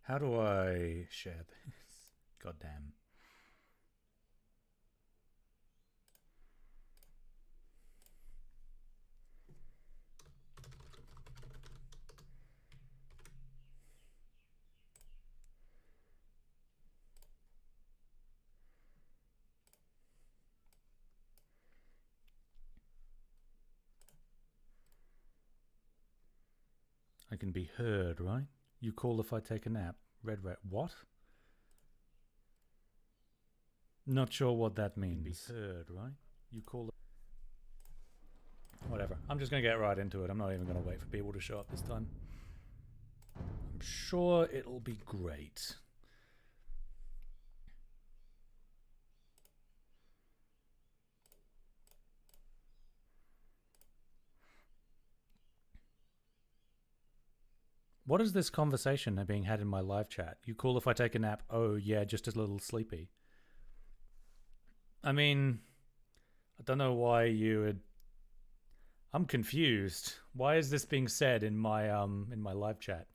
How do I share this? Goddamn. I can be heard, right? You call if I take a nap. Red. What? Not sure what that means. Be heard, right? You call. Whatever. I'm just going to get right into it. I'm not even going to wait for people to show up this time. I'm sure it'll be great. What is this conversation being had in my live chat? You cool if I take a nap? Oh, yeah, just a little sleepy. I mean, I don't know why you would... I'm confused. Why is this being said in my live chat?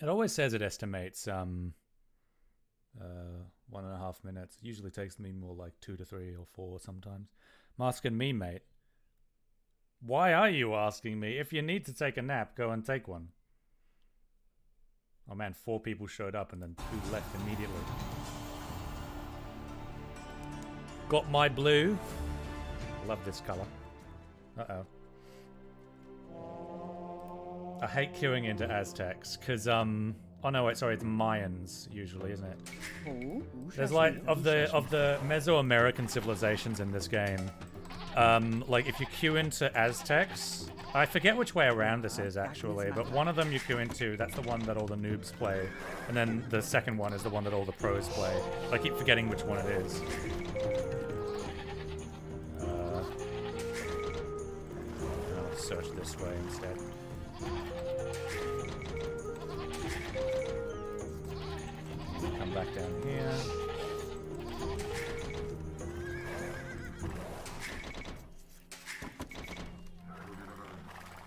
It always says it estimates 1.5 minutes. It usually takes me more like 2 to 3 or 4 sometimes. Mask and me, mate. Why are you asking me? If you need to take a nap, go and take one. Oh man, 4 people showed up and then 2 left immediately. Got my blue. Love this color. Uh-oh. I hate queuing into Aztecs, because, oh no, wait, sorry, it's Mayans, usually, isn't it? There's, like, of the Mesoamerican civilizations in this game, like, if you queue into Aztecs, I forget which way around this is, actually, but one of them you queue into, that's the one that all the noobs play, and then the second one is the one that all the pros play. I keep forgetting which one it is. I'll search this way instead. Come back down here.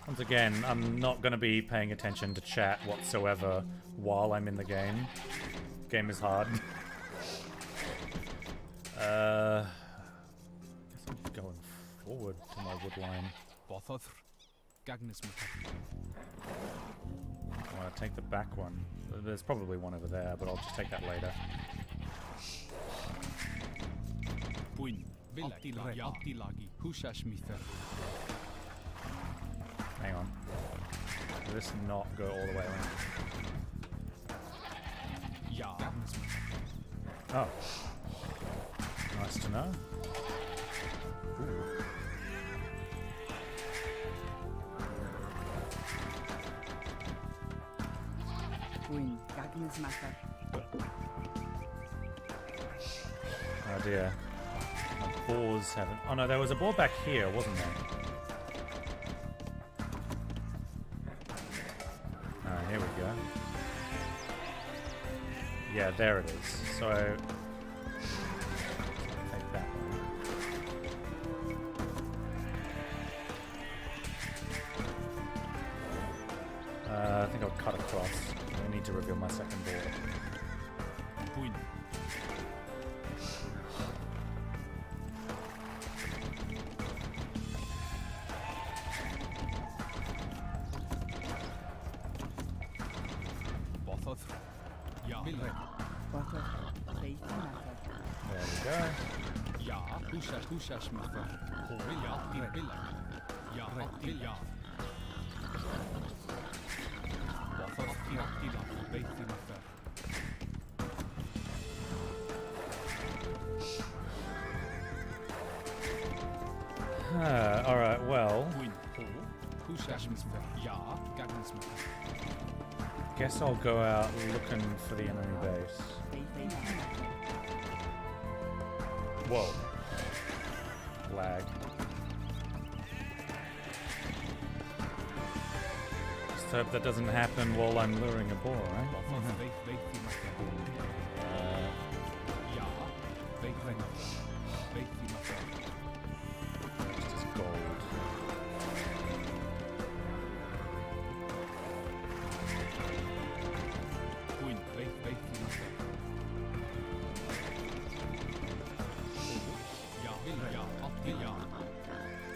Once again, I'm not going to be paying attention to chat whatsoever while I'm in the game. Game is hard. Guess I'm going forward to my wood line. I want to take the back one. There's probably one over there, but I'll just take that later. Hang on. Will this not go all the way around? Oh. Nice to know. Ooh. Oh dear. My boars haven't... Oh no, there was a boar back here, wasn't there? Alright, here we go. Yeah, there it is. So... take that one. I think I'll cut across. I need to reveal my second board. There we go. Alright, well... guess I'll go out looking for the enemy base. Whoa. Lag. Just hope that doesn't happen while I'm luring a boar, right? Just as gold.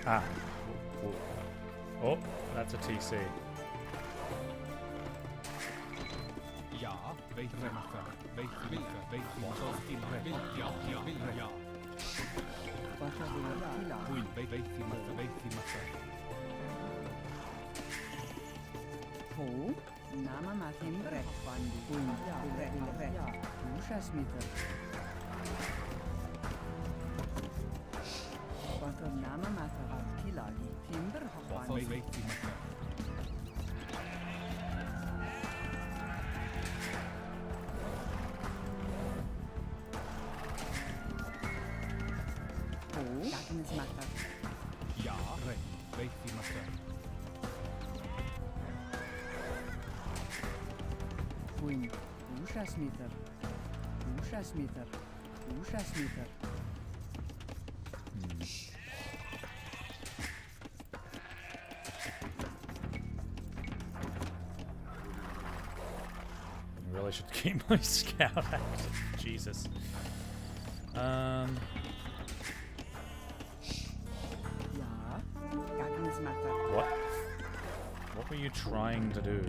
Ah. Oh, that's a TC. Really should keep my scout out. Jesus. What? What were you trying to do?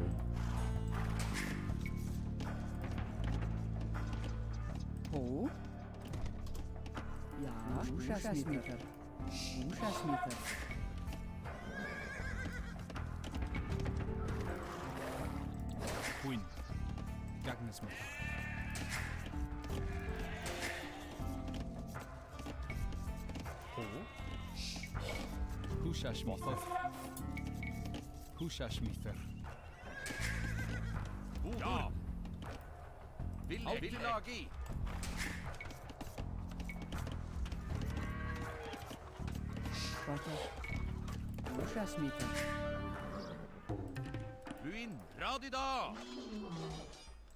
Hushashmither. Ja. Villagi. Hushashmither. Luin Radida.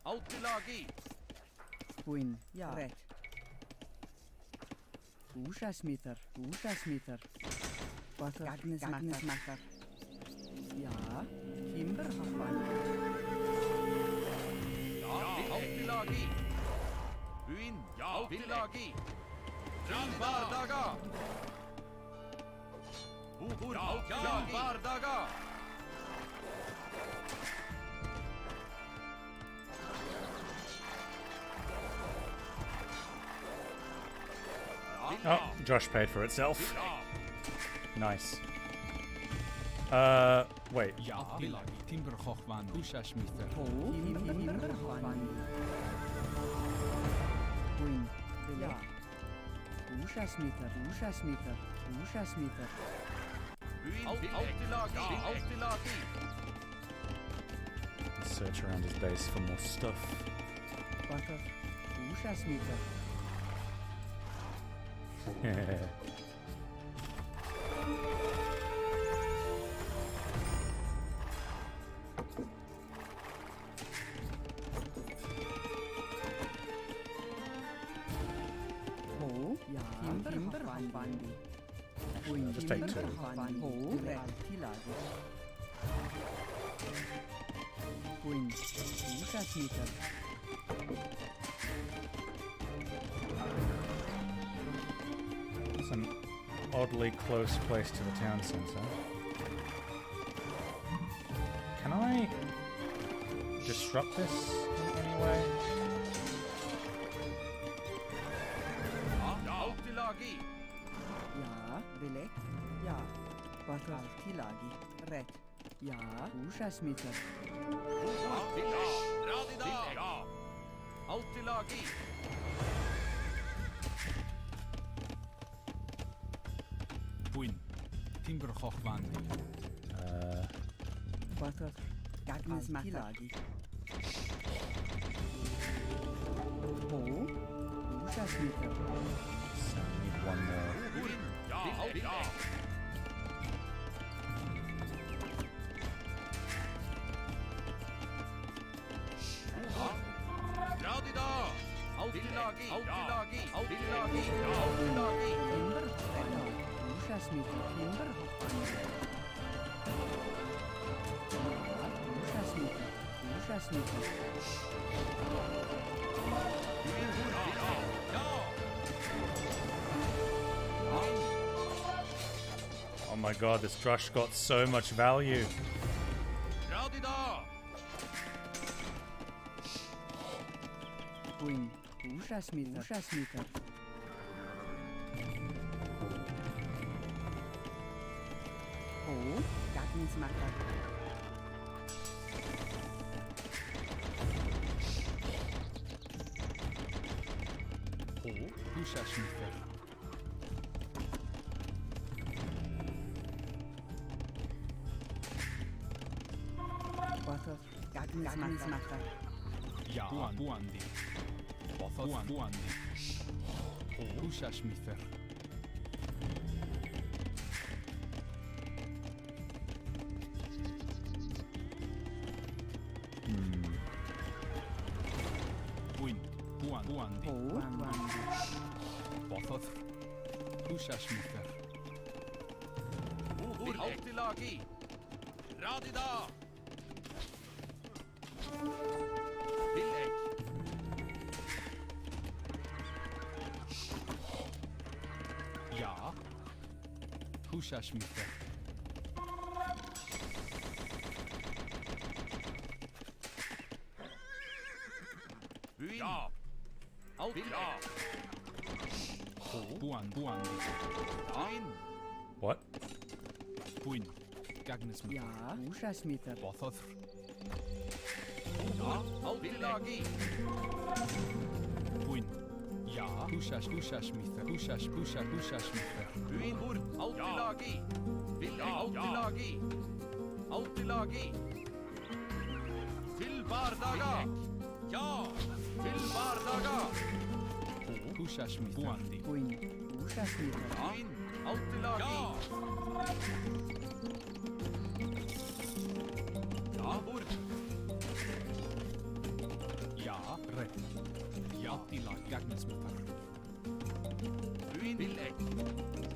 Autilagi. Queen. Ja. Red. Hushashmither. Hushashmither. Agnes Matter. Ja, Kimberhafan. Ja, Autilagi. Luin, ja, Autilagi. Bardaga. Buhur, ja, Bardaga. Oh, Josh paid for itself. Nice. Wait. Ja, Timberhochwan, Hushashmither. Kimberhafan. Queen. Ja. Hushashmither. Luin, Autilagi. Search around his base for more stuff. Butter. Hushashmither. Just take two. It's an oddly close place to the town center. Can I disrupt this in any way? Autilagi. Ja, Bilek. Ja. Butter. Tilagi. Red. Ja. Hushashmither. Radida. Ja. Autilagi. Queen. Timberhochwan. Butter. Agnes Tilagi. Hushashmither. So I need one more. Altilagi. Altilagi. Altilagi. Altilagi. Timber. Ja. Ušasmita. Timber. Ušasmita. Ušasmita. Oh my god, this drush got so much value. Radida. Queen. Ušasmita. Ušasmita. Oh. Gattungsmacher. Ushashmifer. Bothos. Gattungsmacher. Ja, Buandi. Buandi. Ushashmifer. Buandi. Oh. Bothos. Ushashmifer. Altilagi. Radida. Bilek. Ja. Ushashmifer. Ja. Altilagi. Buandi. Ein. What? Buin. Gagnesmifer. Ja. Ušasmita. Bothos. Ja. Altilagi. Buin. Ja. Ushashmifer. Ushashmifer. Uinbur. Altilagi. Bilek. Altilagi. Altilagi. Til bardaga. Ja. Til bardaga. Ushashmifer. Buandi. Queen. Ušasmita. Ein. Altilagi. Ja. Bur. Ja. Red. Ja. Tila. Gagnesmifer. Uin. Bilek.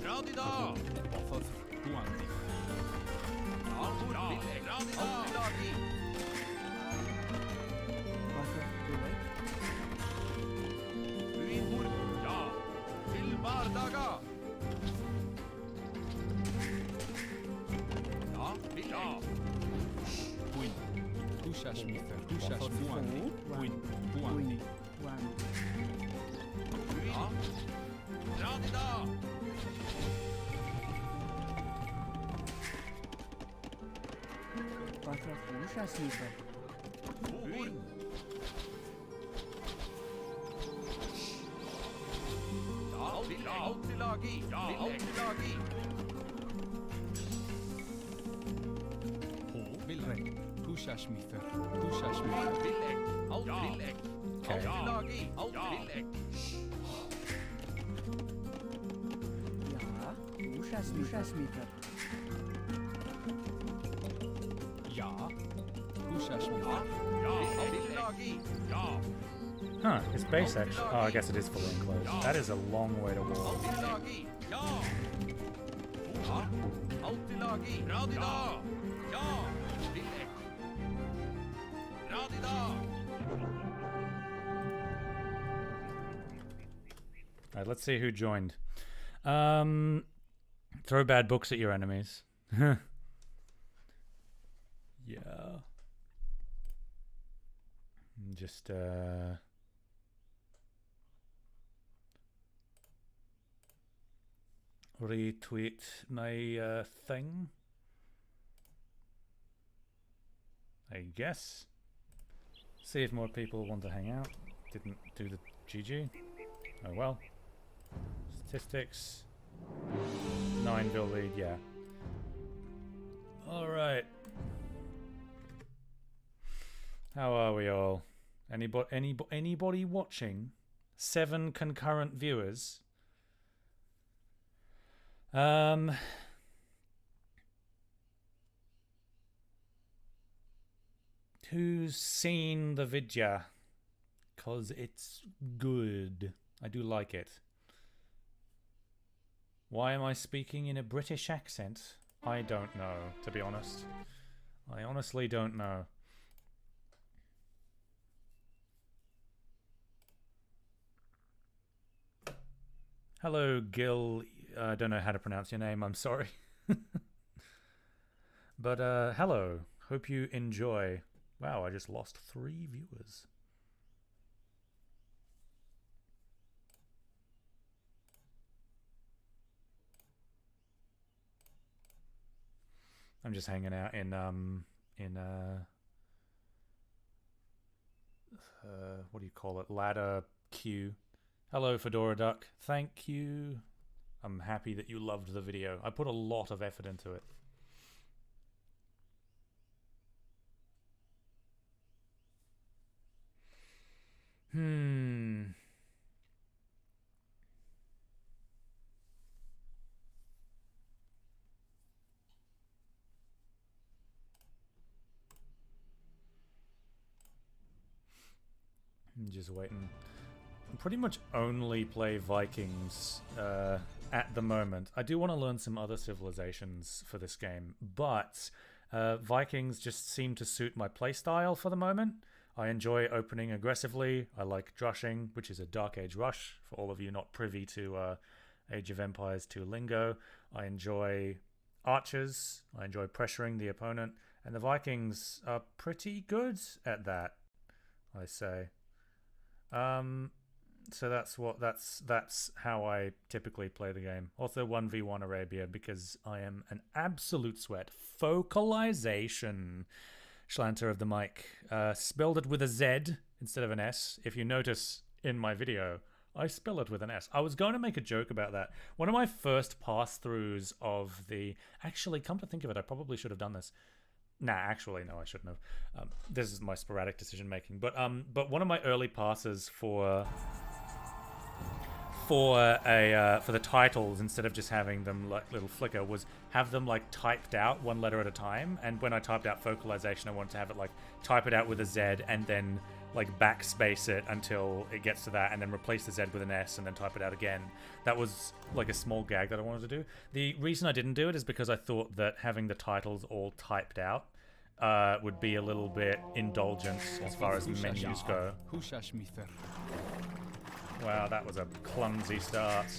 Radida. Bothos. Buandi. Ja. Bur. Bilek. Radida. Altilagi. Bothos. Bilek. Uinbur. Ja. Til bardaga. Ja. Bilek. Buin. Ushashmifer. Buandi. Buin. Buandi. Queen. One. Ja. Radida. Bothos. Ušasmita. Uin. Ja. Altilagi. Ja. Altilagi. Bilrek. Ushashmifer. Ushashmifer. Bilek. Altilek. Okay. Altilagi. Altilek. Ja. Ušasmita. Ja. Ushashmifer. Ja. Altilagi. Ja. Huh, it's base actually. Oh, I guess it is fully enclosed. That is a long way to walk. Altilagi. Ja. Ja. Altilagi. Radida. Ja. Bilek. Radida. Alright, let's see who joined. Throw bad books at your enemies. Yeah. Just retweet my thing, I guess. See if more people want to hang out. Didn't do the GG. Oh well. Statistics. 9-bill lead, yeah. Alright. How are we all? Anybody watching? 7 concurrent viewers. Who's seen the vidya? 'cause it's good. I do like it. Why am I speaking in a British accent? I don't know, to be honest. I honestly don't know. Hello, Gil. I don't know how to pronounce your name. I'm sorry. But hello. Hope you enjoy. Wow, I just lost 3 viewers. I'm just hanging out in what do you call it? Ladder queue. Hello, Fedora Duck. Thank you. I'm happy that you loved the video. I put a lot of effort into it. I'm just waiting. I pretty much only play Vikings at the moment. I do want to learn some other civilizations for this game, but Vikings just seem to suit my playstyle for the moment. I enjoy opening aggressively. I like drushing, which is a Dark Age rush, for all of you not privy to Age of Empires 2 lingo. I enjoy archers. I enjoy pressuring the opponent, and the Vikings are pretty good at that, I say. So that's how I typically play the game. Also 1v1 Arabia because I am an absolute sweat. Focalization. Schlanter of the mic. Spelled it with a Z instead of an S. If you notice in my video, I spell it with an S. I was going to make a joke about that. One of my first pass-throughs of the... Actually, come to think of it, I probably should have done this. Nah, actually, no, I shouldn't have. This is my sporadic decision-making. But one of my early passes for the titles, instead of just having them like little flicker, was have them like typed out one letter at a time. And when I typed out focalization, I wanted to have it like type it out with a Z and then like backspace it until it gets to that, and then replace the Z with an S and then type it out again. That was like a small gag that I wanted to do. The reason I didn't do it is because I thought that having the titles all typed out would be a little bit indulgent as far as menus go. Wow, that was a clumsy start.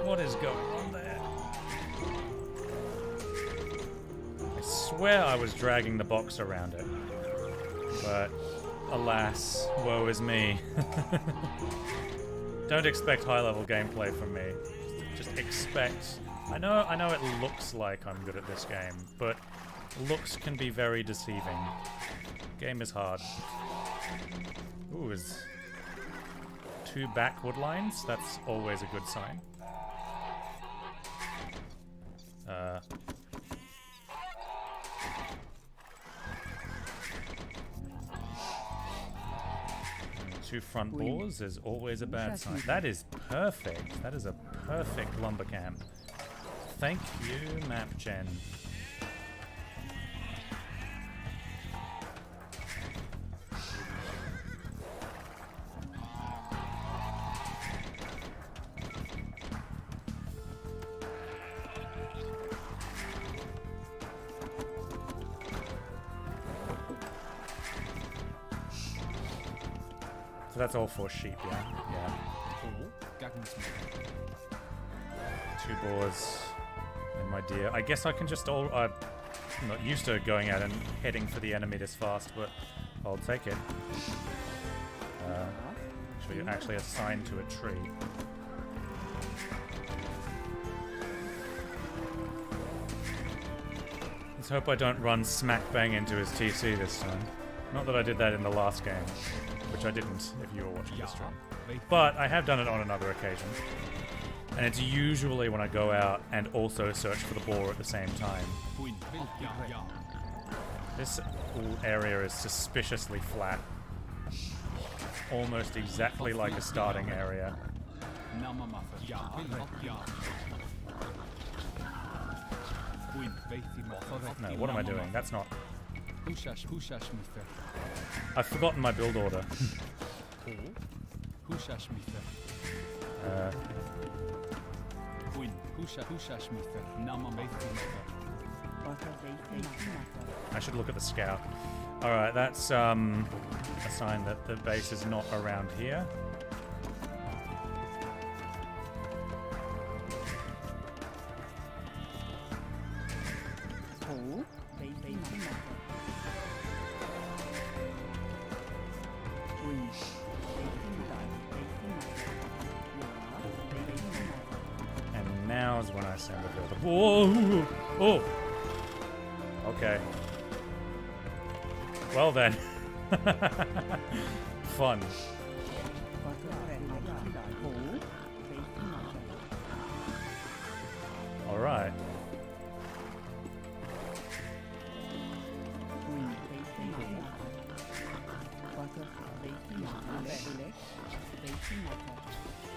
What is going on there? I swear I was dragging the box around it, but alas, woe is me. Don't expect high-level gameplay from me. Just expect... I know it looks like I'm good at this game, but looks can be very deceiving. Game is hard. Ooh, is 2 backward lines? That's always a good sign. 2 front bores is always a bad sign. That is perfect. That is a perfect lumber camp. Thank you, MapGen. So that's all 4 sheep, yeah? Yeah. 2 boars and my deer. I guess I can just all... I'm not used to going out and heading for the enemy this fast, but I'll take it. Actually assigned to a tree. Let's hope I don't run smack bang into his TC this time. Not that I did that in the last game, which I didn't if you were watching the stream. But I have done it on another occasion. And it's usually when I go out and also search for the boar at the same time. This area is suspiciously flat. almost exactly like a starting area. Namamaffer. Ja. Ja. Queen. No, what am I doing? That's not... Hushash Mither. I've forgotten my build order. Hushash Mither. Queen. Hushash Mither. Namamaffer. I should look at the scout. Alright, that's a sign that the base is not around here. And now's when I send the builder. Whoa! Oh! Okay. Well then. Fun. Alright.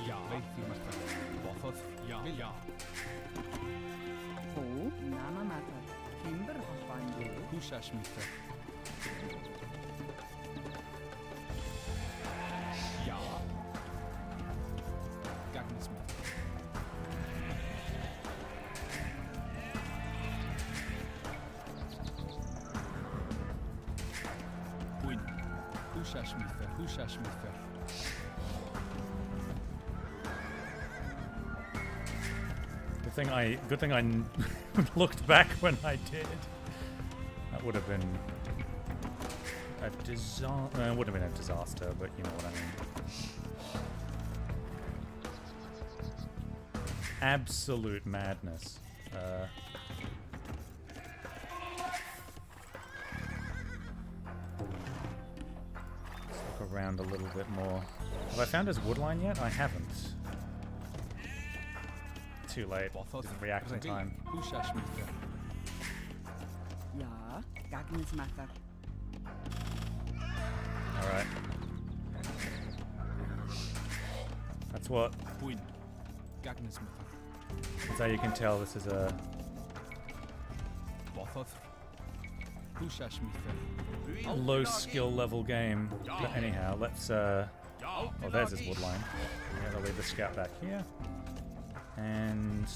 Ja. Ja. Ja. Hushash Mither. Ja. Gagnes Mither. Queen. Hushash Mither. Hushash Mither. Good thing I looked back when I did. That would have been a disaster. It would have been a disaster, but you know what I mean. Absolute madness. Let's look around a little bit more. Have I found his woodline yet? I haven't. Too late. Didn't react in time. Hushash Mither. Alright. That's what. Queen. Gagnes Mither. That's how you can tell this is a. Hushash Mither. low skill level game. But anyhow, let's oh, there's his woodline. I'm gonna leave the scout back here. And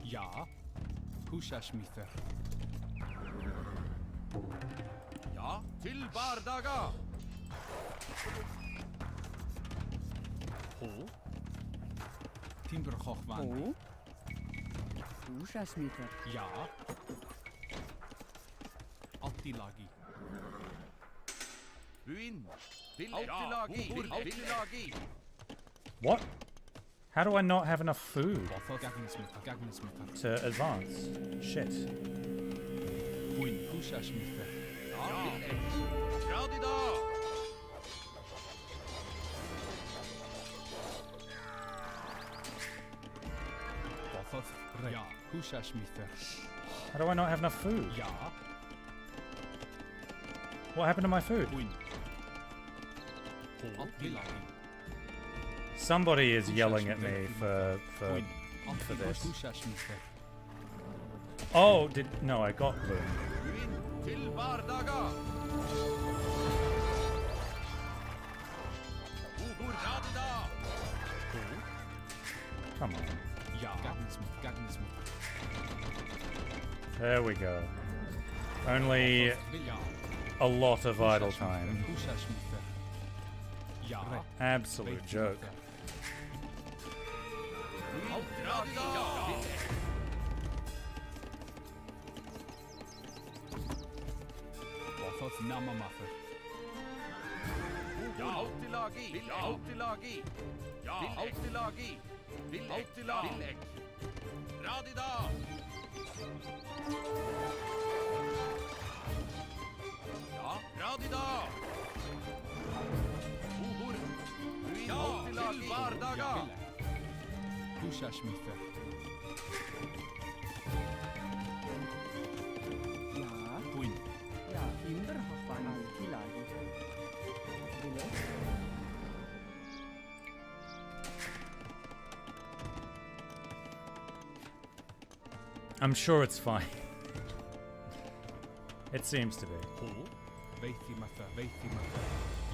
Ja. Hushash Mither. Ja, til bardaga. Timber Hochwand. Ja. Attilagi. Buin. Til Attilagi. what? How do I not have enough food Gagnes Mither. to advance? Shit. Queen. Hushash Mither. Ja, til X. Radida. Ja. Hushash Mither. How do I not have enough food? Ja. What happened to my food? Queen. Attilagi. Somebody is yelling at me for Queen. this. Hushash Mither. Oh, no, I got blue. Buin. Til bardaga. Radida. Come on. Ja. Gagnes Mither. There we go. Only Ja. a lot of idle time. Hushash Mither. Ja. Absolute joke. Radida. Namamaffer. Ja, Attilagi. Til Attilagi. Ja, til Attilagi. Til Attilagi. Radida. Ja, Radida. Uhur. Ja, til bardaga. Hushash Mither. Queen. Alti lagi. Bilek. I'm sure it's fine. It seems to be. Veithi matha.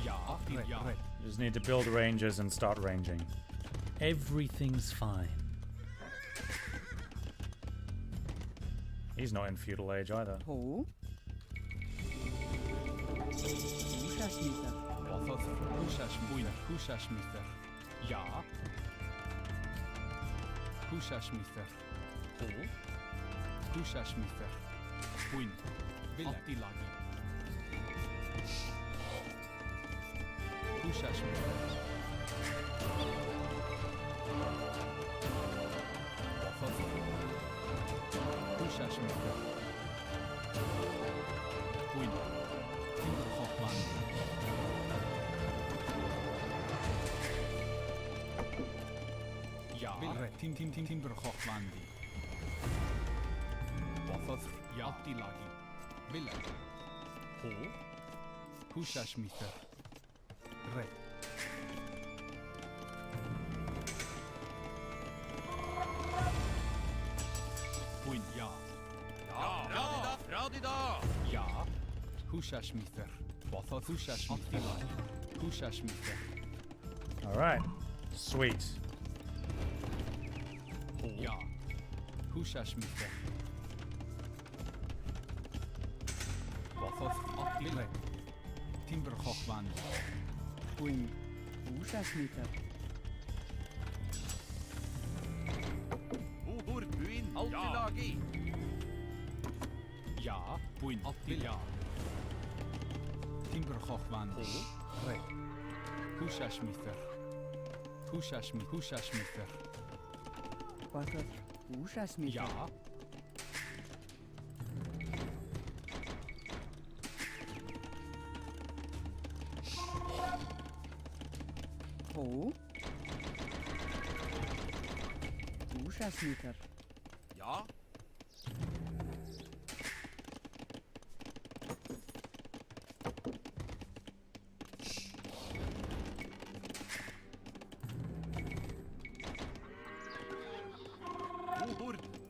Ja, red. You just need to build ranges and start ranging. Everything's fine. He's not in feudal age either. Ho. Húsasmíðar. Húsasmíðar. Ja. Húsasmíðar. Húsasmíðar. Búinn. Allt í lagi. Húsasmíðar. Húsasmíðar. Búinn. Timberhoffmann. Ja, Timberhoffmandi. Ja, allt í lagi. Vilja. Húsasmíðar. Red. Búinn, ja. Radida! Ja. Húsasmíðar. Húsasmíðar. Húsasmíðar. All right. Sweet. Ja. Húsasmíðar. Red. Timberhoffmann. Búinn. Húsasmíðar. Búinn, allt í lagi. Ja. Búinn. Allt í lagi. Timberhoffmann. Red. Húsasmíðar. Húsasmíðar. Bakar. Húsasmíðar. Ja. Ho. Húsasmíðar. Ja.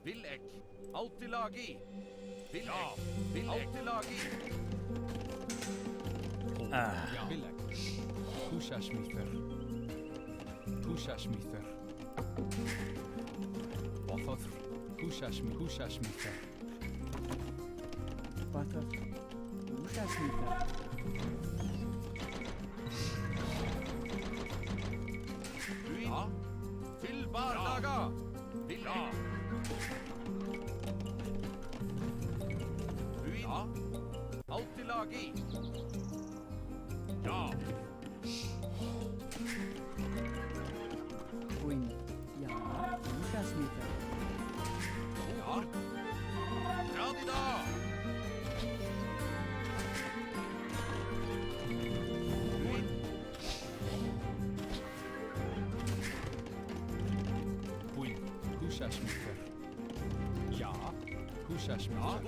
Vilek. Allt í lagi. Vilek. Allt í lagi. Ja. Vilek. Húsasmíðar. Húsasmíðar. Húsasmíðar. Bakar. Húsasmíðar. Ja. Til bardaga. Vilek. Ja. Allt í lagi. Ja. Búinn. Ja. Húsasmíðar. Ja. Radida! Búinn. Húsasmíðar. Ja. Húsasmíðar.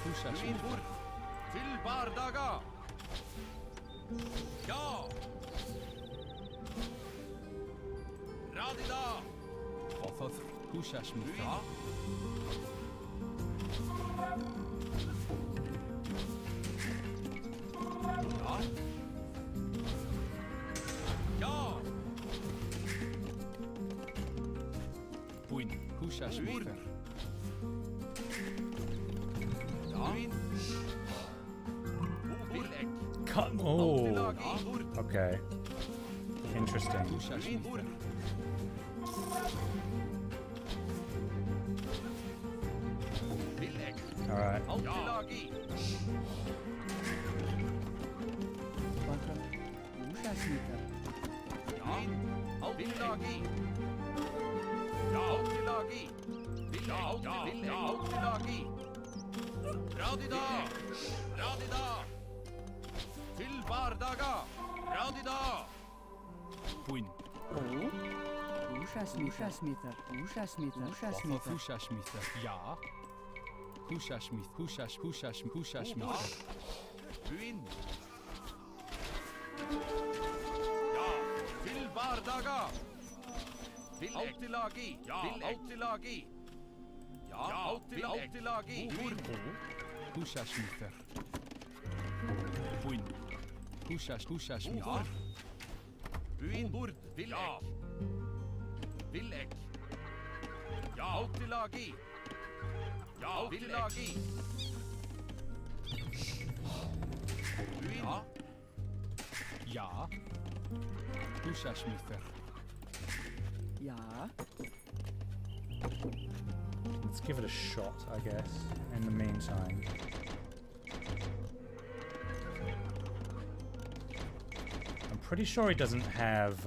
Húsasmíðar. Til bardaga! Ja! Radida! Húsasmíðar. Ja. Ja. Ja! Búinn. Húsasmíðar. Ja. Vilek. Come. Allt í Oh. lagi. Okay. Interesting. Húsasmíðar. Vilek. All right. Allt í lagi. Bakar. Húsasmíðar. Ja. Allt í lagi. Ja. Allt í lagi. Vilek. Allt í lagi. Radida! Radida! Til bardaga! Radida! Búinn. Ho. Húsasmítar. Húsasmítar. Húsasmítar. Ja. Húsasmítar. Buin. Ja, til bardaga. Vil Autilagi. Ja, Autilagi. Ja, Autilagi. Húsasmítar. Buin. Húsasmítar. Buin bord. Vil ek. Vil ek. Ja, Autilagi. Ja, Autilagi. Buin. Ja. Ja. Húsasmítar. Ja. Let's give it a shot, I guess, in the meantime. I'm pretty sure he doesn't have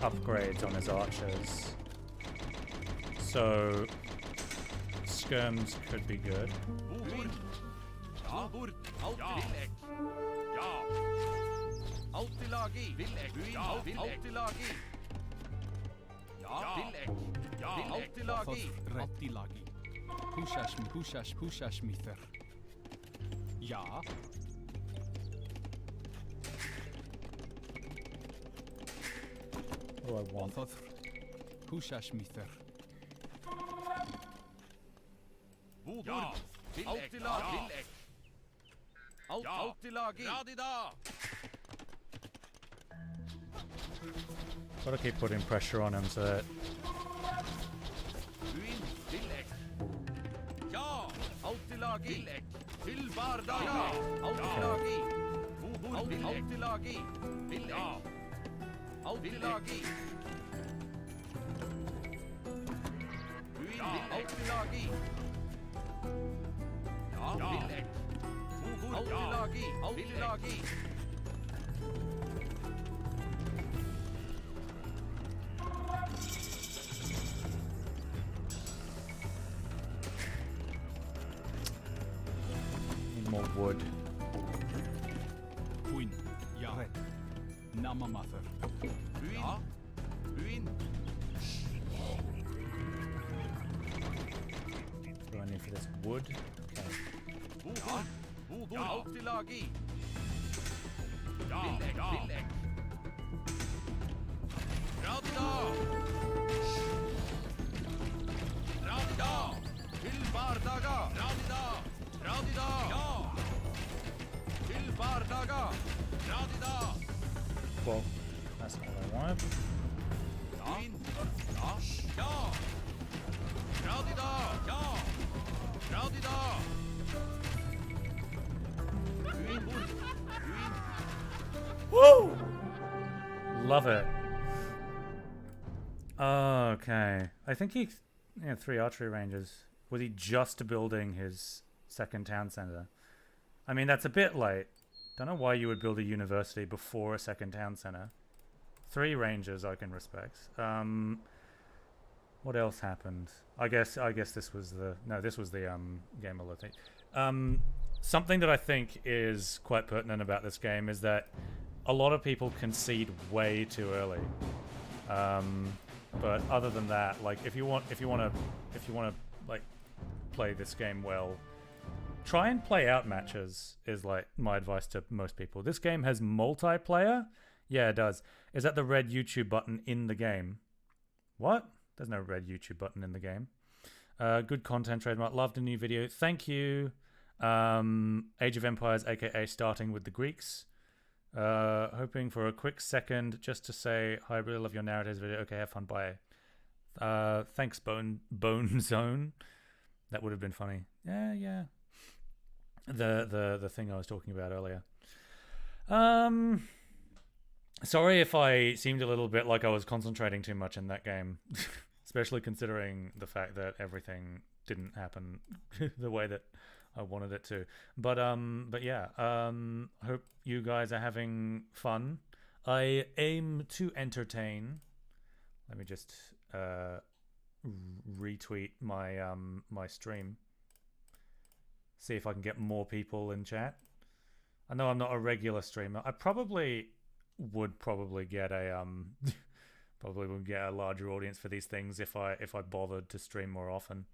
upgrades on his archers. So skirms could be good. Bord. Ja, bord. Autilagi. Ja. Autilagi. Vil ek. Ja, Autilagi. Ja, vil ek. Ja, Autilagi. Rettilagi. Húsasmítar. Ja. What do I want? Húsasmítar. Ja, Autilagi. Vil ek. Autilagi. Radida. Gotta keep putting pressure on him so that Buin. Vil ek. Ja, Autilagi. Vil ek. Til bardaga. Autilagi. Bord. Vil ek. Autilagi. Vil ek. Autilagi. Buin. Vil Autilagi. Ja, vil ek. Bord. Autilagi. Autilagi. need more wood. Buin. Ja. Namamather. Buin. Ja. Buin. What do I need for this? Wood? Okay. Bord. Bord. Autilagi. Ja, vil ek. Radida. Radida. Til bardaga. Radida. Radida. Ja. Til bardaga. Radida. Well, that's not what I wanted. Buin. Ja. Ja. Radida. Ja. Radida. Buin. Bord. Buin. Woo! Love it. Okay. I think he had 3 archery ranges. Was he just building his second town center? I mean, that's a bit late. Don't know why you would build a university before a second town center. 3 ranges I can respect. What else happened? I guess this was the game alert thing. Something that I think is quite pertinent about this game is that a lot of people concede way too early. But other than that, like if you want to like play this game well, try and play out matches is like my advice to most people. This game has multiplayer. Yeah, it does. Is that the red YouTube button in the game? What? There's no red YouTube button in the game. Good content trademark. Loved a new video. Thank you. Age of Empires, aka starting with the Greeks. Hoping for a quick second just to say hi, really love your narratives video. Okay, have fun, bye. Thanks, Bone Zone. That would have been funny. Yeah. The thing I was talking about earlier. Sorry if I seemed a little bit like I was concentrating too much in that game, especially considering the fact that everything didn't happen the way that I wanted it to. But yeah, hope you guys are having fun. I aim to entertain. Let me just retweet my my stream. See if I can get more people in chat. I know I'm not a regular streamer. I would probably get a Probably would get a larger audience for these things if I bothered to stream more often.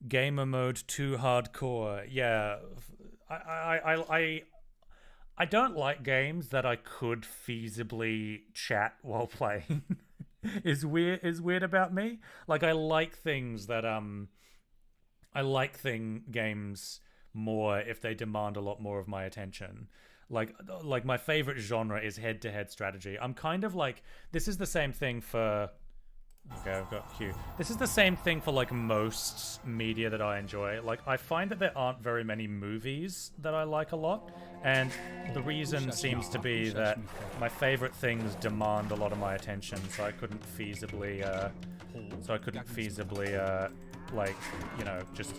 Gamer mode too hardcore. Yeah, I don't like games that I could feasibly chat while playing. is weird about me. Like I like things that games more if they demand a lot more of my attention. Like my favorite genre is head-to-head strategy. I'm kind of like, this is the same thing for okay, I've got Q. This is the same thing for like most media that I enjoy. Like I find that there aren't very many movies that I like a lot, and the reason seems to be that my favorite things demand a lot of my attention, so I couldn't feasibly like, you know, just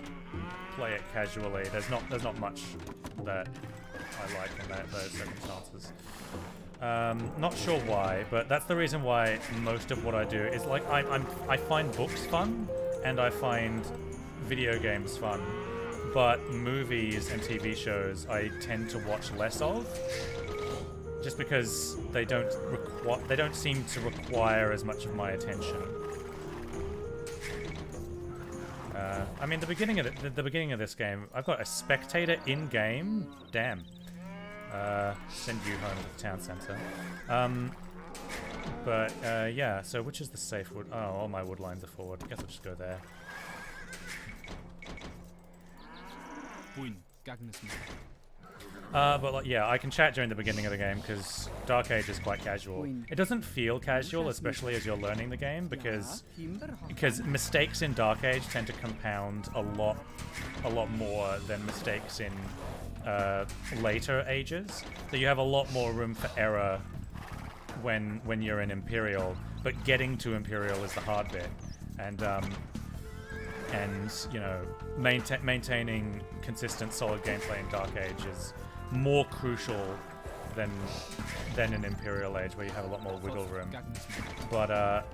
play it casually. There's not much that I like in those circumstances. Not sure why, but that's the reason why most of what I do is like I find books fun and I find video games fun, but movies and TV shows I tend to watch less of, just because they don't seem to require as much of my attention. I mean, the beginning of this game, I've got a spectator in game. Damn. Send you home to the town center. But yeah. So which is the safe wood? Oh, all my wood lines are forward. I guess I'll just go there. But like, yeah, I can chat during the beginning of the game because Dark Age is quite casual. It doesn't feel casual, especially as you're learning the game, because mistakes in Dark Age tend to compound a lot more than mistakes in later ages. So you have a lot more room for error when you're in Imperial, but getting to Imperial is the hard bit, and you know, maintaining consistent, solid gameplay in Dark Age is more crucial than in Imperial Age, where you have a lot more wiggle room. But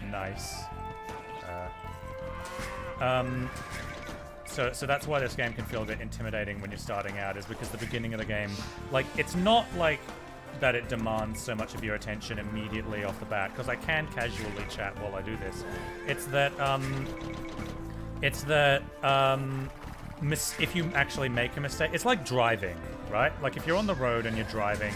nice. So that's why this game can feel a bit intimidating when you're starting out, is because the beginning of the game, like, it's not like that it demands so much of your attention immediately off the bat, because I can casually chat while I do this. It's that if you actually make a mistake, it's like driving, right? Like if you're on the road and you're driving,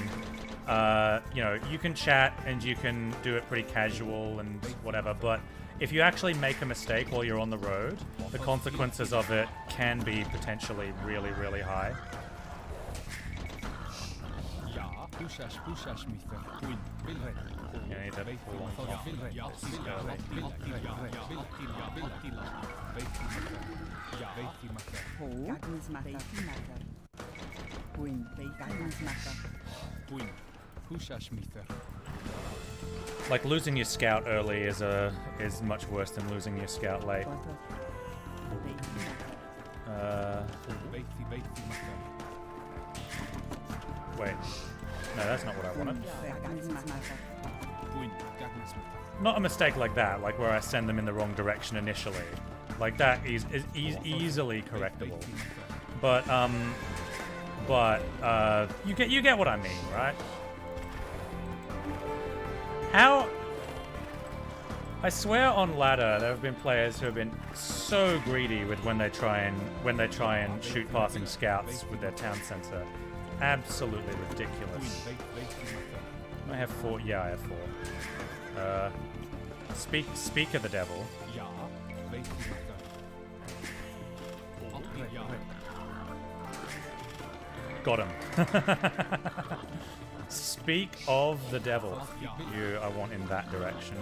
you know, you can chat and you can do it pretty casual and whatever, but if you actually make a mistake while you're on the road, the consequences of it can be potentially really, really high. Like losing your scout early is much worse than losing your scout late. Wait. No, that's not what I wanted. Not a mistake like that, like where I send them in the wrong direction initially. Like that is easily correctable. But you get what I mean, right? How? I swear on ladder there have been players who have been so greedy with when they try and shoot passing scouts with their town center. Absolutely ridiculous. I have 4. Yeah, I have 4. Speak of the devil. Got him. Speak of the devil. You, I want in that direction.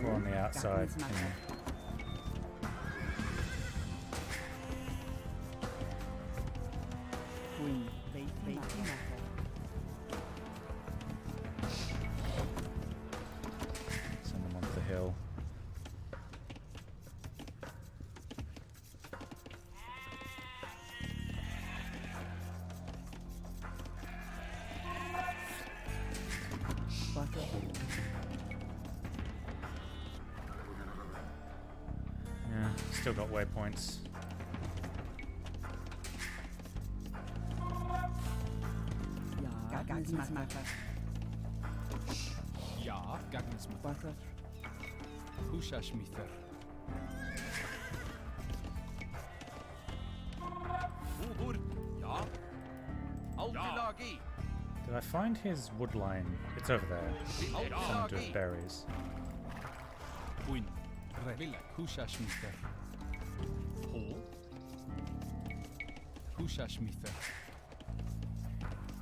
We're on the outside. still got waypoints. Ja, Gagnismatter. Ja, Gagnismatter. Butter. Hushashmither. Ubur. Ja. Altilagi. Did I find his wood line? It's over there. Something to do with berries. Queen. Revilla. Hushashmither. Ho. Hushashmither.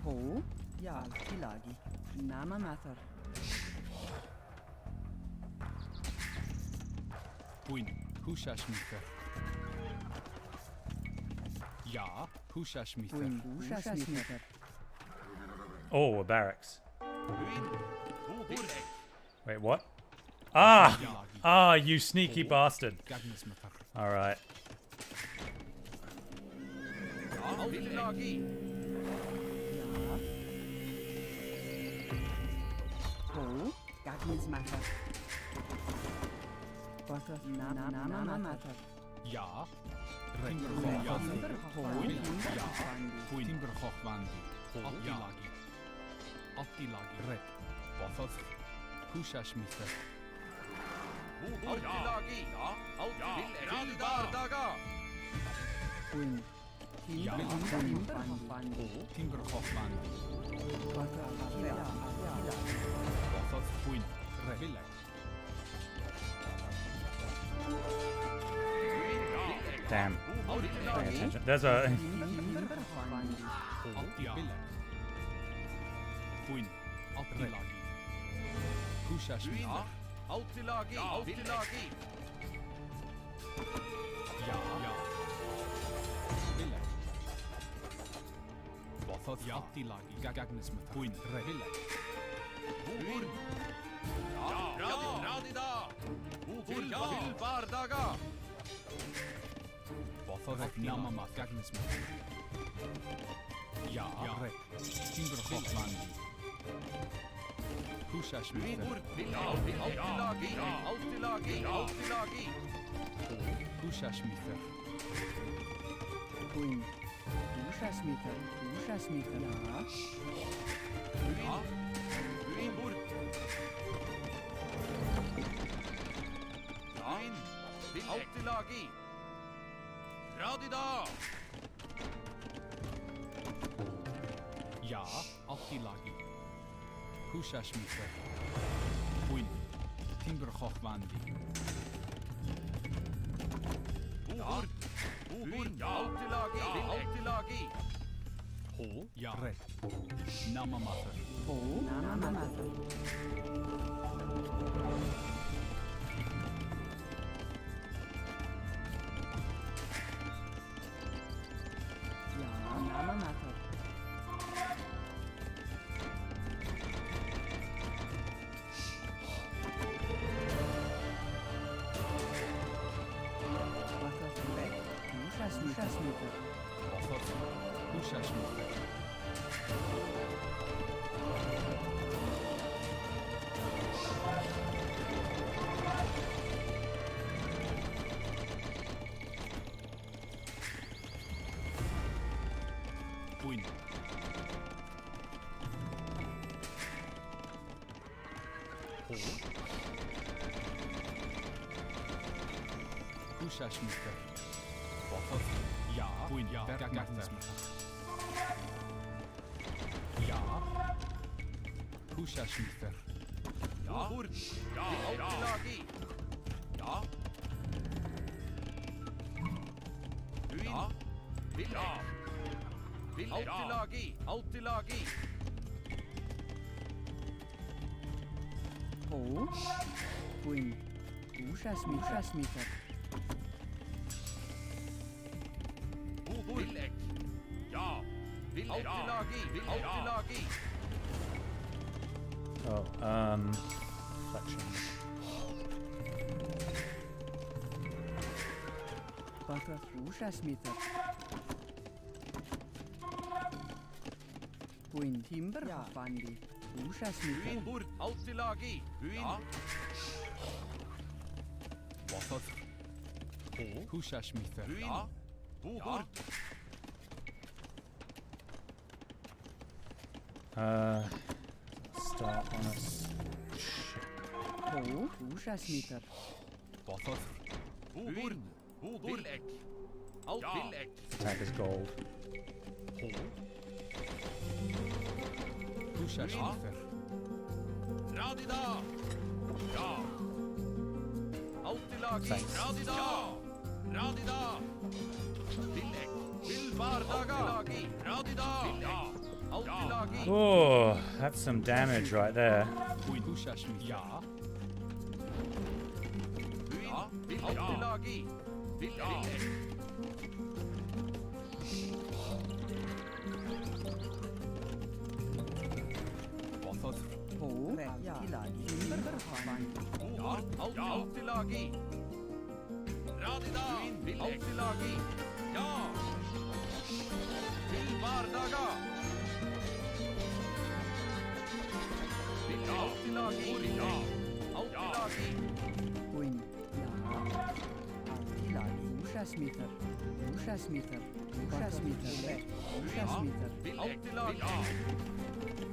Ho. Ja, Tilagi. Nama Matter. Queen. Hushashmither. Ja, Hushashmither. Queen. Ushasmither. Oh, a barracks. Queen. Ubur. Wait, what? Ah! Tilagi. Ah, you sneaky bastard. Gagnismatter. Alright. Altilagi. Ja. Ho. Gagnismatter. Butter. Nama Matter. Ja. Timber. Ho. Queen. Timber. Ja. Fandi. Queen. Timberhochwandi. Attilagi. Attilagi. Red. Bothos. Hushashmither. Altilagi. Ja. Altilagi. Bardaga. Queen. Ja. Timber. Fandi. Timberhochwandi. Butter. Ja. Bothos. Queen. Revilla. Damn. Paying Altilagi. attention. There's a... Timber. Fandi. Attilagi. Queen. Attilagi. Hushashmither. Altilagi. Altilagi. Ja. Villa. Bothos. Attilagi. Gagnismatter. Queen. Revilla. Ubur. Ja. Radida. Ubur. Til bardaga. Bothos. Namama. Gagnismatter. Ja. Red. Timberhochwandi. Hushashmither. Ubur. Altilagi. Altilagi. Altilagi. Hushashmither. Queen. Ushasmither. Ushasmither. Ja. Ubur. Queen. Altilagi. Radida. Ja. Attilagi. Hushashmither. Queen. Timberhochwandi. Ubur. Ubur. Altilagi. Altilagi. Ho. Ja. Red. Namamatter. Ho. Nama Matter. Ja, Nama Matter. Butter. Weg. Ushasmither. Bothos. Hushashmither. Queen. Ho. Hushashmither. Bothos. Ja. Queen. Ja. Gagnismatter. Ja. Hushashmither. Ubur. Altilagi. Ja. Queen. Ja. Altilagi. Altilagi. Ho. Queen. Ushasmither. Ubur. Ja. Altilagi. Altilagi. Oh, reflection. Butter. Ushasmither. Queen. Timber. Fandi. Ushasmither. Ubur. Altilagi. Ja. Bothos. Húsasmíþar. Ruin. Búgur. Start on us. Hó, húsasmíþar. Bothar. Búgur. Búgur. Billek. Attack is gold. Húsasmíþar. Radida. Ja. Altilagi. Thanks. Radida. Radida. Billek. Bilbardaga. Radida. Ja. Altilagi. Oh, that's some damage right there. Húsasmíþar. Ja. Ja. Altilagi. Billek. Bothar. Hó, altilagi. Timbervandi. Ja. Altilagi. Radida. Altilagi. Ja. Bilbardaga. Altilagi. Ja. Altilagi. Queen. Ja. Altilagi. Húsasmíþar. Húsasmíþar. Húsasmíþar. Húsasmíþar. Altilagi.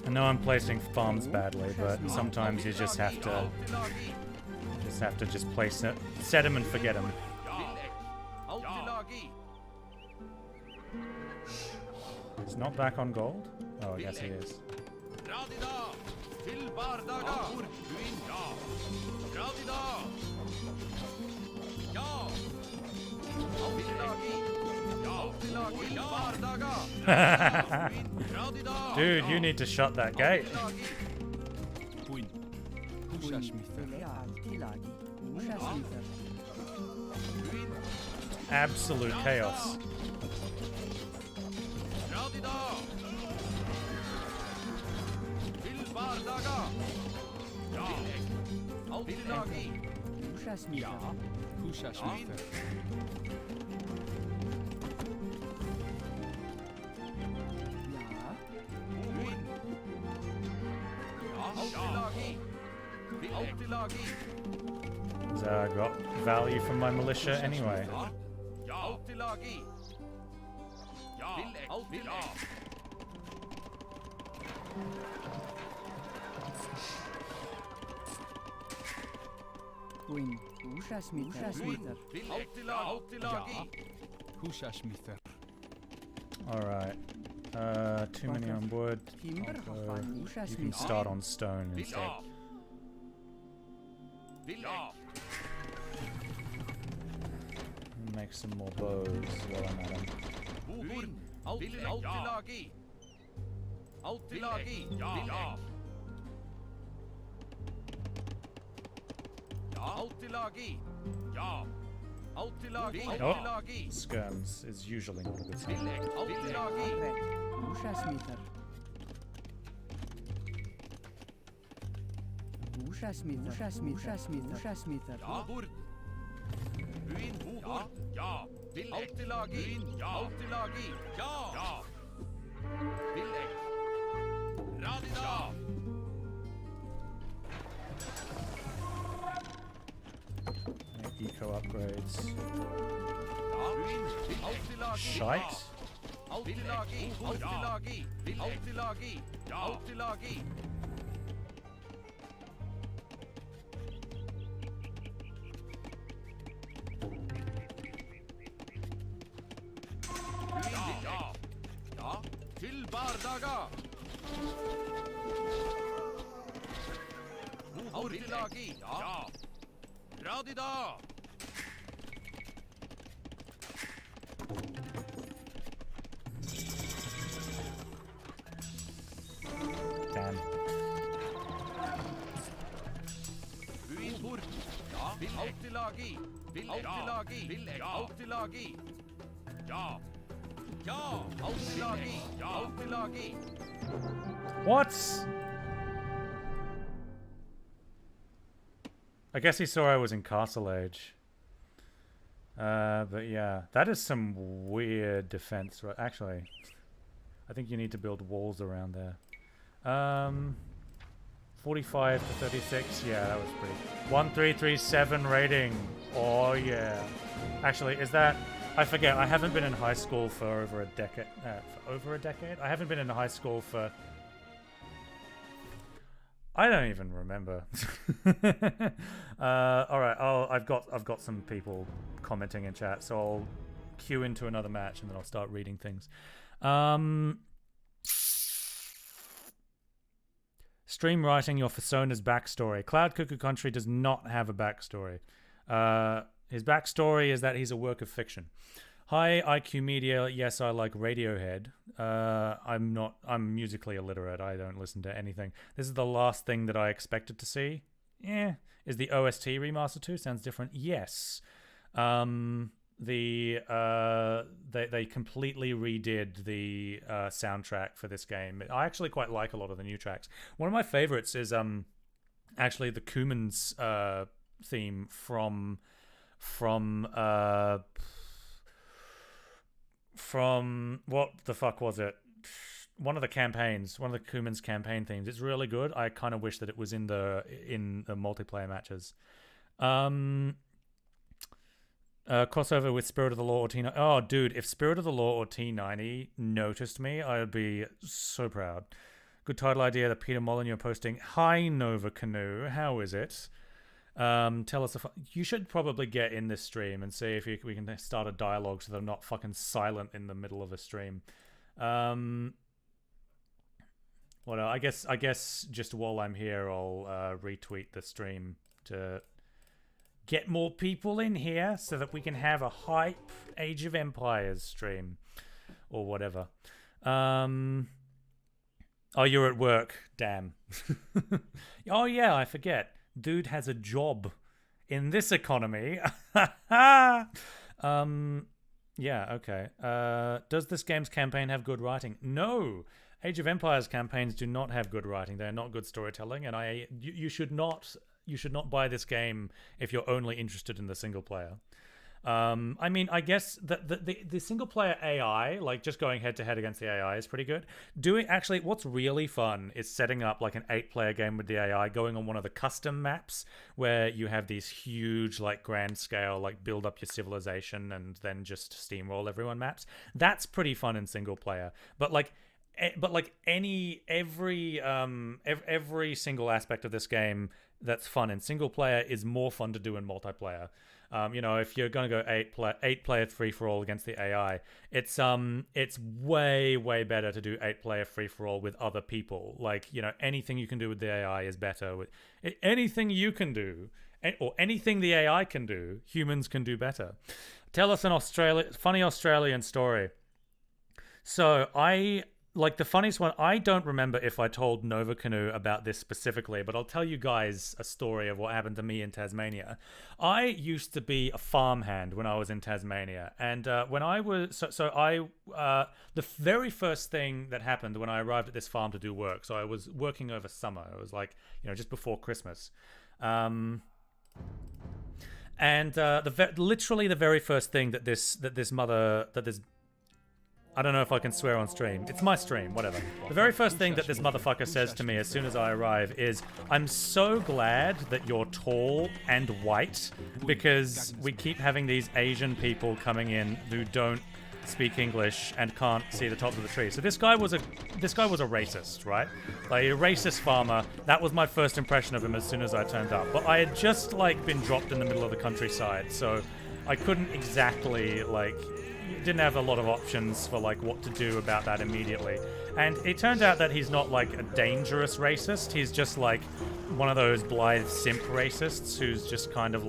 I know I'm placing farms badly, but sometimes you just have to place it, set them and forget them. Altilagi. He's not back on gold? Oh, I guess he is. Radida. Bilbardaga. Ja. Radida. Ja. Altilagi. Altilagi. Bilbardaga. Radida. Dude, you need to shut that gate. Queen. Húsasmíþar. Altilagi. Húsasmíþar. Absolute chaos. Radida. Bilbardaga. Ja. Altilagi. Húsasmíþar. Húsasmíþar. Ja. Altilagi. Altilagi. So I got value from my militia anyway. Ja. Altilagi. Ja. Altilagi. Queen. Húsasmíþar. Húsasmíþar. Altilagi. Húsasmíþar. Alright. Too many on wood. You can start on stone instead. Ja. Billek. Make some more bows while I'm at them. Búgur. Altilagi. Altilagi. Ja. Altilagi. Ja. Altilagi. Altilagi. Skirms is usually not a good sign. Billek. Altilagi. Húsasmíþar. Húsasmíþar. Húsasmíþar. Húsasmíþar. Búgur. Ruin. Búgur. Ja. Billek. Altilagi. Ja. Altilagi. Ja. Billek. Radida. Eco upgrades. Ruin. Altilagi. Shite. Altilagi. Altilagi. Altilagi. Altilagi. Ja. Ja. Bilbardaga. Altilagi. Ja. Radida. Damn. Ruinbord. Ja. Altilagi. Altilagi. Altilagi. Ja. Ja. Altilagi. Altilagi. What? I guess he saw I was in Castle Age. But yeah, that is some weird defense. Actually, I think you need to build walls around there. 45 to 36. Yeah, that was pretty. 1337 rating. Oh yeah. Actually, is that... I forget. I haven't been in high school for over a decade. For over a decade? I haven't been in high school for... I don't even remember. All right. I've got some people commenting in chat, so I'll queue into another match and then I'll start reading things. Stream writing your Persona's backstory. Cloud Cuckoo Country does not have a backstory. His backstory is that he's a work of fiction. Hi, IQ Media. Yes, I like Radiohead. I'm musically illiterate. I don't listen to anything. This is the last thing that I expected to see. Is the OST remaster 2? Sounds different. Yes. They completely redid the soundtrack for this game. I actually quite like a lot of the new tracks. One of my favorites is actually the Cuman's theme from what the fuck was it? One of the campaigns, one of the Cuman's campaign themes. It's really good. I kind of wish that it was in the multiplayer matches. Crossover with Spirit of the Law or T90. Oh, dude, if Spirit of the Law or T90 noticed me, I would be so proud. Good title idea that Peter Molyneux posting. Hi, Nova Canoe. How is it? Tell us if you should probably get in this stream and see if we can start a dialogue so they're not fucking silent in the middle of a stream. What I guess just while I'm here, I'll retweet the stream to get more people in here so that we can have a hype Age of Empires stream or whatever. Oh, you're at work. Damn. Oh yeah, I forget. Dude has a job in this economy. Yeah, okay. Does this game's campaign have good writing? No. Age of Empires campaigns do not have good writing. They're not good storytelling, and you should not buy this game if you're only interested in the single player. I mean, I guess the single player AI, like just going head to head against the AI, is pretty good. Actually, what's really fun is setting up like an 8-player game with the AI, going on one of the custom maps where you have these huge, like grand scale, like build up your civilization and then just steamroll everyone maps. That's pretty fun in single player. But every single aspect of this game that's fun in single player is more fun to do in multiplayer. If you're going to go 8-player free-for-all against the AI, it's way better to do 8-player free-for-all with other people. Like, anything you can do with the AI is better. With anything you can do, or anything the AI can do, humans can do better. Tell us an funny Australian story. So the funniest one, I don't remember if I told Nova Canoe about this specifically, but I'll tell you guys a story of what happened to me in Tasmania. I used to be a farmhand when I was in Tasmania, and when I was the very first thing that happened when I arrived at this farm to do work. So I was working over summer. It was like just before Christmas, literally the very first thing that this I don't know if I can swear on stream. It's my stream, whatever. The very first thing that this motherfucker says to me as soon as I arrive is, "I'm so glad that you're tall and white, because we keep having these Asian people coming in who don't speak English and can't see the top of the tree." So this guy was a racist, right? Like a racist farmer. That was my first impression of him as soon as I turned up. But I had just been dropped in the middle of the countryside, so I couldn't exactly didn't have a lot of options for what to do about that immediately. And it turned out that he's not a dangerous racist. He's just one of those blithe simp racists who's just kind of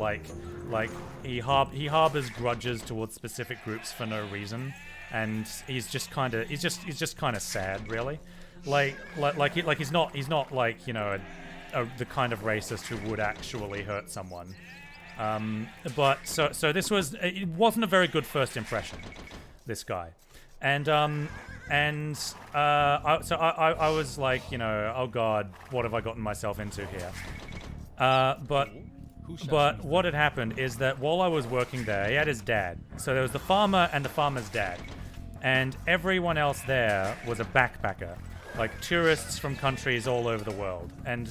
he harbors grudges towards specific groups for no reason, and he's just kind of sad, really. He's not the kind of racist who would actually hurt someone. But it wasn't a very good first impression, this guy, and I was like, oh god, what have I gotten myself into here? But what had happened is that while I was working there, he had his dad. So there was the farmer and the farmer's dad, and everyone else there was a backpacker. like tourists from countries all over the world, and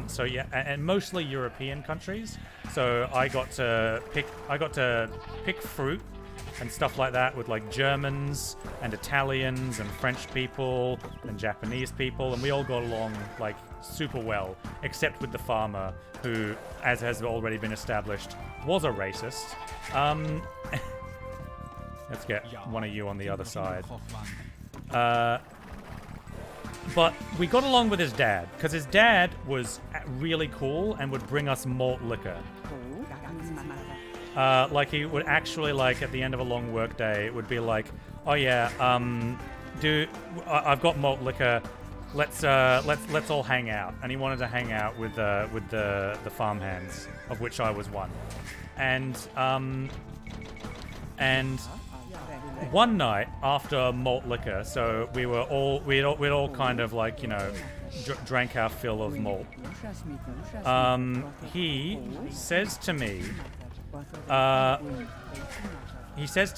so yeah, and mostly European countries. So I got to pick fruit and stuff like that with like Germans and Italians and French people and Japanese people, and we all got along like super well, except with the farmer who, as has already been established, was a racist. Let's get one of you on the other side. But we got along with his dad, because his dad was really cool and would bring us malt liquor. Like he would actually, like, at the end of a long work day, it would be like, oh yeah, I've got malt liquor. Let's all hang out. And he wanted to hang out with the farmhands, of which I was one. And one night after malt liquor, so we'd all kind of like, you know, drank our fill of malt. He says to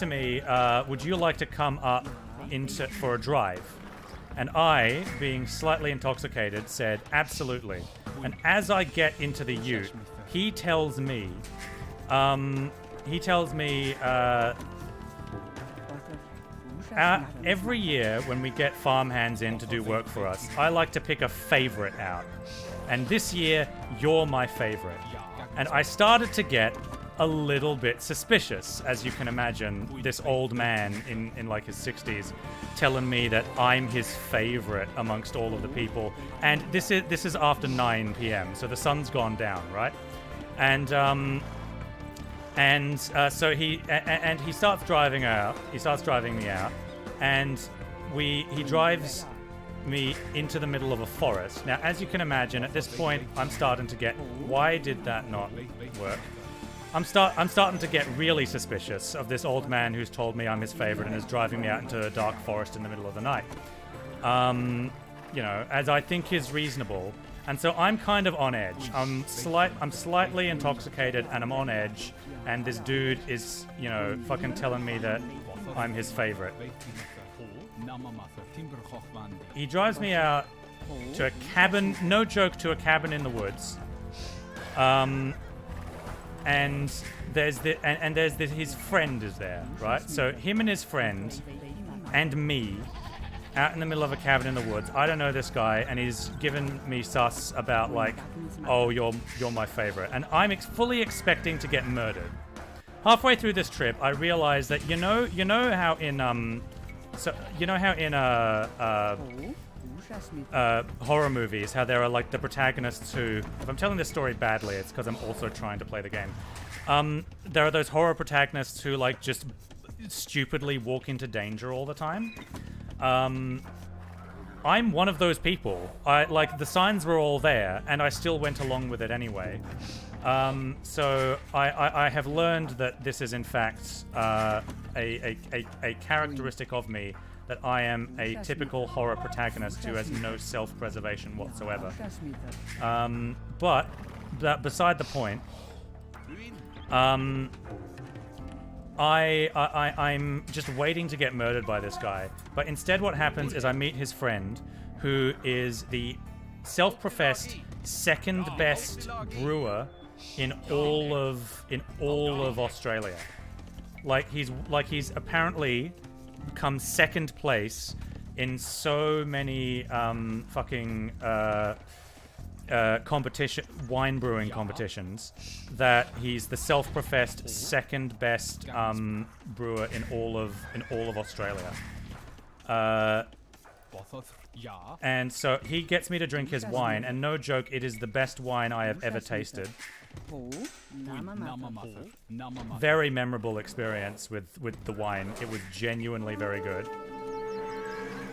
me, would you like to come up for a drive? And I, being slightly intoxicated, said, absolutely. And as I get into the ute, he tells me, every year when we get farmhands in to do work for us, I like to pick a favorite out. And this year, you're my favorite. And I started to get a little bit suspicious, as you can imagine, this old man in like his 60s telling me that I'm his favorite amongst all of the people. And this is after 9 p.m., so the sun's gone down, right? And so he starts driving out. He starts driving me out, and he drives me into the middle of a forest. Now, as you can imagine, at this point, I'm starting to get, why did that not work? I'm starting to get really suspicious of this old man who's told me I'm his favorite and is driving me out into a dark forest in the middle of the night. You know, as I think is reasonable. And so I'm kind of on edge. I'm slightly intoxicated and I'm on edge. And this dude is, you know, fucking telling me that I'm his favorite. He drives me out to a cabin, no joke, to a cabin in the woods. And there's his friend is there, right? So him and his friend and me out in the middle of a cabin in the woods. I don't know this guy, and he's given me sus about like, oh, you're my favorite, and I'm fully expecting to get murdered. Halfway through this trip, I realized that you know how in horror movies, how there are like the protagonists who, if I'm telling this story badly, it's because I'm also trying to play the game. There are those horror protagonists who like just stupidly walk into danger all the time. I'm one of those people. Like the signs were all there, and I still went along with it anyway. So I have learned that this is in fact a characteristic of me, that I am a typical horror protagonist who has no self-preservation whatsoever. But that beside the point. I'm just waiting to get murdered by this guy. But instead what happens is I meet his friend, who is the self-professed second best brewer in all of Australia. Like he's apparently come second place in so many wine brewing competitions, that he's the self-professed second best brewer in all of Australia. And so he gets me to drink his wine, and no joke, it is the best wine I have ever tasted. Very memorable experience with the wine. It was genuinely very good.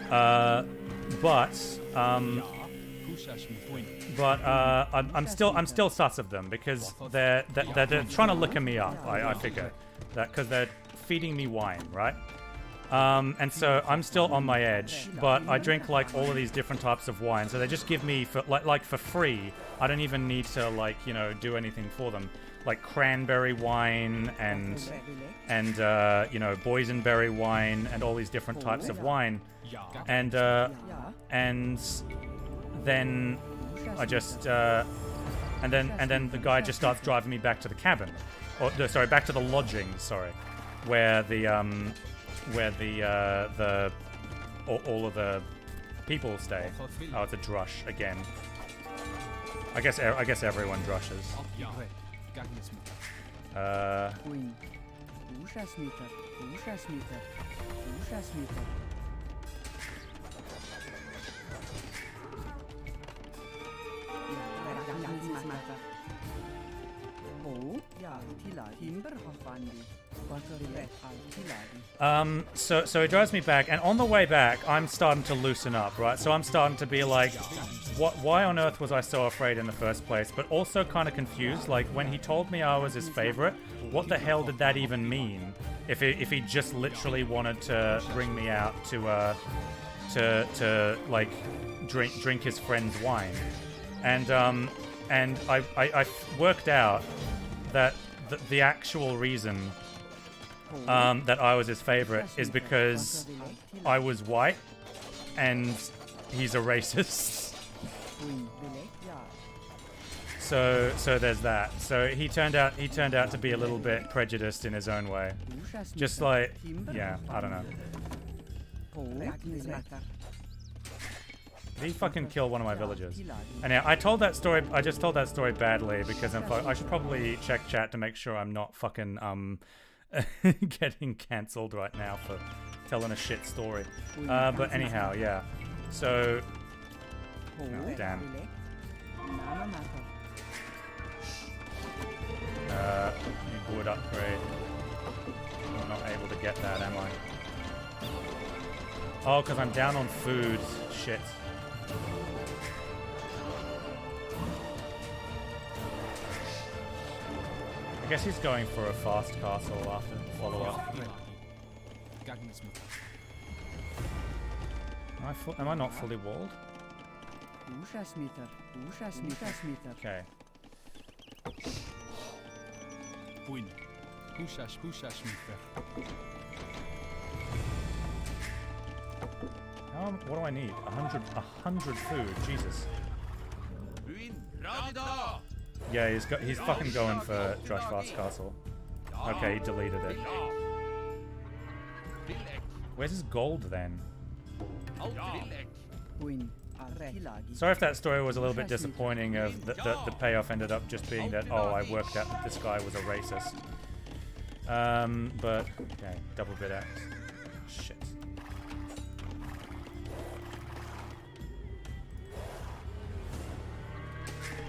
But I'm still sus of them, because they're trying to liquor me up. I figure that because they're feeding me wine, right? And so I'm still on my edge, but I drink like all of these different types of wine, so they just give me for free. I don't even need to do anything for them. like cranberry wine and you know, boysenberry wine and all these different types of wine. Ja. And then I just and then the guy just starts driving me back to the cabin, or no, sorry, back to the lodging. Sorry, where the all of the people stay. Oh, it's a drush again. I guess everyone drushes. Ja. Gagnesmeter. Queen. Ushasmeter. Ushasmeter. Ushasmeter. Oh, ja, Tiladi. Timberhofandi. So he drives me back, and on the way back, I'm starting to loosen up, right? So I'm starting to be like, why on earth was I so afraid in the first place? But also kind of confused, like when he told me I was his favorite, what the hell did that even mean? If he just literally wanted to bring me out to like drink his friend's wine, and I worked out that the actual reason that I was his favorite is because I was white and he's a racist. So there's that. So he turned out to be a little bit prejudiced in his own way. Just like, yeah, I don't know. Did he fucking kill one of my villagers? And yeah, I just told that story badly because I should probably check chat to make sure I'm not fucking getting cancelled right now for telling a shit story. But anyhow, yeah. So, oh, damn. Need wood upgrade. I'm not able to get that, am I? Oh, because I'm down on food. Shit. I guess he's going for a fast castle after follow-up. Am I not fully walled? Okay. What do I need? 100 food. Jesus. Yeah, he's fucking going for Drushvar's castle. Okay, he deleted it. Where's his gold then? Sorry if that story was a little bit disappointing. Of the payoff ended up just being that, oh, I worked out that this guy was a racist. But okay, double bit X. Shit.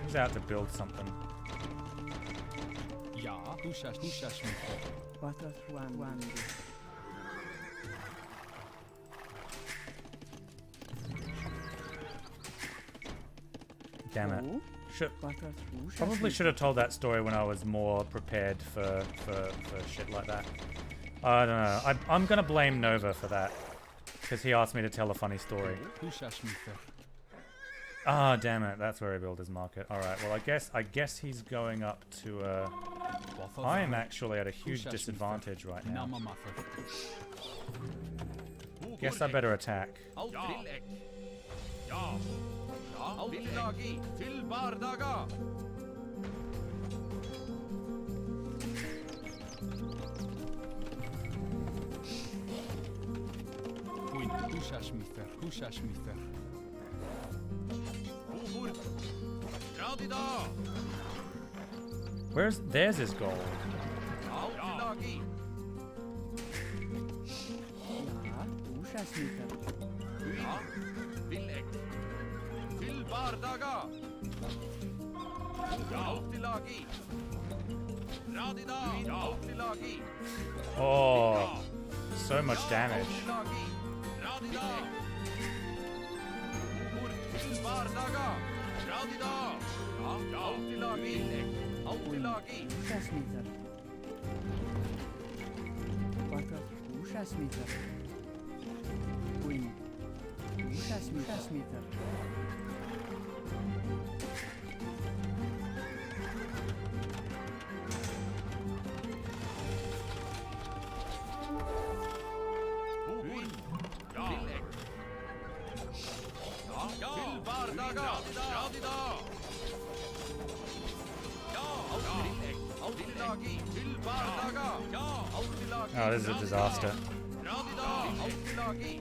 He's out to build something. Ja, Damn it. Probably should have told that story when I was more prepared for shit like that. I don't know. I'm gonna blame Nova for that. Because he asked me to tell a funny story. Ah, damn it. That's where he built his market. Alright, well I guess he's going up to I am actually at a huge disadvantage right now. Guess I better attack. There's his gold. Oh, so much damage. Til bardaga. Radida. Altilagi. Til bardaga. Altilagi. Oh, this is a disaster. Radida. Altilagi.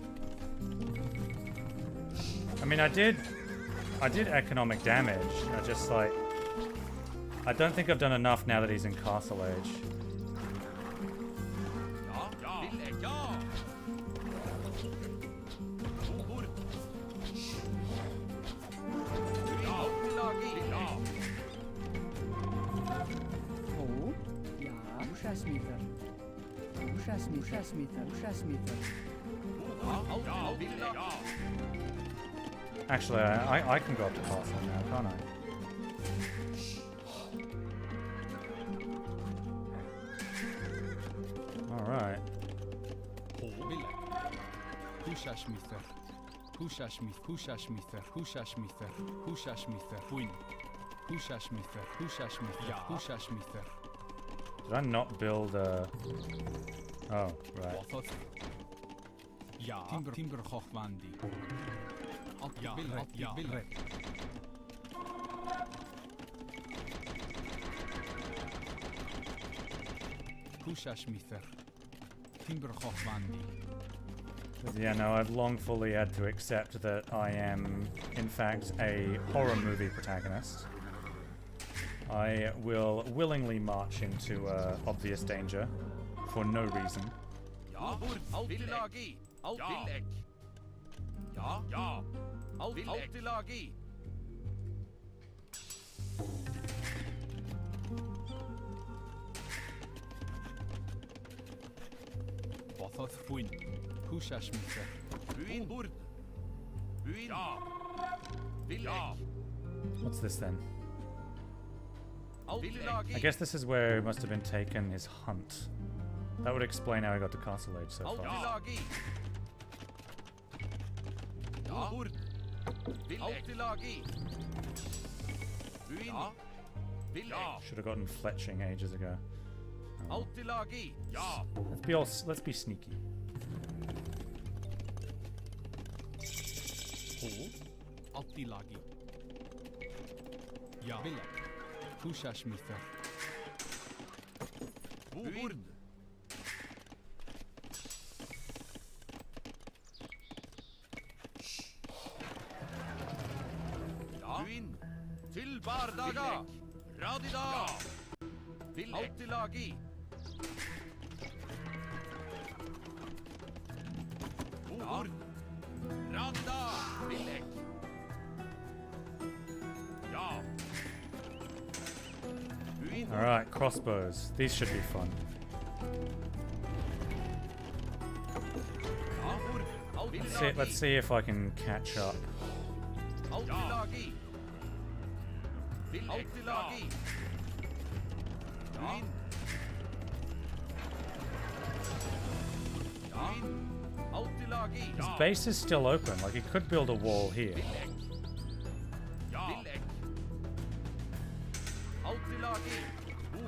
I mean, I did economic damage. I just like, I don't think I've done enough now that he's in Castle Age. Oh, ja. Ushasmita. Ushasmita. Ushasmita. Actually, I can go up to Castle now, can't I? Alright. Húsasmither. Húsasmither. Húsasmither. Húsasmither. Húsasmither. Queen. Húsasmither. Húsasmither. Húsasmither. Did I not build a... Oh, right. Wathot. Ja. Timber Hochwandi. Ja. Ja. Húsasmither. Timber Hochwandi. Yeah, no, I've long fully had to accept that I am, in fact, a horror movie protagonist. I will willingly march into obvious danger for no reason. Altilagi. Altilek. Ja. Altilagi. Wathot Queen. Húsasmither. Buin Burd. Buin. Ja. Villek. What's this then? Altilagi. I guess this is where he must have been taken his hunt. That would explain how he got to Castle Age so far. Altilagi. Ja. Burd. Altilagi. Buin. Villek. Should have gotten fletching ages ago. Oh. Altilagi. Ja. Let's be sneaky. Altilagi. Ja. Villek. Húsasmither. Burd. Buin. Til bardaga. Radida. Altilagi. Burd. Radida. Villek. Ja. Buin. Alright, crossbows. These should be fun. Ja. Burd. Let's see if I can catch up. Altilagi. Altilagi. Buin. Buin. Altilagi. His base is still open, like he could build a wall here. Ja. Altilagi.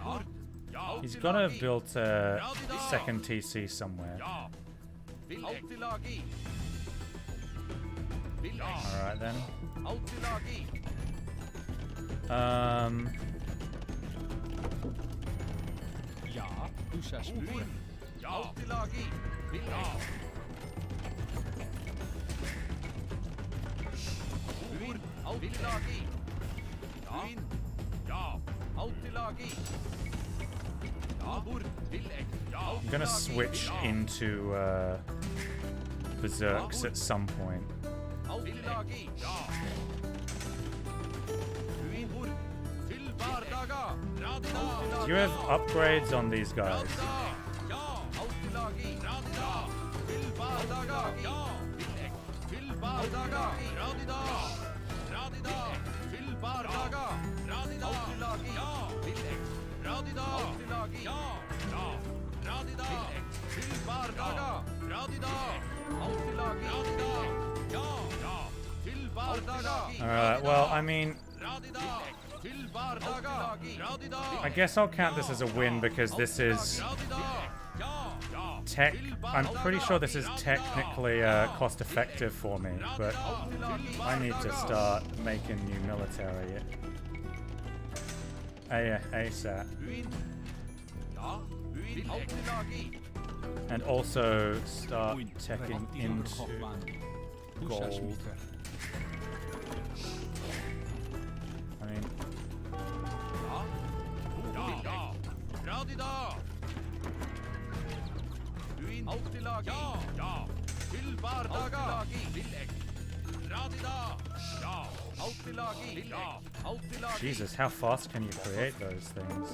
Burd. Ja. He's gotta have built a second TC somewhere. Ja. Altilagi. Alright then. Altilagi. Ja. Húsasmither. Altilagi. Ja. Burd. Altilagi. Buin. Ja. Altilagi. Ja. Burd. Villek. Ja. I'm gonna switch into Berserks at some point. Altilagi. Ja. Buin. Burd. Til bardaga. Radida. Do you have upgrades on these guys? Ja. Altilagi. Radida. Til bardaga. Ja. Villek. Til bardaga. Radida. Radida. Til bardaga. Radida. Altilagi. Ja. Villek. Radida. Altilagi. Ja. Ja. Radida. Villek. Til bardaga. Radida. Altilagi. Radida. Ja. Ja. Til bardaga. Alright, well, I mean, Radida. Til bardaga. Radida. I guess I'll count this as a win because this is Radida. Ja. Ja. I'm pretty sure this is technically cost effective for me, but I need to start making new military ASAP. And also start teching into gold. I mean, Jesus, how fast can you create those things?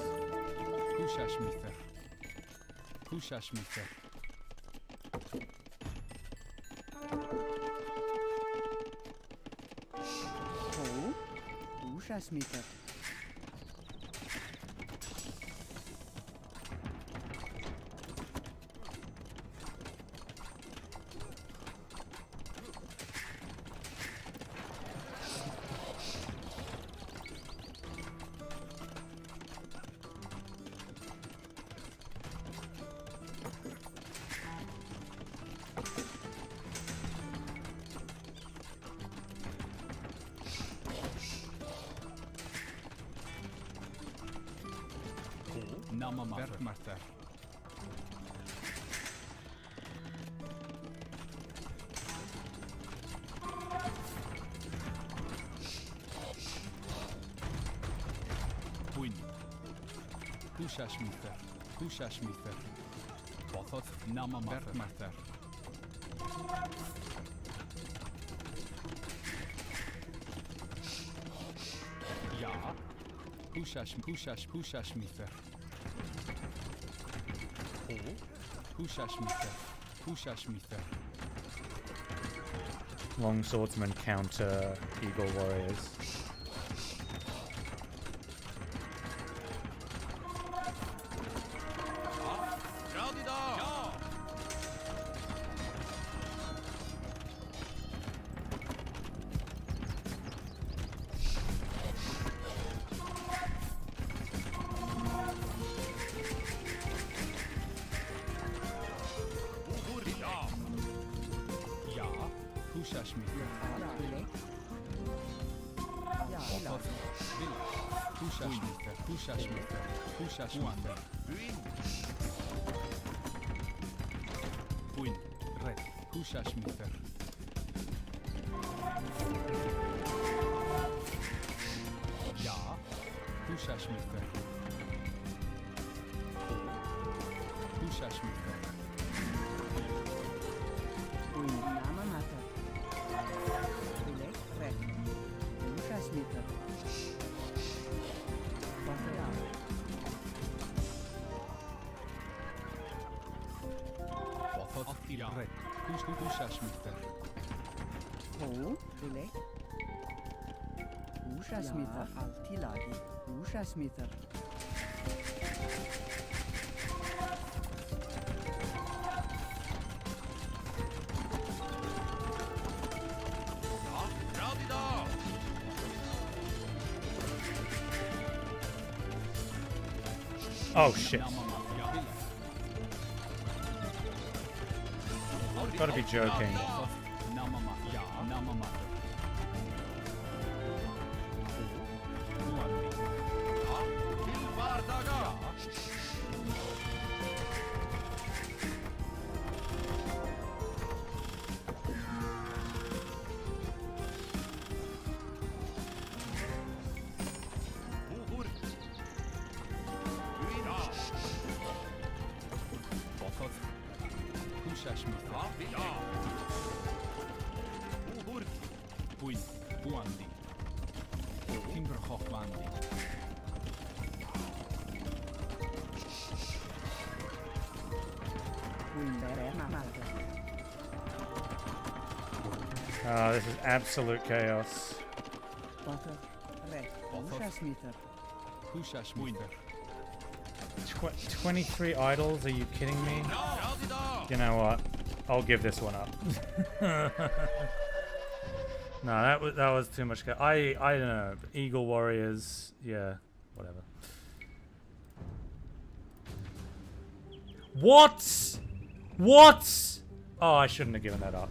Oh, Ushasmita. Werkmaster. Win. Kushashmiter. Kushashmiter. Bothot Namamaster. Werkmaster. Ja. Kushashmiter. Kushashmiter. Long swordsmen counter eagle warriors. Win. Red. Kushashmiter. Ja. Kushashmiter. Kushashmiter. Namamata. Elect red. Ushasmita. Red. Kushashmiter. Oh, elect. Ushasmita. Altilagi. Ushasmita. Oh shit. Gotta be joking. This is absolute chaos. 23 idols? Are you kidding me? You know what? I'll give this one up. No, that was too much. I don't know. Eagle warriors, yeah, whatever. What? What? Oh, I shouldn't have given that up.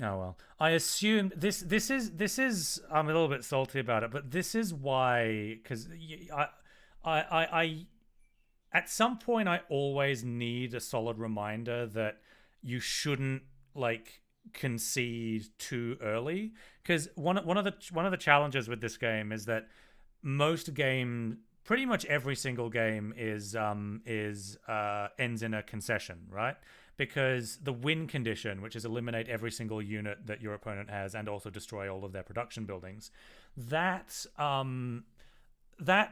Oh well. I assume this is I'm a little bit salty about it, but this is why, because I at some point I always need a solid reminder that you shouldn't like concede too early, because one of the challenges with this game is that most game pretty much every single game is ends in a concession, right? Because the win condition, which is eliminate every single unit that your opponent has and also destroy all of their production buildings, that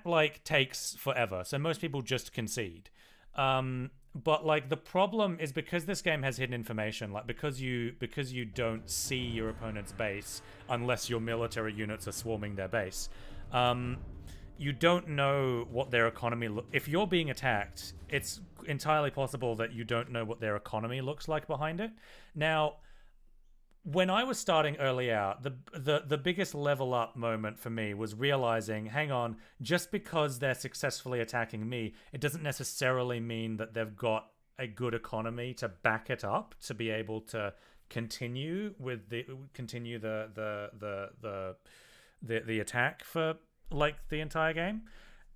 like takes forever. So most people just concede. But like the problem is, because this game has hidden information, like because you don't see your opponent's base unless your military units are swarming their base. You don't know what their economy if you're being attacked, it's entirely possible that you don't know what their economy looks like behind it. Now, when I was starting early out, the biggest level up moment for me was realizing, hang on, just because they're successfully attacking me, it doesn't necessarily mean that they've got a good economy to back it up to be able to continue the attack for like the entire game.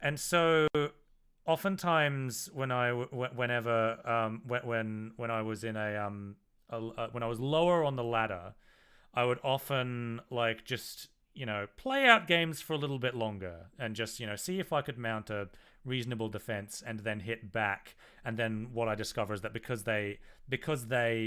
And so oftentimes when I was in when I was lower on the ladder, I would often like just play out games for a little bit longer and just see if I could mount a reasonable defense and then hit back. And then what I discover is that because they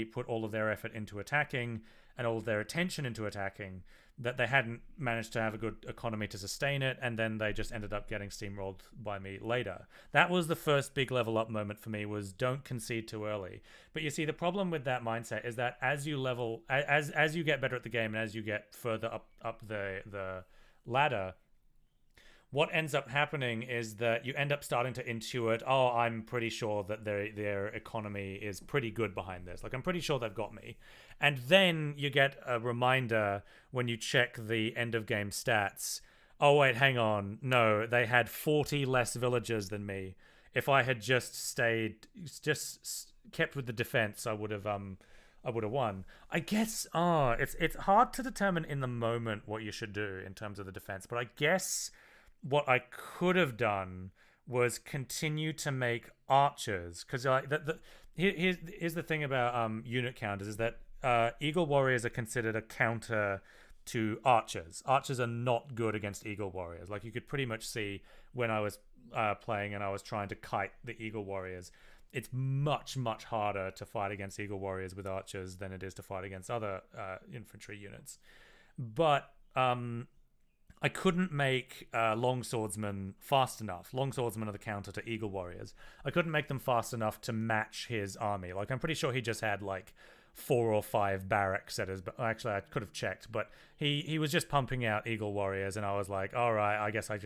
put all of their effort into attacking and all of their attention into attacking, that they hadn't managed to have a good economy to sustain it, and then they just ended up getting steamrolled by me later. That was the first big level up moment for me, was don't concede too early. But you see, the problem with that mindset is that as you level, as you get better at the game and as you get further up the ladder, what ends up happening is that you end up starting to intuit, oh, I'm pretty sure that their economy is pretty good behind this. Like, I'm pretty sure they've got me. And then you get a reminder when you check the end of game stats. Oh, wait, hang on. No, they had 40 less villagers than me. If I had just kept with the defense, I would have won. I guess, it's hard to determine in the moment what you should do in terms of the defense, but I guess what I could have done was continue to make archers, because here's the thing about unit counters, is that Eagle Warriors are considered a counter to archers. Archers are not good against Eagle Warriors. Like, you could pretty much see when I was playing and I was trying to kite the Eagle Warriors, it's much, much harder to fight against Eagle Warriors with archers than it is to fight against other infantry units. But I couldn't make longswordsmen fast enough. Longswordsmen are the counter to Eagle Warriors. I couldn't make them fast enough to match his army. Like, I'm pretty sure he just had like 4 or 5 barracks at his... Actually, I could have checked, but he was just pumping out Eagle Warriors, and I was like, all right, I guess my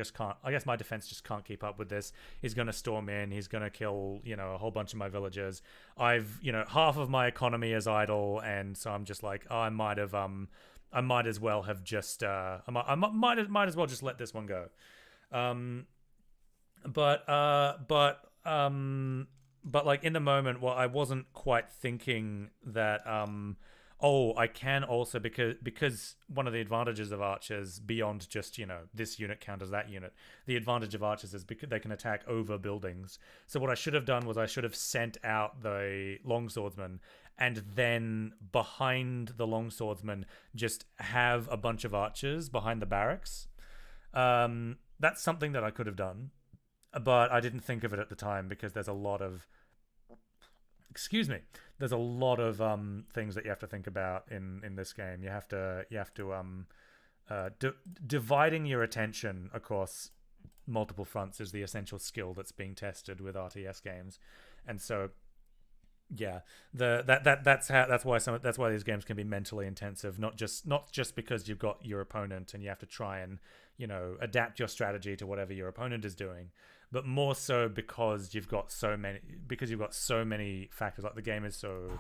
defense just can't keep up with this. He's going to storm in. He's going to kill, a whole bunch of my villagers. I've, half of my economy is idle, and so I'm just like, oh, I might as well have just I might as well just let this one go. But like in the moment, well, I wasn't quite thinking that I can also, because one of the advantages of archers, beyond just this unit counters that unit, the advantage of archers is because they can attack over buildings. So what I should have done was I should have sent out the longswordsman, and then behind the longswordsman just have a bunch of archers behind the barracks. That's something that I could have done, but I didn't think of it at the time because there's a lot of things that you have to think about in this game. You have to dividing your attention across multiple fronts is the essential skill that's being tested with RTS games, and so. Yeah, that's why these games can be mentally intensive. Not just because you've got your opponent and you have to try and adapt your strategy to whatever your opponent is doing, but more so because you've got so many factors. Like, the game is so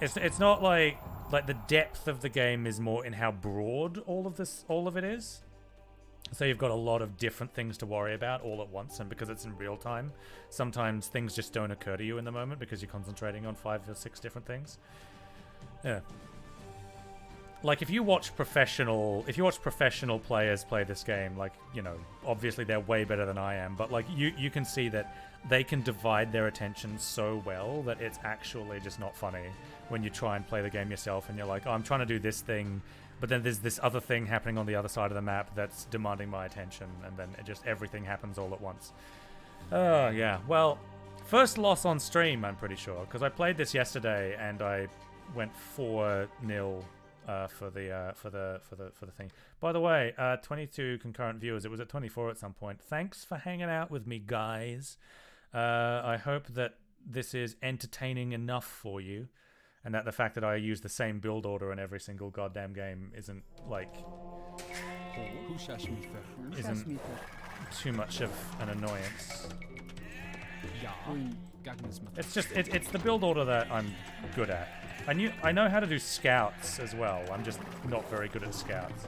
It's not like the depth of the game is more in how broad all of it is. So you've got a lot of different things to worry about all at once, and because it's in real time, sometimes things just don't occur to you in the moment because you're concentrating on 5 or 6 different things. Yeah. Like if you watch professional players play this game, like, you know, obviously they're way better than I am, but like you can see that they can divide their attention so well that it's actually just not funny when you try and play the game yourself and you're like, oh, I'm trying to do this thing, but then there's this other thing happening on the other side of the map that's demanding my attention, and then everything happens all at once. Oh, yeah. Well, first loss on stream, I'm pretty sure, because I played this yesterday and I went 4-0 for the thing. By the way, 22 concurrent viewers. It was at 24 at some point. Thanks for hanging out with me, guys. I hope that this is entertaining enough for you, and that the fact that I use the same build order in every single goddamn game isn't like isn't too much of an annoyance. It's just it's the build order that I'm good at. I know how to do scouts as well. I'm just not very good at scouts.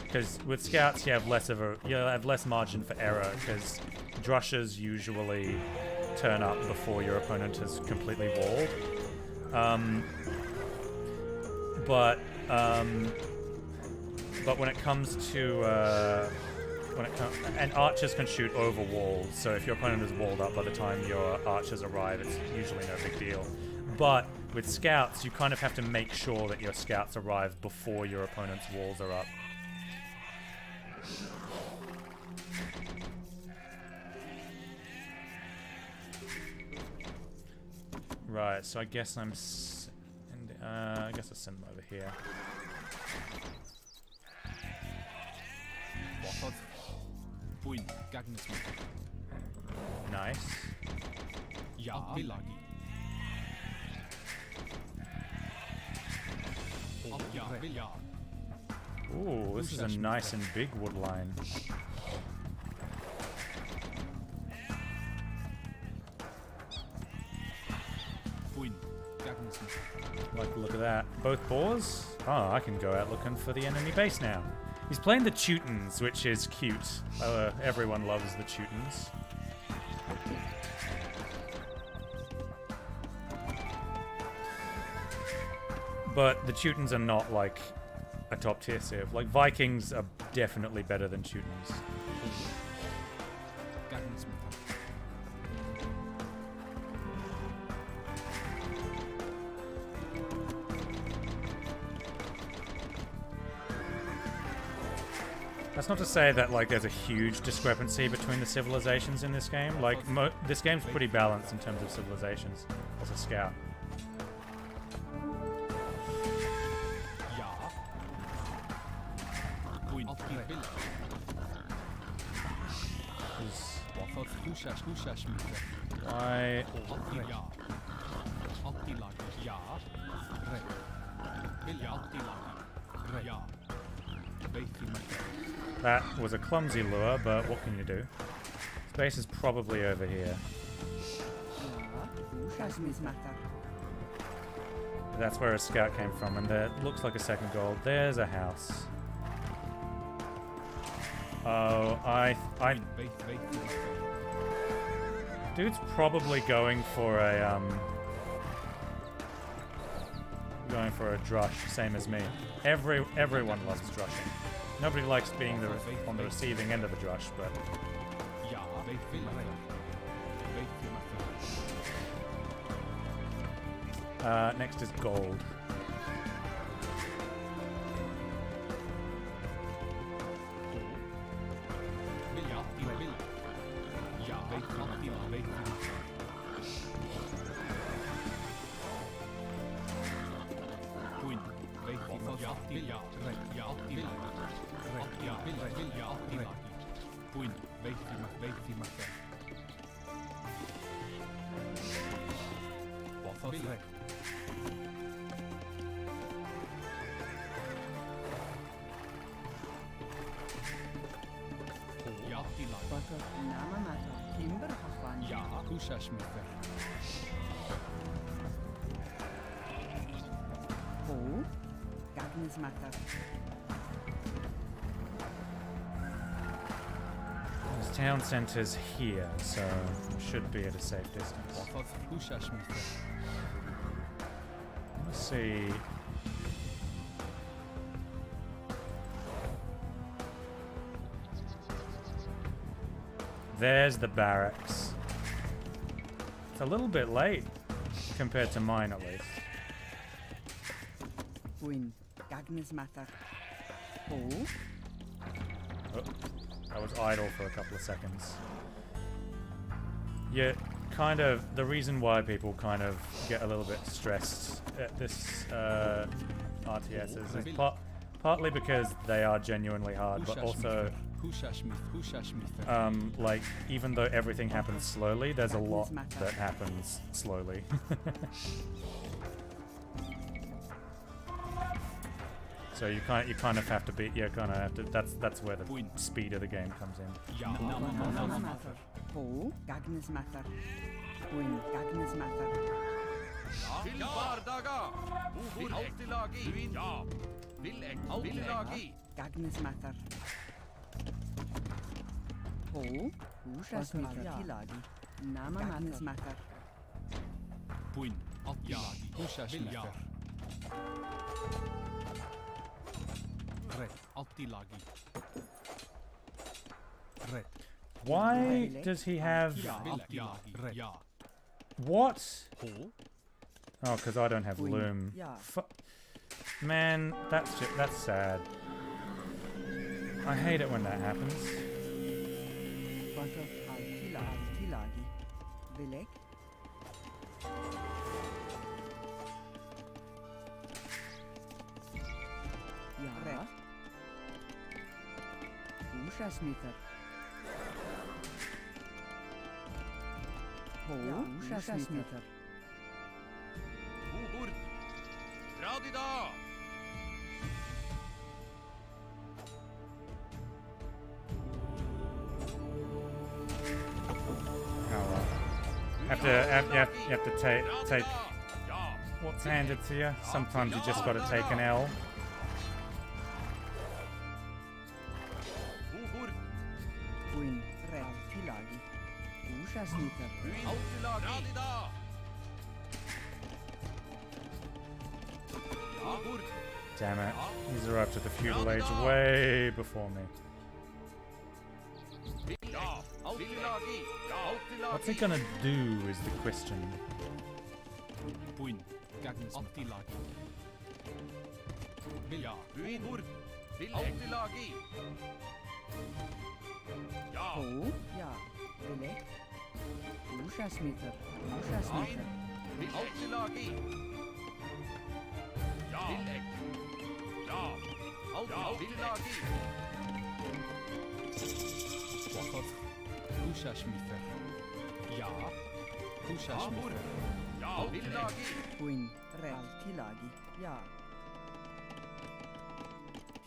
Because with scouts you have less margin for error, because drushes usually turn up before your opponent has completely walled. But when it comes to and archers can shoot over walls, so if your opponent is walled up by the time your archers arrive, it's usually no big deal. But with scouts, you kind of have to make sure that your scouts arrive before your opponent's walls are up. Right, so I guess I guess I'll send them over here. Nice. Ooh, this is a nice and big wood line. Like, look at that. Both boars? Oh, I can go out looking for the enemy base now. He's playing the Teutons, which is cute. Everyone loves the Teutons. But the Teutons are not like a top tier civ. Like, Vikings are definitely better than Teutons. That's not to say that like there's a huge discrepancy between the civilizations in this game. Like this game's pretty balanced in terms of civilizations as a scout. Why? That was a clumsy lure, but what can you do? Space is probably over here. That's where a scout came from, and there looks like a second goal. There's a house. Oh, dude's probably going for a drush, same as me. Everyone loves drushing. Nobody likes being on the receiving end of the drush, but next is gold. Agnes Matter. This town center's here, so should be at a safe distance. Off Ushashmita. Let's see. There's the barracks. It's a little bit late compared to mine, at least. Win. Agnes Matter. Oh. Oh, I was idle for a couple of seconds. Yeah, kind of. The reason why people kind of get a little bit stressed at this RTSs is partly because they are genuinely hard, but also like, even though everything happens slowly, there's a lot that happens slowly. So you kind of have to be, that's where the speed of the game comes in. Oh. Agnes Matter. Win. Agnes Matter. Til bardaga. Hvor altilagi. Ja. Altilagi. Agnes Matter. Oh. Ushas Matter. Tilagi. Nama Agnes Matter. Puin. Altilagi. Ushashmita. Red. Altilagi. Red. Why does he have... Red. What? Oh, because I don't have loom. Yeah. Man, that's sad. I hate it when that happens. Butter Altilagi. Vilek. Ja. Ushas Matter. Oh. Ushas Matter. Hvor. Radida. Oh well. You have to take what's handed to you. Sometimes you just got to take an L. Win. Red. Tilagi. Ushas Matter. Radida. Damn it. He's arrived at the feudal age way before me. What's he gonna do is the question. Puin. Agnes Altilagi. Ja. Altilagi. Ja. Oh. Ja. Vilek. Ushas Matter. Ushas Matter. Altilagi. Ja. Ja. Altilagi. Ushashmita. Ja. Ushashmita. Ja. Altilagi. Win. Red. Tilagi. Ja.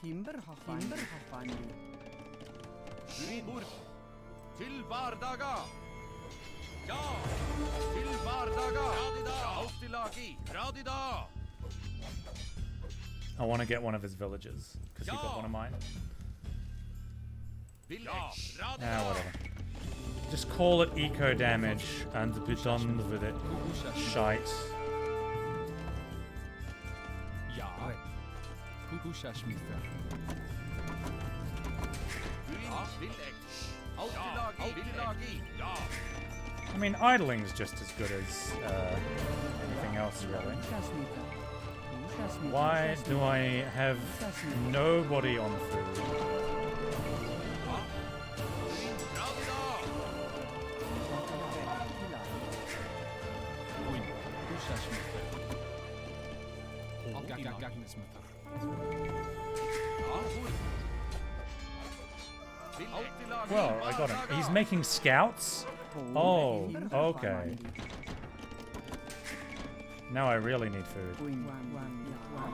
Timber Hafandi. Hvor. Til bardaga. Ja. Til bardaga. Radida. Altilagi. Radida. I want to get one of his villages, because he got one of mine. Ah, whatever. Just call it eco damage and be done with it. Shite. Ja. Ushashmita. I mean, idling's just as good as anything else, really. Why do I have nobody on food? Puin. Ushashmita. Agnes Matter. Well, I got him. He's making scouts? Oh, okay. Now I really need food.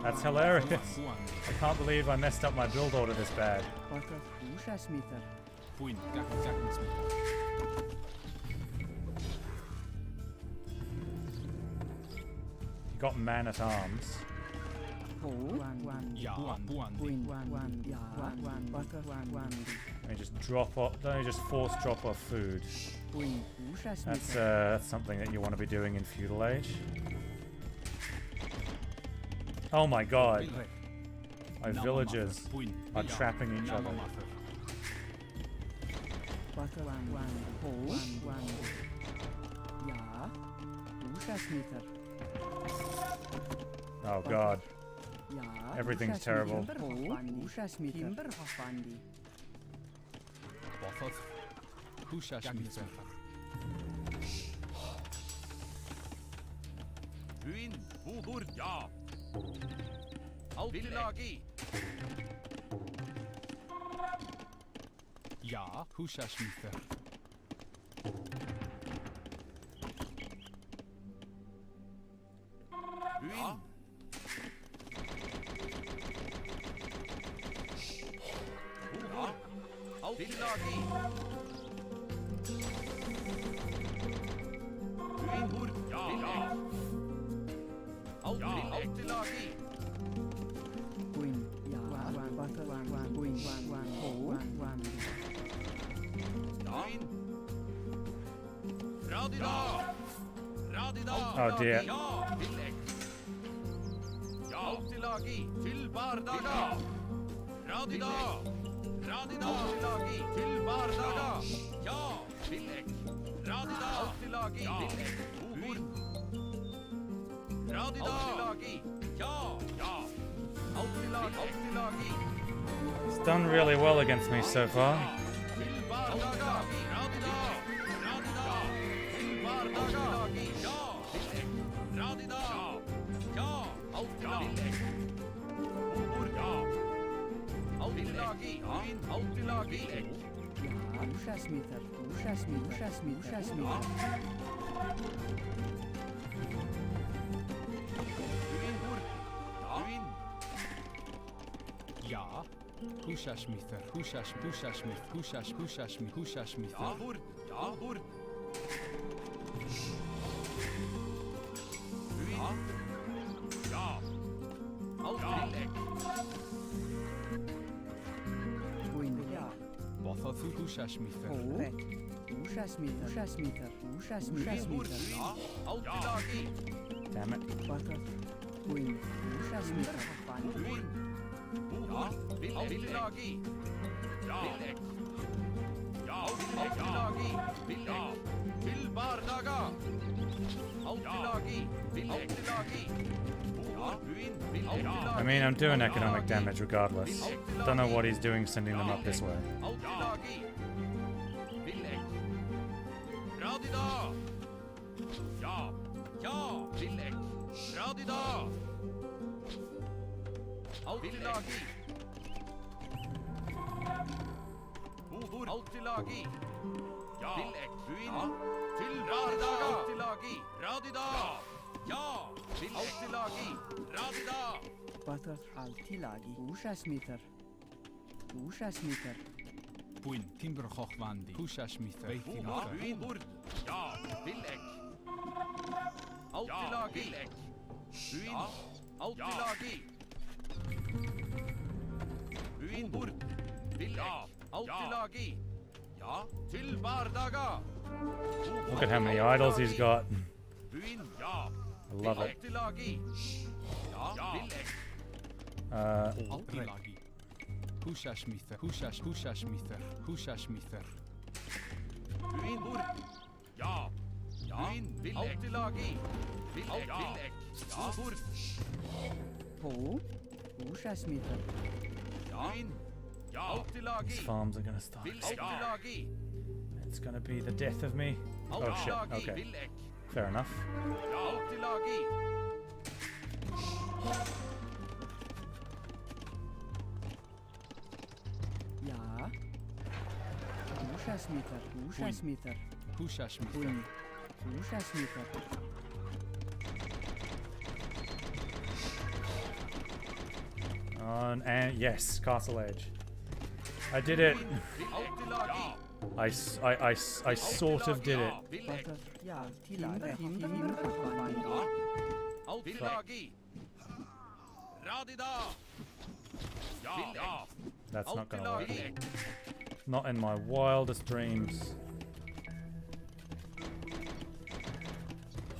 That's hilarious. I can't believe I messed up my build order this bad. Puin. Agnes Matter. Got man at arms. Ja, Buandi. They just drop off. They just force drop off food. That's something that you want to be doing in feudal age. Oh my god! My villagers are trapping each other. Oh god. Everything's terrible. Buin, Buhur, ja. Altilagi. Ja, Hushashmither. Buin. Buhur, Altilagi. Buin, ja. Altilagi. Oh dear. It's done really well against me so far. Ja, Hushashmither. Hushashmither. Damn it. I mean, I'm doing economic damage regardless. Don't know what he's doing sending them up this way. Buin, Timberhochwandi. Hushashmither. Look at how many idols he's got. I love it. Altilagi. Hushashmither. Hushashmither. These farms are gonna start. It's gonna be the death of me. Oh shit, okay. Fair enough. And yes, Castle Edge. I did it. I sort of did it. Radida. Ja. That's not gonna work. Altilagi. Not in my wildest dreams.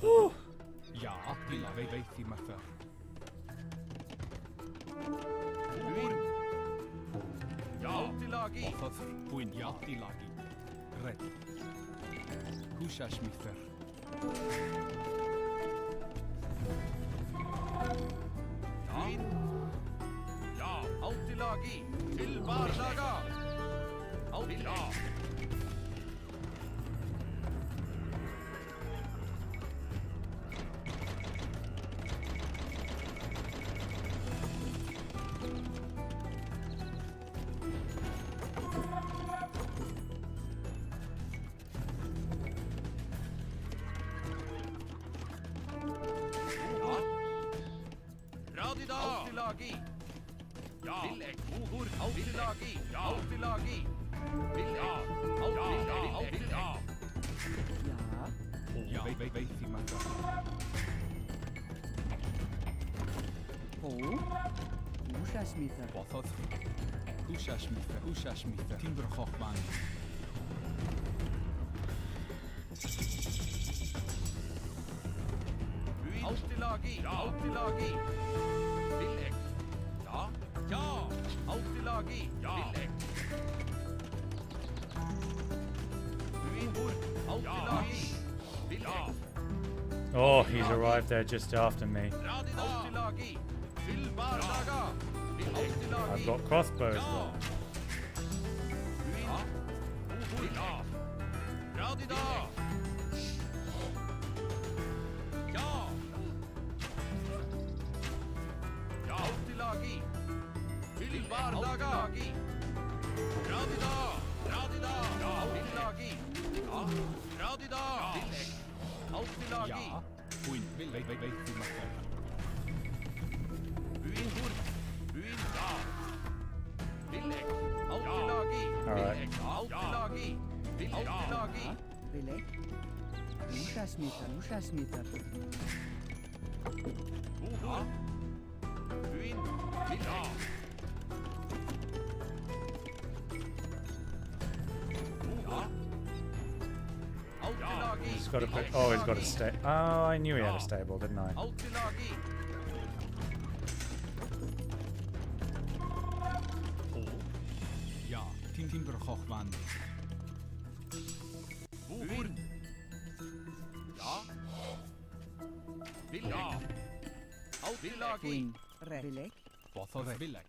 Whew. Ja, weet je maar ver. Buin. Ja. Altilagi. Wat puin ja tilagi. Red. Kushash mi fer. Buin. Ja. Altilagi. Til bardaga. Altilagi. Radida. Altilagi. Ja. Vilek. Uhur. Altilagi. Ja. Altilagi. Vilek. Altilagi. Ja. Ja. Ja, weet je maar ver. Ho. Ushasmita. Wat Kushash mi fer. Timber hochman. Buin. Altilagi. Ja. Altilagi. Vilek. Ja. Ja. Altilagi. Ja. Vilek. Buin. Altilagi. Vilek. Oh, he's arrived there just after me. Radida. Altilagi. Til bardaga. Altilagi. I've got crossbows Ja. though. Buin. Uhur. Ja. Radida. Ja. Ja. Altilagi. Til bardaga. Radida. Radida. Ja. Altilagi. Ja. Radida. Vilek. Altilagi. Ja, puin weet je maar ver. Buin. Hur. Buin. Ja. Vilek. Altilagi. Alright. Vilek. Altilagi. Vilek. Altilagi. Belek. Ushasmita. Uhur. Buin. Ja. Ja. Altilagi. He's got a bit. Oh, he's got a stable. Oh, I knew he had a stable, didn't I? Altilagi. Ja, timber hochman. Uhur. Ja. Vilek. Altilagi. Queen. Belek. Wat wil ik?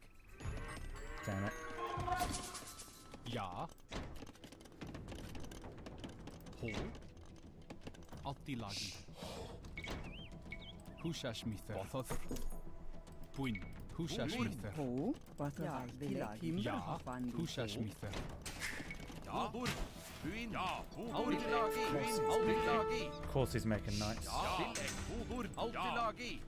Damn it. Ja. Ho. Altilagi. Kushash mi fer. Wat puin. Kushash mi fer. Ho. Ja. Belek. Timber Ja, hochwandi. kushash mi fer. Ja. Uhur. Buin. Ja. Altilagi. Buin. Altilagi. Of course, he's making knights. Ja. Vilek. Uhur. Altilagi.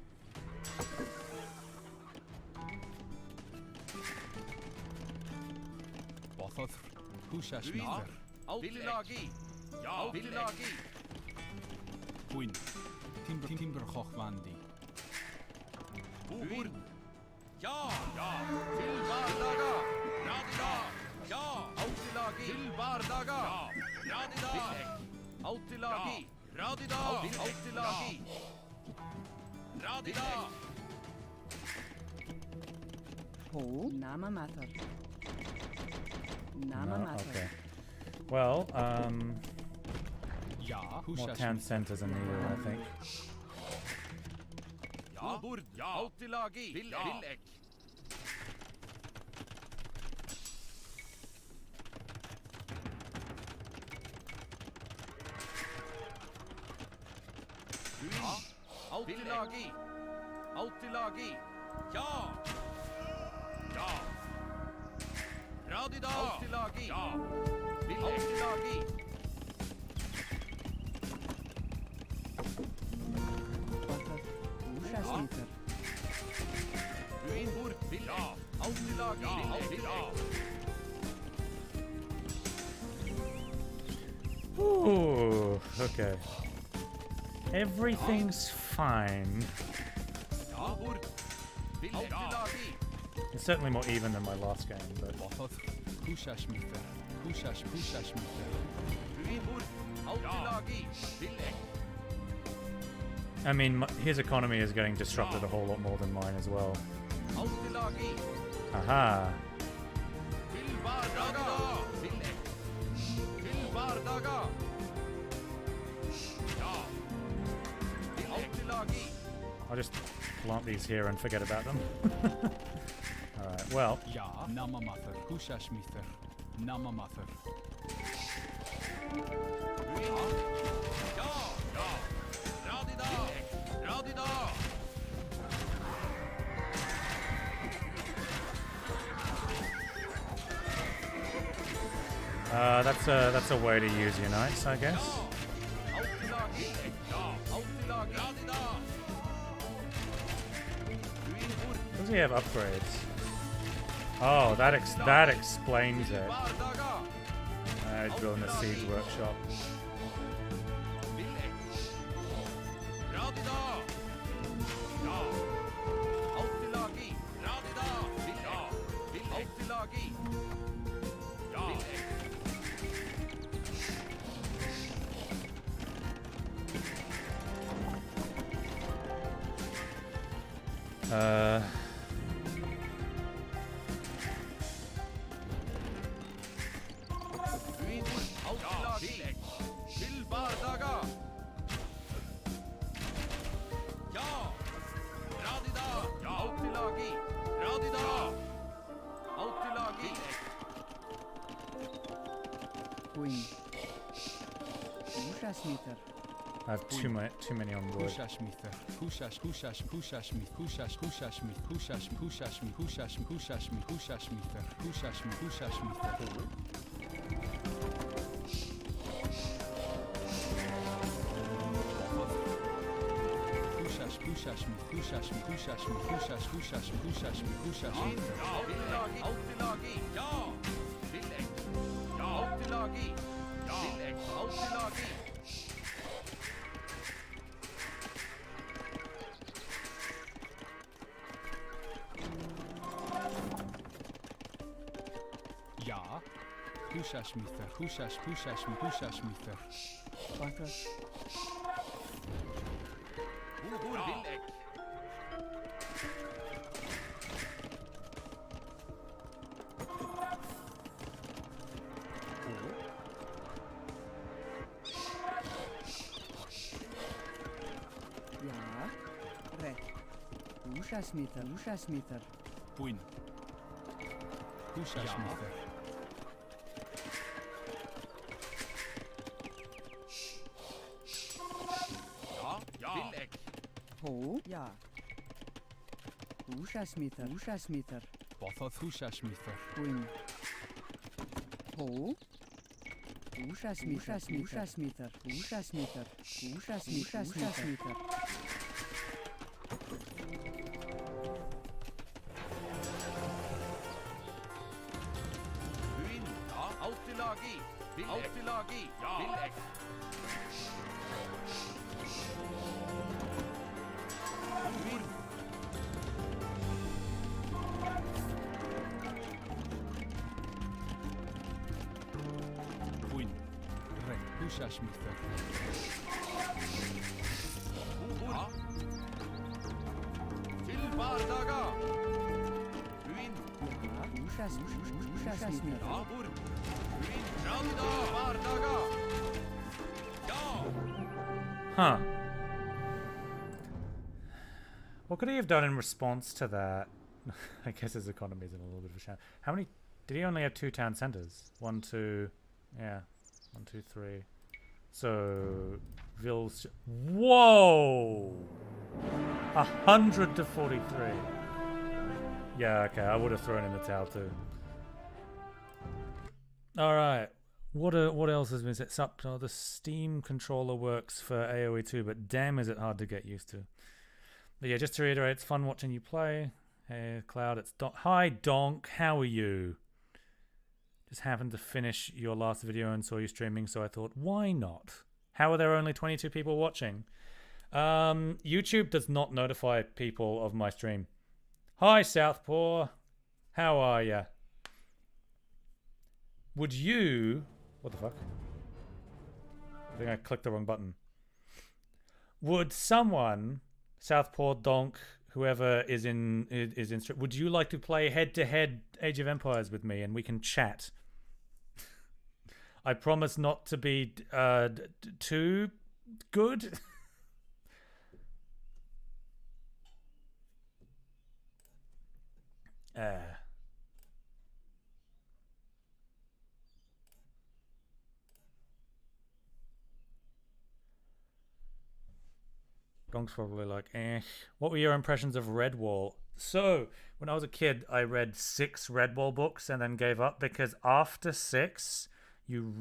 Wat kushash mi Ja. fer. Altilagi. Ja. Altilagi. Puin. Timber hochwandi. Uhur. Ja. Ja. Til bardaga. Radida. Ja. Altilagi. Til bardaga. Ja. Radida. Vilek. Altilagi. Radida. Altilagi. Radida. Ho. Nama matter. Nama No, matter. okay. Well, Ja, more kushash town mi fer. centers are needed, I think. Ja. Uhur. Ja. Altilagi. Vilek. Ja. Altilagi. Altilagi. Ja. Ja. Radida. Altilagi. Ja. Altilagi. Ushasmita. Buin. Hur. Ja. Altilagi. Altilagi. Ooh, okay. Everything's fine. Ja. Hur. It's certainly more even than my last game, but I mean, his economy is getting disrupted a whole lot more than mine as well. Aha. I'll just plant these here and forget about them. Alright, well. That's a way to use unites, I guess. Does he have upgrades? Oh, that explains it. Building a siege workshop. I have too many on board. Puin. Ho? Ja. Ushasmither. Bothos Hushasmither. Puin. Ho? Ushasmither. Huh. What could he have done in response to that? I guess his economy is in a little bit of a shadow. How many? Did he only have 2 town centers? 1, 2. Yeah. 1, 2, 3. So, Ville's. Whoa! 100 to 43. Yeah, okay. I would have thrown in the towel too. All right. What else has been set up? Oh, the Steam controller works for AoE too, but damn is it hard to get used to. But yeah, just to reiterate, it's fun watching you play. Hey, Cloud, it's Donk. Hi, Donk. How are you? Just happened to finish your last video and saw you streaming, so I thought, why not? How are there only 22 people watching? YouTube does not notify people of my stream. Hi, Southpaw. How are ya? Would you... What the fuck? I think I clicked the wrong button. Would someone, Southpaw, Donk, whoever is in would you like to play head-to-head Age of Empires with me and we can chat? I promise not to be too good. Gonk's probably like, eh. What were your impressions of Redwall? So, when I was a kid, I read 6 Redwall books and then gave up because after 6, you've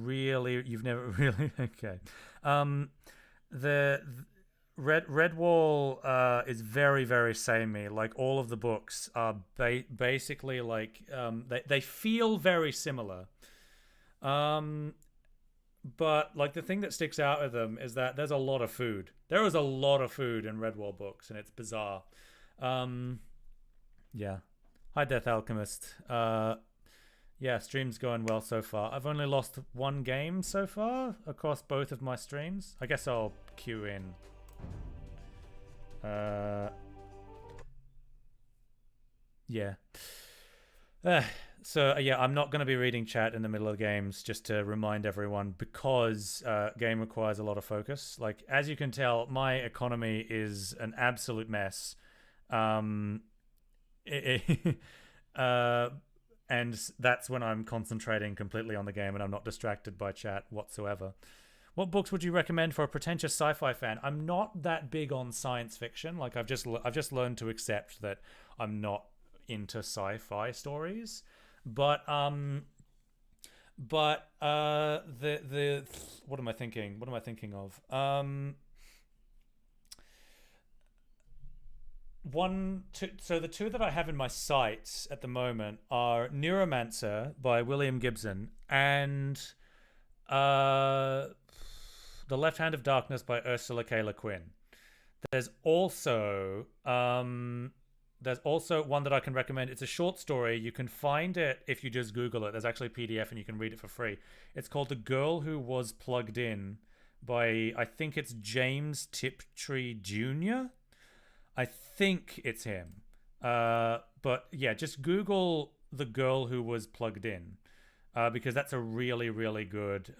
never really, okay. The Redwall is very, very samey. Like, all of the books are basically like, they feel very similar. But like the thing that sticks out of them is that there's a lot of food. There is a lot of food in Redwall books, and it's bizarre. Yeah. Hi, Death Alchemist. Yeah, stream's going well so far. I've only lost 1 game so far across both of my streams. I guess I'll queue in. Yeah. So yeah, I'm not going to be reading chat in the middle of games, just to remind everyone, because game requires a lot of focus. Like, as you can tell, my economy is an absolute mess. And that's when I'm concentrating completely on the game and I'm not distracted by chat whatsoever. What books would you recommend for a pretentious sci-fi fan? I'm not that big on science fiction. Like, I've just learned to accept that I'm not into sci-fi stories. But the what am I thinking? What am I thinking of? So the 2 that I have in my sights at the moment are Neuromancer by William Gibson and The Left Hand of Darkness by Ursula K. Le Guin. There's also one that I can recommend. It's a short story. You can find it if you just Google it. There's actually a PDF and you can read it for free. It's called The Girl Who Was Plugged In by, I think it's James Tiptree Jr. I think it's him. But yeah, just Google The Girl Who Was Plugged In. Because that's a really, really good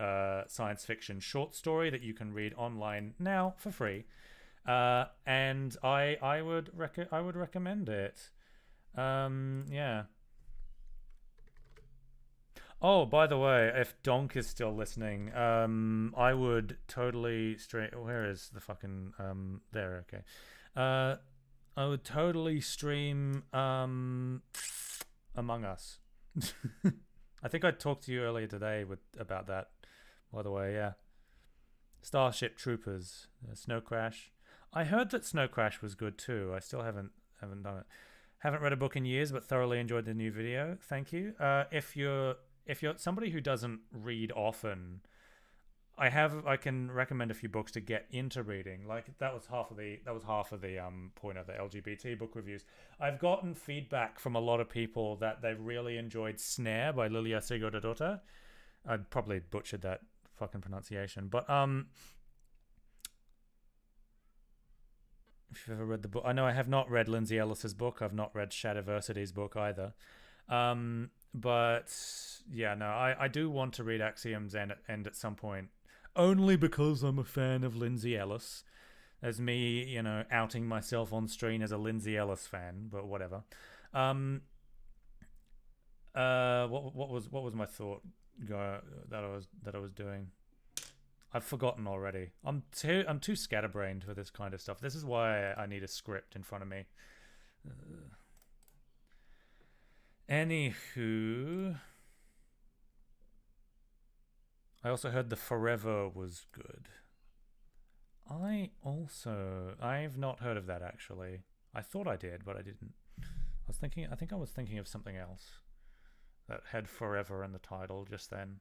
science fiction short story that you can read online now for free. And I would recommend it. Yeah. Oh, by the way, if Donk is still listening, I would totally where is the fucking there? Okay. I would totally stream Among Us. I think I talked to you earlier today about that. By the way, yeah. Starship Troopers, Snow Crash. I heard that Snow Crash was good too. I still haven't done it. Haven't read a book in years, but thoroughly enjoyed the new video. Thank you. If you're somebody who doesn't read often, I can recommend a few books to get into reading. Like that was half of the point of the LGBT book reviews. I've gotten feedback from a lot of people that they really enjoyed Snare by Lilia Sigurdardóttir. I probably butchered that fucking pronunciation, but if you've ever read the book, I know I have not read Lindsay Ellis's book. I've not read Shadiversity's book either. But yeah, no, I do want to read Axiom's End at some point, only because I'm a fan of Lindsay Ellis. As me, outing myself on stream as a Lindsay Ellis fan, but whatever. What was my thought that I was doing? I've forgotten already. I'm too scatterbrained for this kind of stuff. This is why I need a script in front of me. Anywho, I also heard The Forever was good. I've not heard of that actually. I thought I did, but I didn't. I think I was thinking of something else that had Forever in the title just then.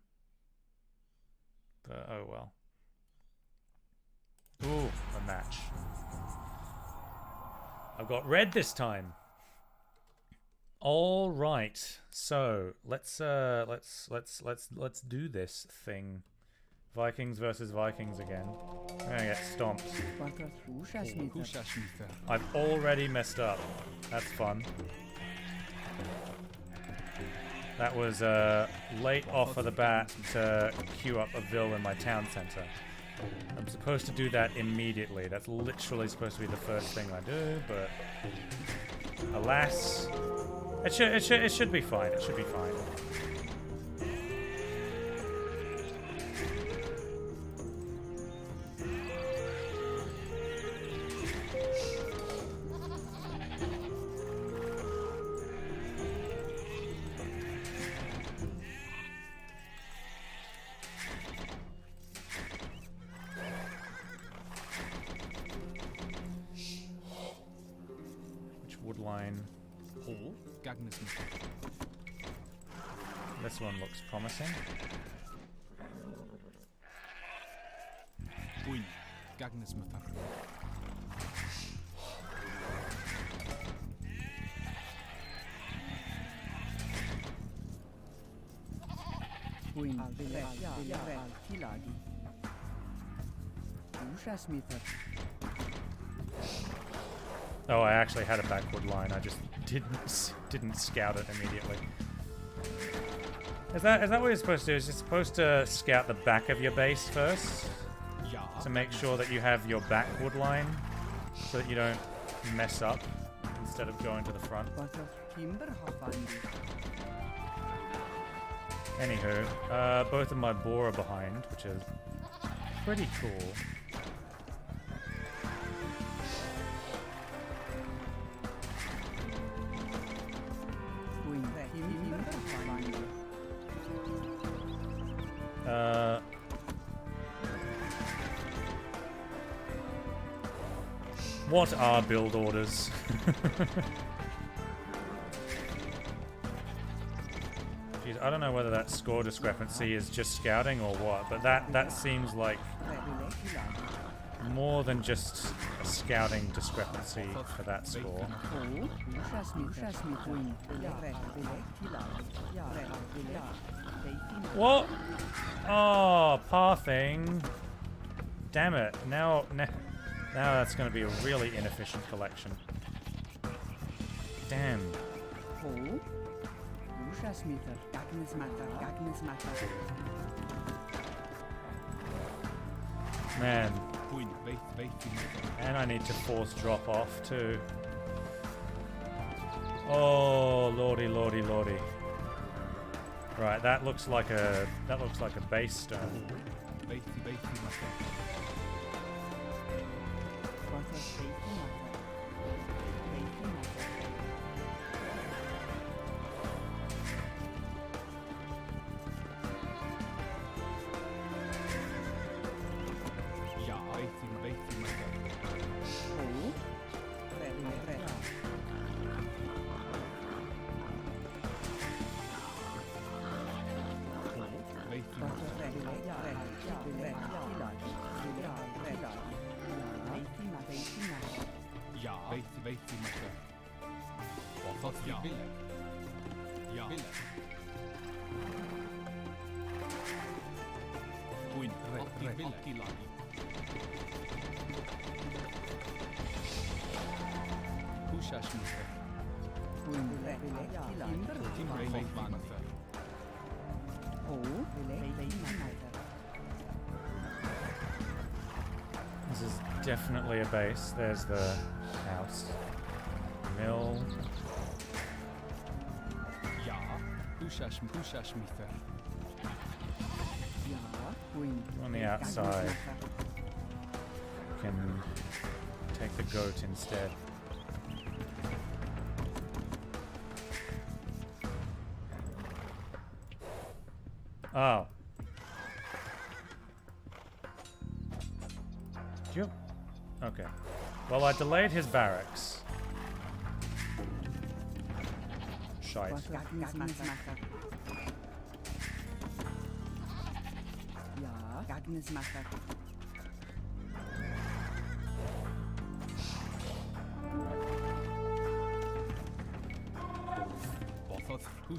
But oh well. Ooh, a match. I've got red this time. All right. So let's do this thing. Vikings versus Vikings again. I'm gonna get stomped. I've already messed up. That's fun. That was late off of the bat to queue up a Ville in my town center. I'm supposed to do that immediately. That's literally supposed to be the first thing I do, but alas, it should be fine. It should be fine. This one looks promising. Oh, I actually had a backward line. I just didn't scout it immediately. Is that what you're supposed to do? Is you're supposed to scout the back of your base first to make sure that you have your backward line so that you don't mess up instead of going to the front. Anywho, both of my boar are behind, which is pretty cool. What are build orders? Jeez, I don't know whether that score discrepancy is just scouting or what, but that seems like more than just a scouting discrepancy for that score. What? Oh, pathing. Damn it. Now that's going to be a really inefficient collection. Damn. Man. And I need to force drop off too. Oh, lordy, lordy, lordy. Right, that looks like a base stone. This is definitely a base. There's the house. Mill. On the outside. You can take the goat instead. Oh. Yep. Okay. Well, I delayed his barracks. Shite.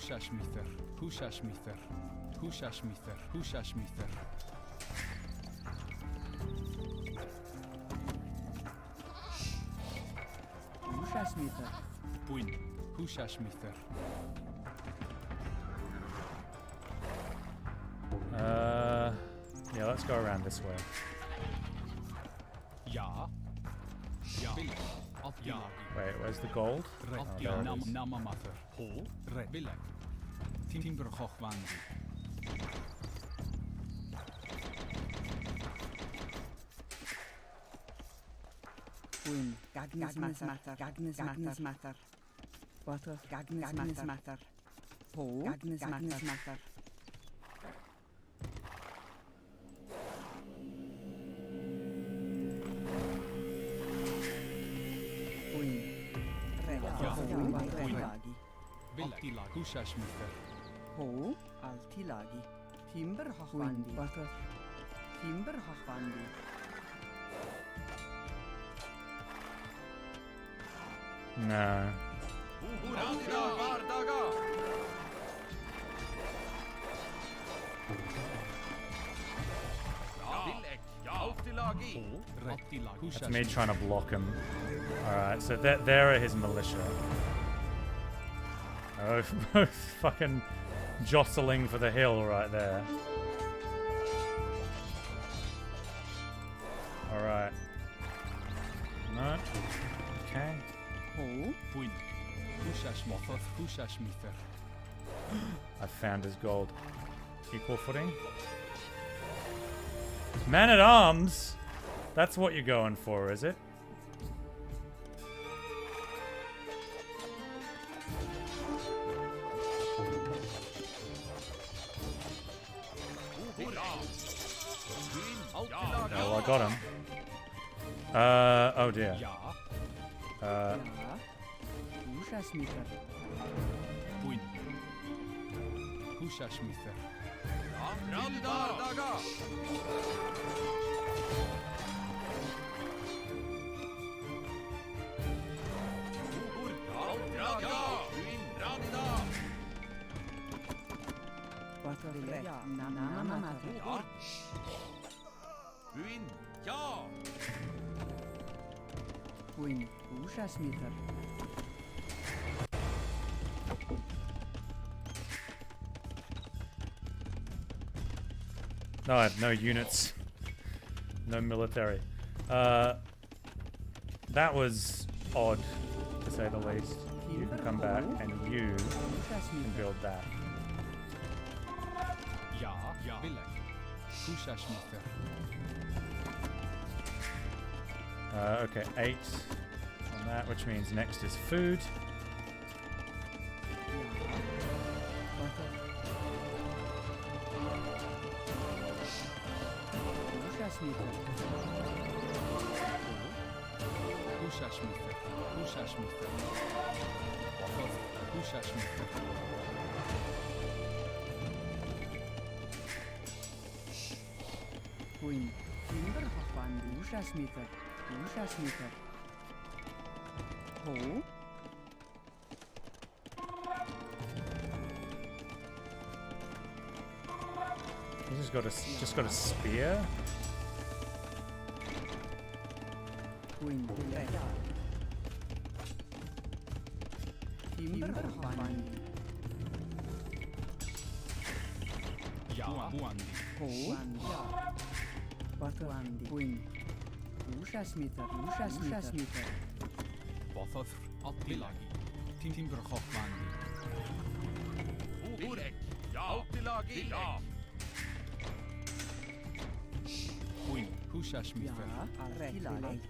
Húsasmíþur, húsasmíþur, húsasmíþur, húsasmíþur. Húsasmíþur. Búinn, húsasmíþur. Yeah, let's go around this way. Ja. Ja. Billig. Ja. Wait, where's the gold? Red. Oh, Ja. there it is. Namamather. Ho. Red. Billig. Timberhochwandi. Búinn. Gagnes matar. Gagnes matar. Bottle. Gagnes matar. Ho. Gagnes matar. Búinn. Altilagi. Billig. Húsasmíþur. Ho. Altilagi. Timberhochwandi. Bottle. Timberhochwandi. No. Radida Bardaga. Billig. Altilagi. Red. That's me trying to block him. Alright, so there are his militia. Oh, both fucking jostling for the hill right there. Alright. No. Okay. Ho. Búinn. Húsasmíþur, húsasmíþur. I found his gold. Equal footing. Man at arms! That's what you're going for, is it? Oh, well, I got him. Oh dear. Ja. Ja. Húsasmíþur. Búinn. Húsasmíþur. Radida Bardaga. Bottle. Namamather. Búinn. Ja. Búinn. Húsasmíþur. No, I have no units. No military. That was odd, to say the least. You can come back and you can build that. Ja. Ja. Billig. Húsasmíþur. Okay, 8 on that, which means next is food. Húsasmíþur. Húsasmíþur. Húsasmíþur. Búinn. Timberhochwandi. Húsasmíþur. Húsasmíþur. Ho. He's just got a spear. Búinn. Timberhochwandi. Ja. Búandi. Ho. Bottle. Búinn. Húsasmíþur. Húsasmíþur. Bothodd. Altilagi. Timberhochwandi. Billig. Altilagi. Ja. Búinn. Húsasmíþur. Altilagi.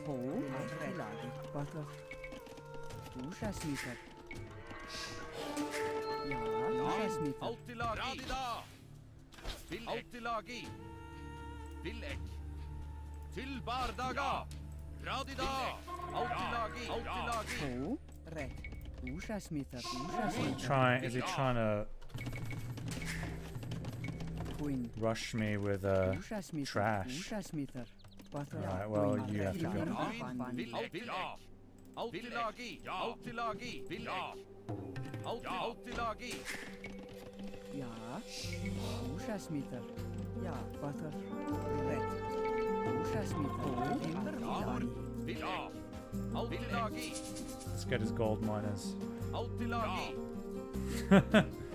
Ho. Altilagi. Bottle. Húsasmíþur. Ja. Húsasmíþur. Altilagi. Radida. Billig. Altilagi. Billig. Til Bardaga. Radida. Altilagi. Altilagi. Ho. Red. Húsasmíþur. Is he trying to Búinn. rush me with trash? Húsasmíþur. Alright, well, you have to go. Vilek. Ja. Autilagi. Autilagi. Vilek. Autilagi. Ja. Húsasmítar. Ja. Butter. Red. Húsasmítar. Timber. Vilek. Autilagi. Let's get his gold miners. Autilagi.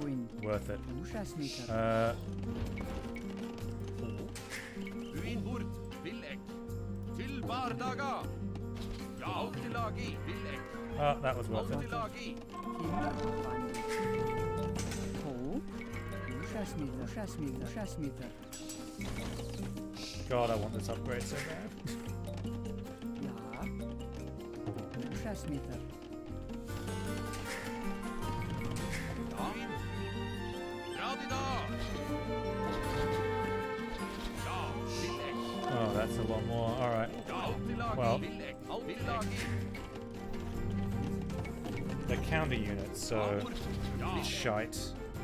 Queen. Worth it. Húsasmítar. Uinburt. Vilek. Til bardaga. Ja. Autilagi. Vilek. Oh, that was worth it. Autilagi. Timber. Ho. Húsasmítar. God, I want this upgrade so bad. Ja. Húsasmítar. Ja. Radida. Ja. Vilek. Oh, that's a lot more. Alright. Autilagi. Well. Vilek. Autilagi. They're counter units, so Ja. shite.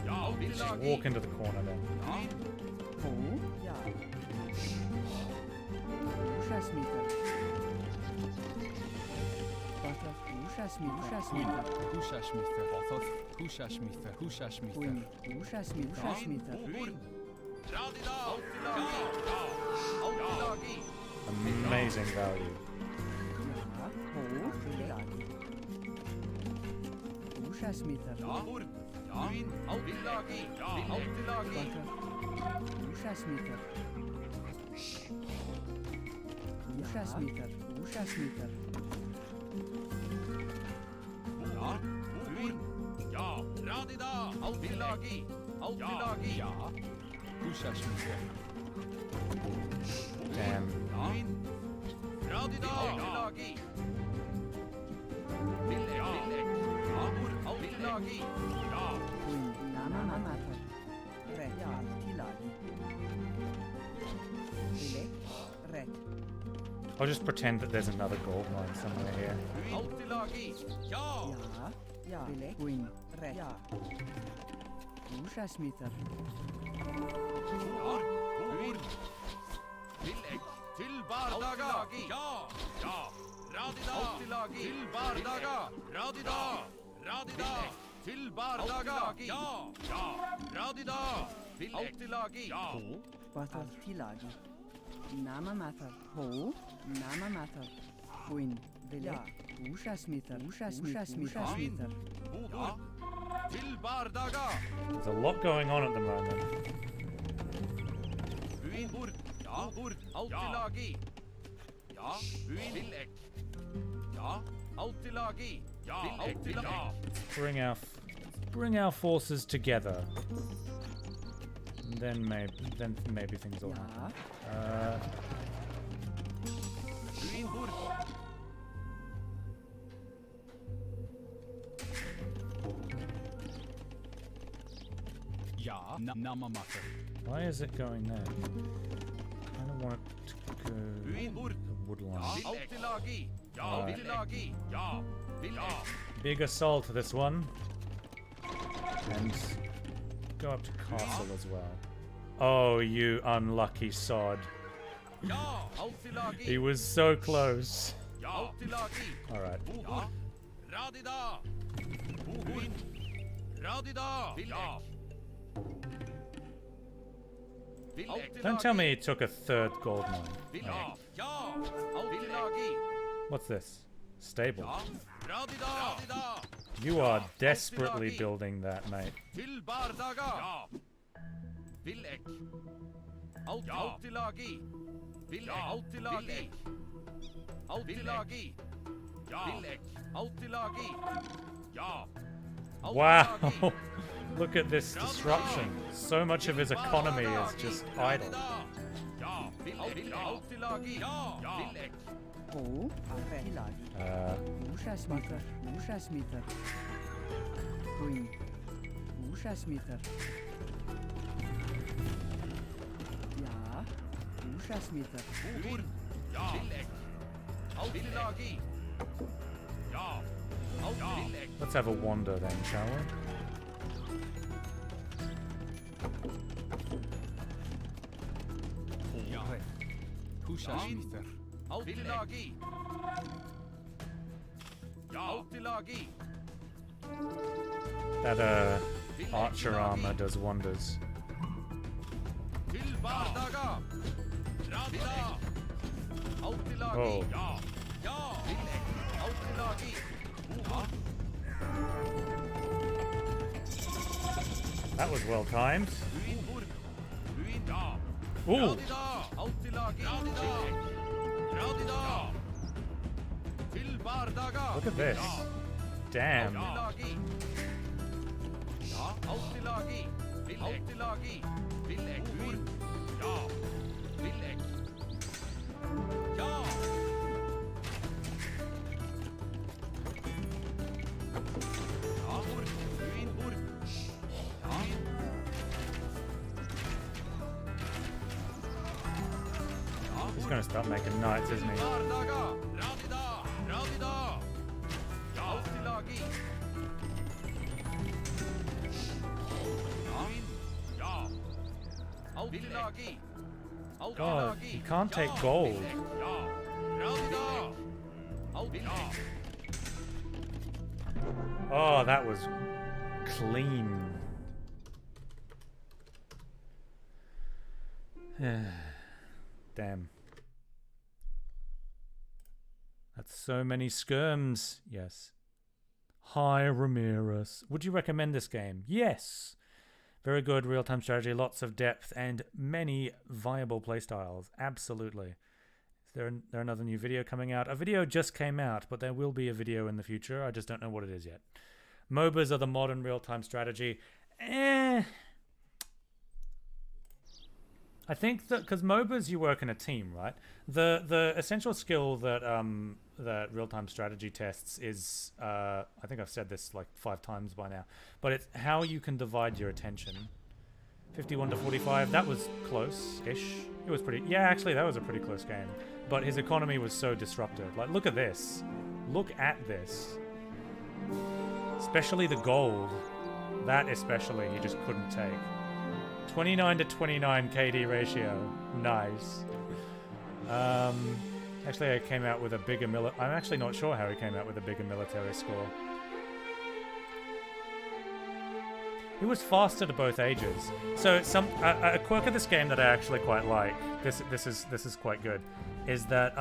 Ja. Just Autilagi. walk into the corner then. Ja. Ho. Ja. Húsasmítar. Butter. Húsasmítar. Húsasmíþur. Bothod. Húsasmíþur. Húsasmíþur. Queen. Húsasmítar. Radida. Autilagi. Ja. Autilagi. Amazing value. Ja. Ho. Autilagi. Húsasmítar. Ja. Ja. Autilagi. Ja. Autilagi. Butter. Húsasmítar. Húsasmítar. Ja. Ja. Radida. Autilagi. Autilagi. Ja. Húsasmíþur. Damn. Ja. Radida. Autilagi. Vilek. Ja. Autilagi. Ja. Queen. Namamatar. Red. Ja. Tilagi. Vilek. Red. I'll just pretend that there's another gold mine somewhere here. Autilagi. Ja. Ja. Ja. Vilek. Queen. Red. Ja. Húsasmítar. Ja. Vilek. Til bardaga. Ja. Ja. Radida. Autilagi. Til bardaga. Radida. Radida. Til bardaga. Ja. Ja. Radida. Vilek. Autilagi. Ja. Butter. Tilagi. Namamatar. Ho. Namamatar. Queen. Vilek. Húsasmítar. Húsasmítar. Ja. Til bardaga. There's a lot going on at the moment. Uinburt. Ja. Autilagi. Ja. Vilek. Ja. Autilagi. Ja. Autilagi. Ja. Bring our forces together. And then maybe things will happen. Ja. Uinburt. Ja. Namamathur. Why is it going there? I kind of want it to go Uinburt. the woodline. Ja. Autilagi. Ja. Autilagi. Ja. Vilek. Big assault this one. And go up to castle as well. Oh, you unlucky sod. Ja. Autilagi. He was so close. Ja. Autilagi. Alright. Ja. Radida. Radida. Ja. Don't tell me he took a third gold mine. Ja. Ja. Autilagi. What's this? Stable. Ja. Radida. Radida. You are desperately building that, mate. Til bardaga. Ja. Vilek. Autilagi. Vilek. Autilagi. Autilagi. Ja. Vilek. Autilagi. Ja. Wow! Look at this disruption. So much of his economy is just idle. Ja. Autilagi. Ja. Vilek. Ho. Tilagi. Húsasmítar. Queen. Húsasmítar. Ja. Húsasmítar. Ja. Vilek. Autilagi. Ja. Vilek. Let's have a wander then, shall we? Ja. Húsasmíðar. Outtilagi. Outtilagi. That archer armor does wonders. Til bardaga. Radida. Outtilagi. Oh. Ja. Ja. Outtilagi. That was well timed. Ruinburg. Ruin. Ja. Ooh. Radida. Outtilagi. Radida. Radida. Til bardaga. Look at this. Damn. Outtilagi. Ja. Outtilagi. Outtilagi. Villeg. Ruin. Ja. Villeg. Ja. Ja. Ruinburg. Ja. He's gonna start making knights, isn't he? Bardaga. Radida. Radida. Ja. Outtilagi. Ja. Ja. Outtilagi. God, you can't take gold. Ja. Radida. Outtilagi. Oh, that was clean. Damn. That's so many skirms. Yes. Hi, Ramirez. Would you recommend this game? Yes. Very good real-time strategy, lots of depth, and many viable playstyles. Absolutely. Is there another new video coming out? A video just came out, but there will be a video in the future. I just don't know what it is yet. MOBAs are the modern real-time strategy. I think that because MOBAs, you work in a team, right? The essential skill that that real-time strategy tests is I think I've said this like 5 times by now, but it's how you can divide your attention. 51 to 45, that was close-ish. It was pretty. Yeah, actually, that was a pretty close game. But his economy was so disrupted. Like, look at this. Look at this. Especially the gold. That especially he just couldn't take. 29 to 29 KD ratio. Nice. Actually, I came out with a bigger I'm actually not sure how he came out with a bigger military score. He was faster to both ages. So a quirk of this game that I actually quite like. This is quite good. Is that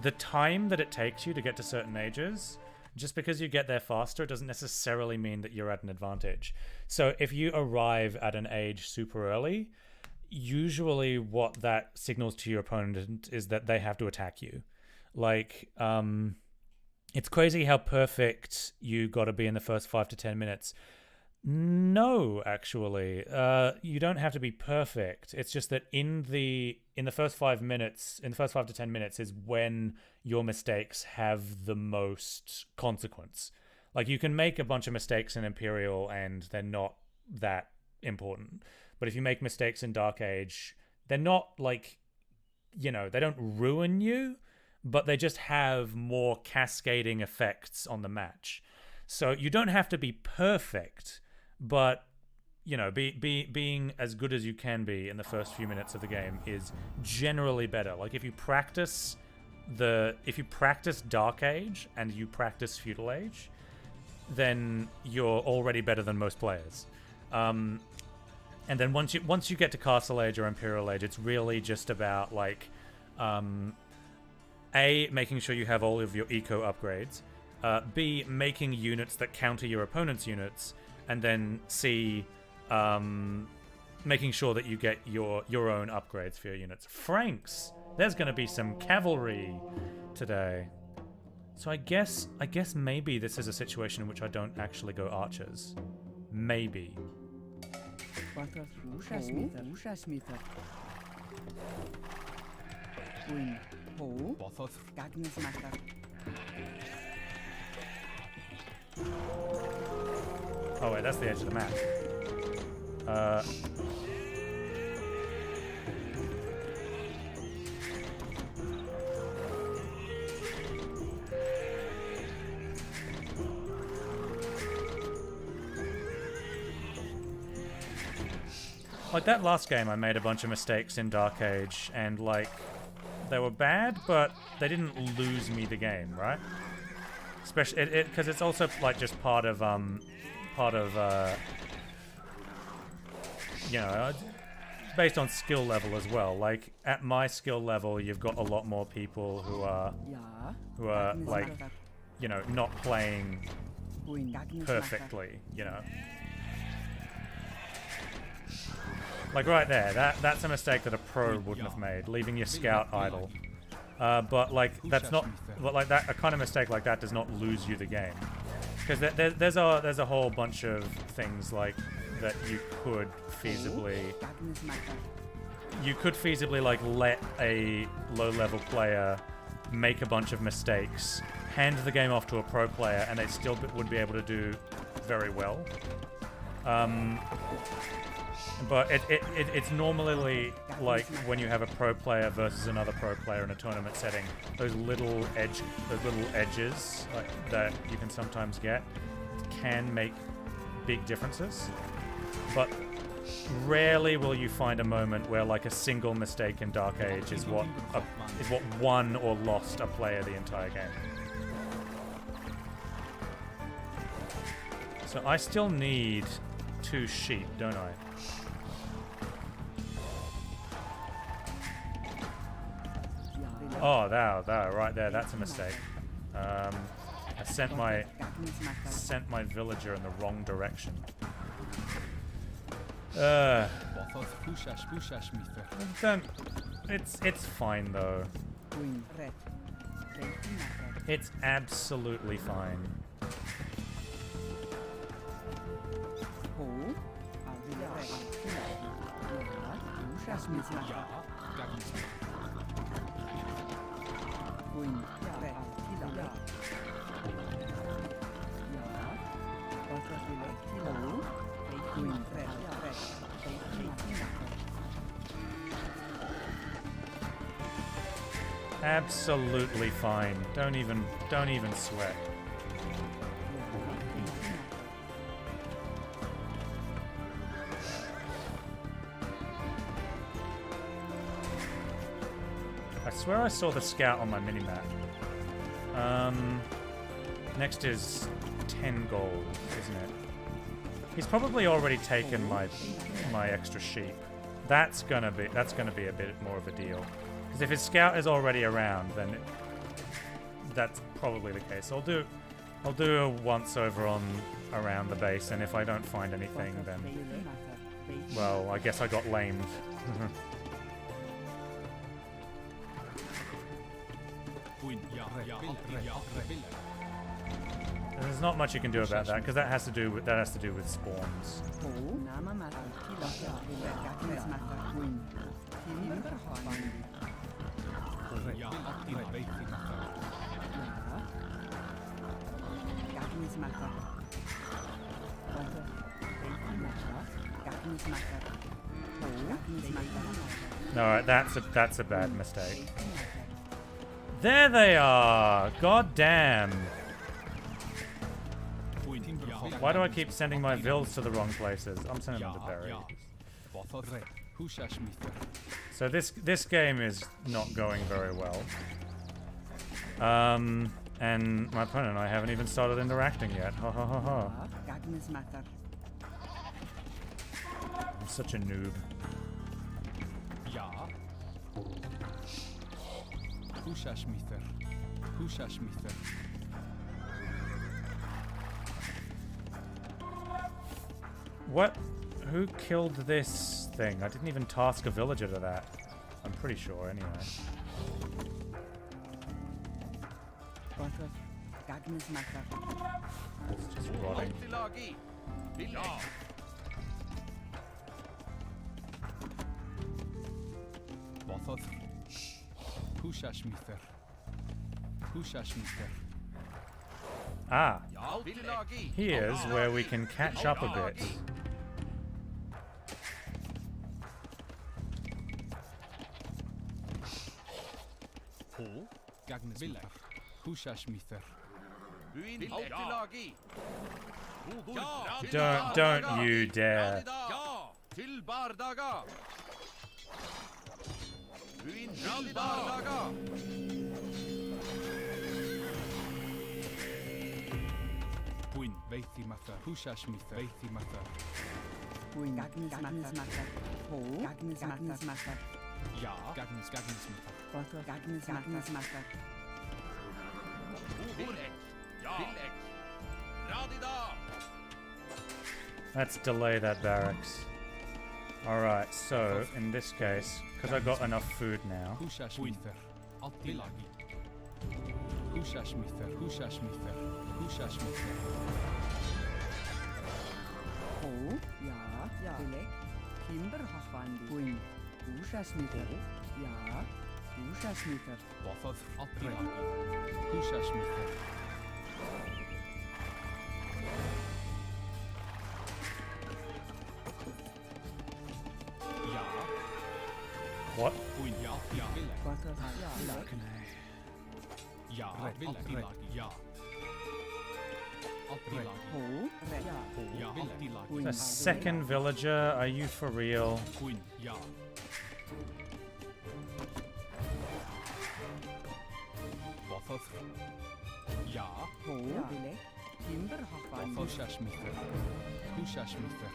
the time that it takes you to get to certain ages. Just because you get there faster doesn't necessarily mean that you're at an advantage. So if you arrive at an age super early, usually what that signals to your opponent is that they have to attack you. Like, it's crazy how perfect you got to be in the first 5 to 10 minutes. No, actually, you don't have to be perfect. It's just that in the first 5 minutes, in the first 5 to 10 minutes, is when your mistakes have the most consequence. Like, you can make a bunch of mistakes in Imperial, and they're not that important. But if you make mistakes in Dark Age, they're not like, they don't ruin you, but they just have more cascading effects on the match. So you don't have to be perfect. But, being as good as you can be in the first few minutes of the game is generally better. Like, if you practice Dark Age and you practice Feudal Age, then you're already better than most players. And then once you get to Castle Age or Imperial Age, it's really just about like, A, making sure you have all of your eco upgrades. B, making units that counter your opponent's units. And then C, making sure that you get your own upgrades for your units. Franks! There's going to be some cavalry today. So I guess maybe this is a situation in which I don't actually go archers. Maybe. Oh wait, that's the edge of the map. Like that last game, I made a bunch of mistakes in Dark Age, and like they were bad, but they didn't lose me the game, right? Especially because it's also like just part of you know, based on skill level as well. Like at my skill level, you've got a lot more people who are like, you know, not playing perfectly, you know. Like right there, that's a mistake that a pro wouldn't have made, leaving your scout idle. But like that's not, but like that, a kind of mistake like that does not lose you the game, because there's a whole bunch of things like that you could feasibly like let a low-level player make a bunch of mistakes, hand the game off to a pro player, and they still would be able to do very well. But it's normally like when you have a pro player versus another pro player in a tournament setting, those little edges like, that you can sometimes get can make big differences. But rarely will you find a moment where like a single mistake in Dark Age is what won or lost a player the entire game. So I still need 2 sheep, don't I? Oh, that right there, that's a mistake. I sent my villager in the wrong direction. It's fine though. It's absolutely fine. Absolutely fine. Don't even sweat. I swear I saw the scout on my minimap. Next is 10 gold, isn't it? He's probably already taken my extra sheep. That's gonna be a bit more of a deal. Because if his scout is already around, then that's probably the case. I'll do a once over around the base, and if I don't find anything, then well, I guess I got lamed. There's not much you can do about that because that has to do with spawns. Alright, that's a bad mistake. There they are! God damn! Why do I keep sending my vills to the wrong places? I'm sending them to berries. So this game is not going very well. And my opponent and I haven't even started interacting yet. Ha ha ha ha. I'm such a noob. What? Who killed this thing? I didn't even task a villager to that. I'm pretty sure, anyway. It's just rotting. Ah, here's where we can catch up a bit. Don't you dare. Til bardaga. Ruin til bardaga. Quinn, veithi matha. Húsas mitha. Veithi matha. Quinn. Gagnis matter. Ho. Gagnis matter. Ja. Gagnis mitha. Quattro. Gagnis matter. Urek. Ja. Villek. Radida. Let's delay that barracks. Alright, so in this case, because I got enough food now. Húsas mitha. Altilagi. Húsas mitha. Húsas mitha. Húsas mitha. Ho. Ja. Villek. Kimber hochwandi. Quinn. Húsas matter. Ja. Húsas matter. Bothad. Altilagi. Húsas mitha. Ja. What? Quinn, ja. Ja. Villek. Quattro. Ja. Ja. Villek. Ja. Altilagi. Ho. Ja. Ja. Altilagi. Quinn. The second villager? Are you for real? Quinn, ja. Bothad. Ja. Ho. Villek. Kimber hochwandi. Húsas mitha. Húsas mitha.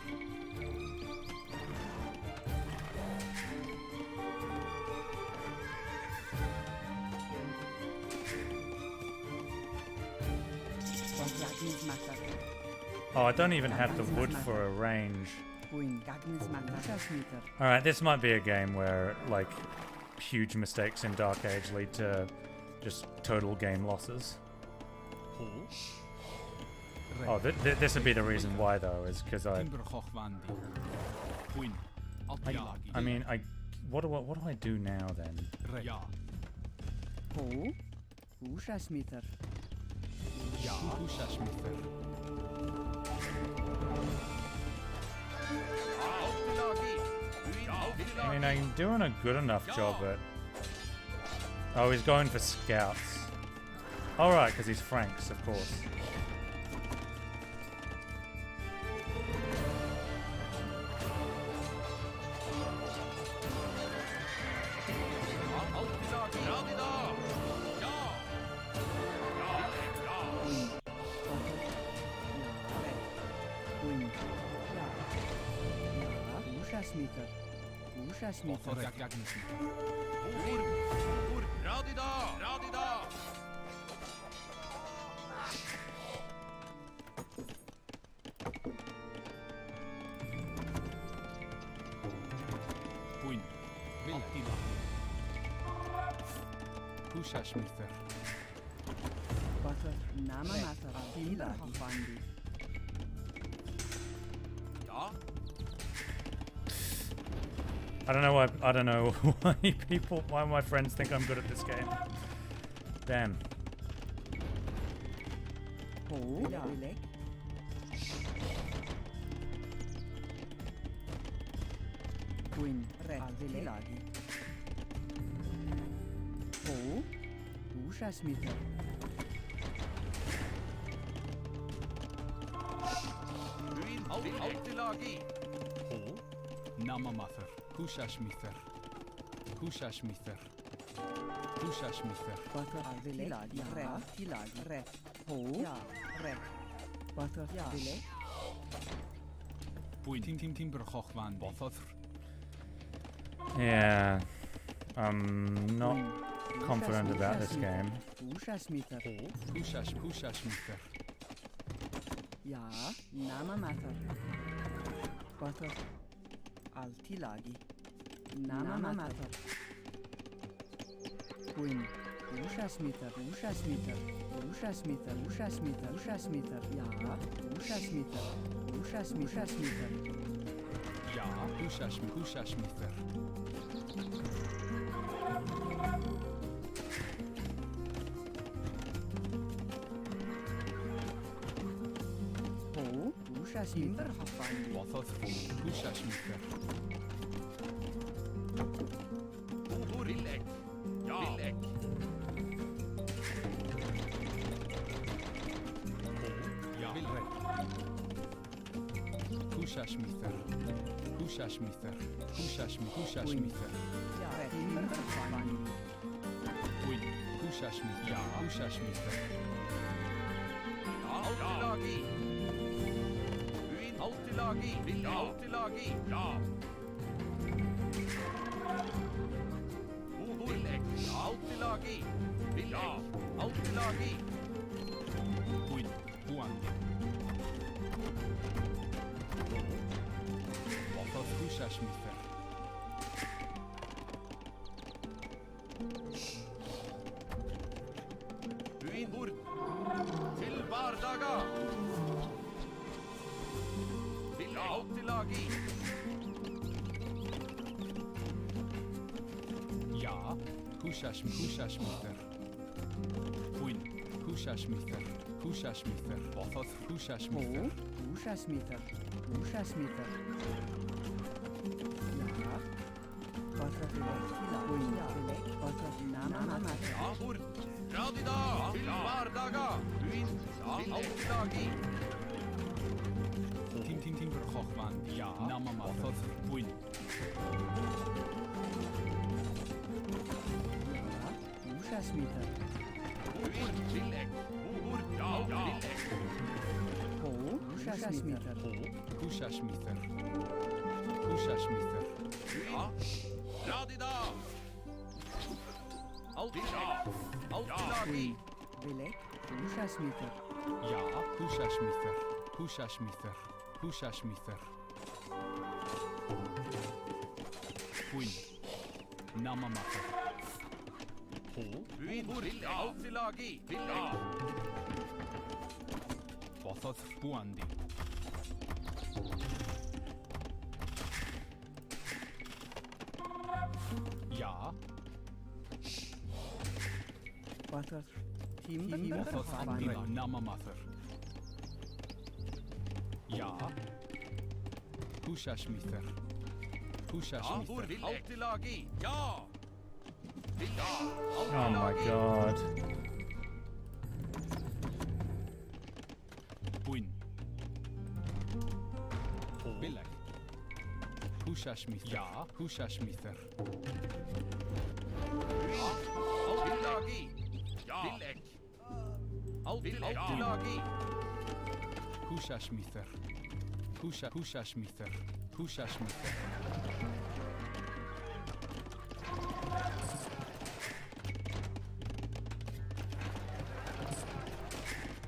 Gagnis matter. Oh, I don't even have the wood for a range. Quinn. Gagnis matter. Húsas matter. Alright, this might be a game where, like, huge mistakes in Dark Age lead to just total game losses. Oh, this would be the reason why, though, is because Timber hochwandi. Quinn. Altilagi. I mean, what do I do now then? Ja. Ho. Húsas matter. Ja. Húsas mitha. Altilagi. Ruin I mean, I'm doing a good enough job at... Oh, he's going for scouts. Alright, because he's Franks, of course. Altilagi. Radida. Ja. Ja. Ja. Quinn. Ja. Ja. Húsas matter. Húsas matter. Bothad. Gagnis mitha. Ur. Radida. Radida. Quinn. Altilagi. Húsas mitha. Quattro. Nama matter. Kimber hochwandi. Ja. I don't know why my friends think I'm good at this game. Damn. Ho. Ja. Villek. Quinn. Altilagi. Ho. Húsas matter. Ruin til altilagi. Nama matha. Húsas mitha. Húsas mitha. Húsas mitha. Quattro. Altilagi. Altilagi. Ho. Ja. Quattro. Villek. Quinn. Timber hochwandi. Bothad. Yeah. I'm not confident about this game. Húsas matter. Húsas mitha. Ja. Nama matter. Quattro. Altilagi. Nama matter. Quinn. Húsas matter. Húsas matter. Húsas matter. Húsas matter. Húsas matter. Ja. Húsas matter. Húsas matter. Ja. Húsas mitha. Ho. Húsas matter. Hochwandi. Bothad. Húsas mitha. Ur. Villek. Ja. Villek. Ja. Húsas mitha. Húsasmíter. Húsasmíter. Ja, timmerfan. Búinn. Húsasmíter. Já, húsasmíter. Áltilagi. Búinn. Áltilagi. Áltilagi. Ja. Vilek. Áltilagi. Ja. Áltilagi. Búinn. Búandi. Bóðað húsasmíter. Búinn búrn. Til bardaga. Vilek. Áltilagi. Já, húsasmíter. Búinn. Húsasmíter. Bóðað húsasmíter. Húsasmíter. Húsasmíter. Ja. Bóðað vilek. Bóðað namama. Ja, búrn. Radida. Til bardaga. Búinn. Áltilagi. Timber Hochman. Já, namama. Bóðað búinn. Ja. Húsasmíter. Búinn. Vilek. Búrn. Ja, vilek. Húsasmíter. Húsasmíter. Ja. Radida. Áltilagi. Áltilagi. Vilek. Húsasmíter. Já, húsasmíter. Búinn. Namamater. Búinn. Áltilagi. Vilek. Bóðað búandi. Já, Bóðað bóðað timmerfan. namamater. Já, húsasmíter. Ja, búrn. Áltilagi. Ja. Vilek. Oh my god. Búinn. Vilek. Húsasmíter. Já, húsasmíter. Áltilagi. Ja. Vilek. Áltilagi. Húsasmíter. Húsasmíter.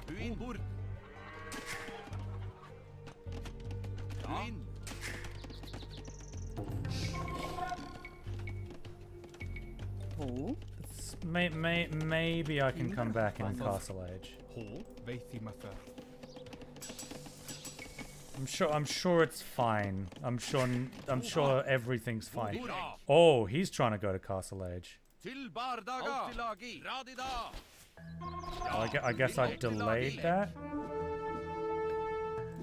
Búinn búrn. Búinn. Maybe I can come back in Castle Age. Veithimater. I'm sure it's fine. I'm sure everything's fine. Oh, he's trying to go to Castle Age. Til bardaga. Áltilagi. Radida. I guess I delayed that.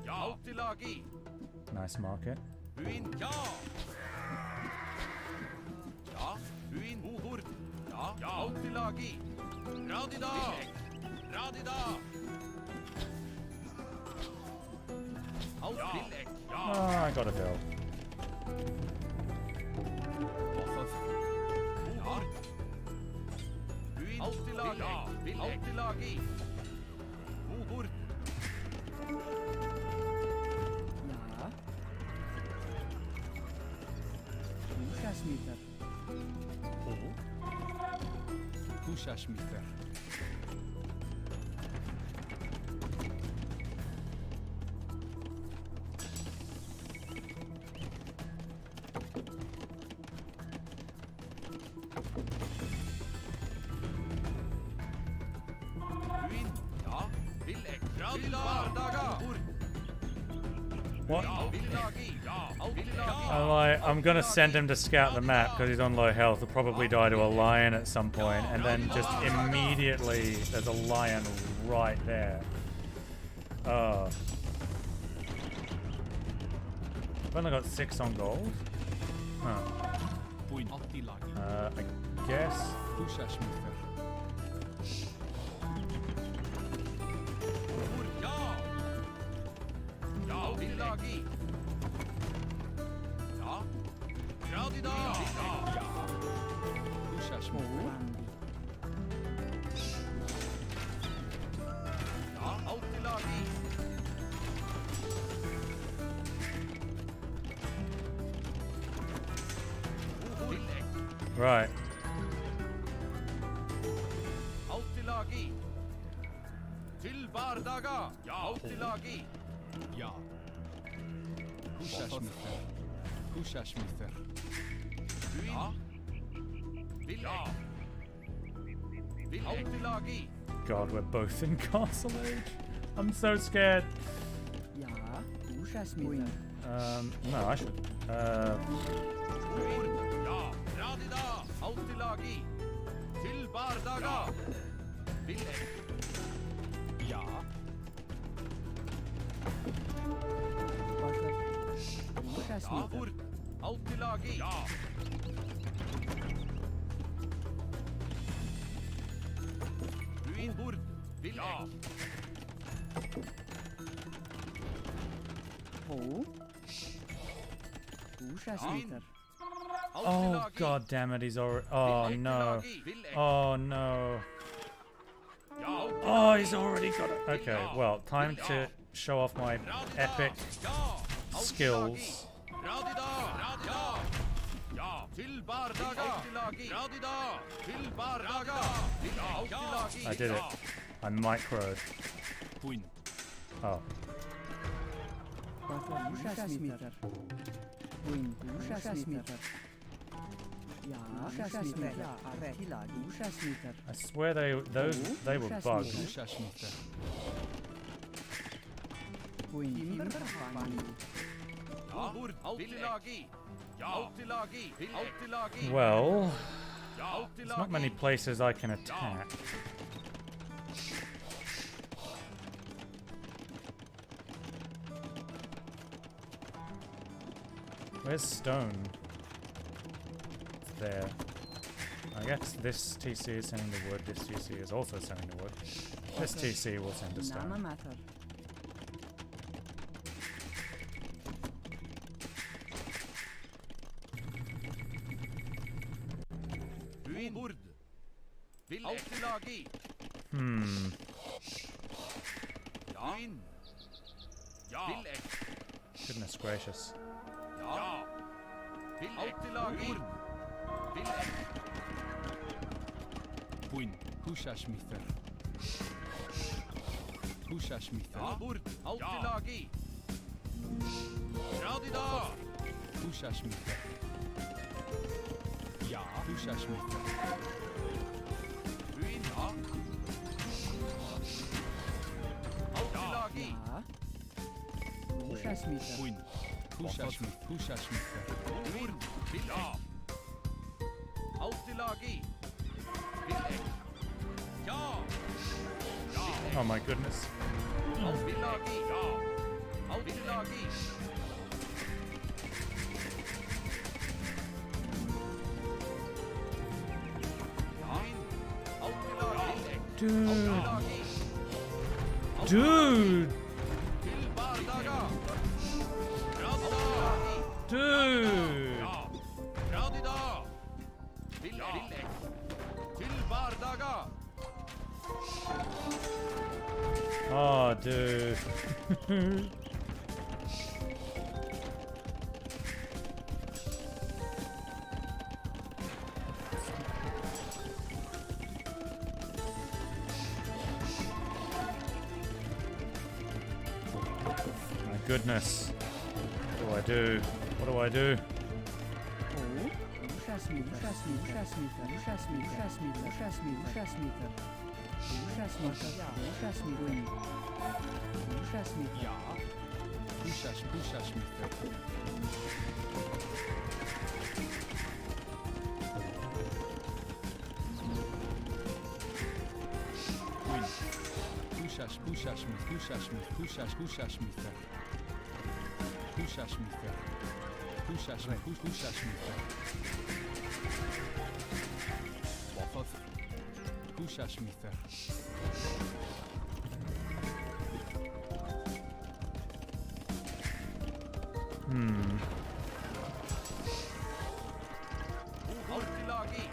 Ja. Áltilagi. Nice market. Búinn. Ja. Ja. Búinn. Búrn. Ja. Áltilagi. Radida. Radida. Áltilagi. Ja. Oh, I got a bill. Bóðað. Ja. Búinn. Áltilagi. Áltilagi. Búrn. Ja. Húsasmíter. Húsasmíter. Búinn. Ja. Vilek. Radida. Bardaga. Búrn. What? Áltilagi. Ja. Áltilagi. I'm gonna send him to scout the map because he's on low health. He'll probably die to a lion at some point, and then just immediately there's a lion right there. Oh. I've only got 6 on gold. Huh. Búinn. Áltilagi. I guess. Húsasmíter. Búrn. Ja. Ja. Áltilagi. Ja, alt i lagi. Tillegg. Right. Alt i lagi. Til bardaga. Ja, alt i lagi. Ja. Húsasmíðar. Húsasmíðar. Ja. Tillegg. Alt i lagi. God, we're both in castle age. I'm so scared. Ja, húsasmíðar. No, I should. Ord. Ja, radida. Alt i lagi. Til bardaga. Tillegg. Ja. Başlat. Ja, Húsasmíðar. ord. Alt i lagi. Ja. Bord. Tillegg. Ja. Hó. Húsasmíðar. Alt i Oh, lagi. god damn it, he's already. Oh, Tillegg no. til lagi. Tillegg. Oh, no. Ja, alt i Oh, lagi. he's already got it. Okay, well, time to show off my Radida. epic Ja. Alt i skills. lagi. Radida. Radida. Ja. Til bardaga. Alt i lagi. Radida. Til bardaga. Til alt i lagi. I did it. I microed. Búinn. Oh. Başlat. Húsasmíðar. Búinn. Húsasmíðar. Ja, húsasmíðar. Ja, ekki lagi. Húsasmíðar. I swear they were bugs. Húsasmíðar. Búinn. Timburfani. Ja. Bord. Alt i lagi. Ja. Alt i lagi. Til alt i lagi. Well, Ja. Alt i there's not many lagi. places I can attack. Where's stone? It's there. I guess this TC is sending the wood, this TC is also sending the wood. This TC will send the Nama stone. matar. Bord. Bord. Tillegg. Alt i lagi. Hmm. Ja. Ja. Tillegg. Goodness gracious. Ja. Tillegg. Alt i lagi. Tillegg. Búinn. Húsasmíðar. Húsasmíðar. Ja. Bord. Alt i lagi. Radida. Húsasmíðar. Ja. Húsasmíðar. Buin. Ja. Alt i lagi. Ja. Húsasmíðar. Búinn. Húsasmíðar. Húsasmíðar. Bord. Tillegg. Alt i lagi. Tillegg. Ja. Ja. Oh my goodness. Alt i lagi. Ja. Alt i lagi. Ja. Alt i lagi. Dude. Lagi. Dude. Til bardaga. Radida. Dude. Ja. Radida. Tillegg. Til bardaga. Oh, dude. My goodness. What do I do? What do I do? Hó. Húsasmíðar. Húsasmíðar. Húsasmíðar. Húsasmíðar. Húsasmíðar. Húsasmíðar. Ja, húsasmíðar. Húsasmíðar. Ja. Húsasmíðar. Búinn. Húsasmíðar. Húsasmíðar. Húsasmíðar. Wafað. Húsasmíðar. Hmm. Alt i lagi.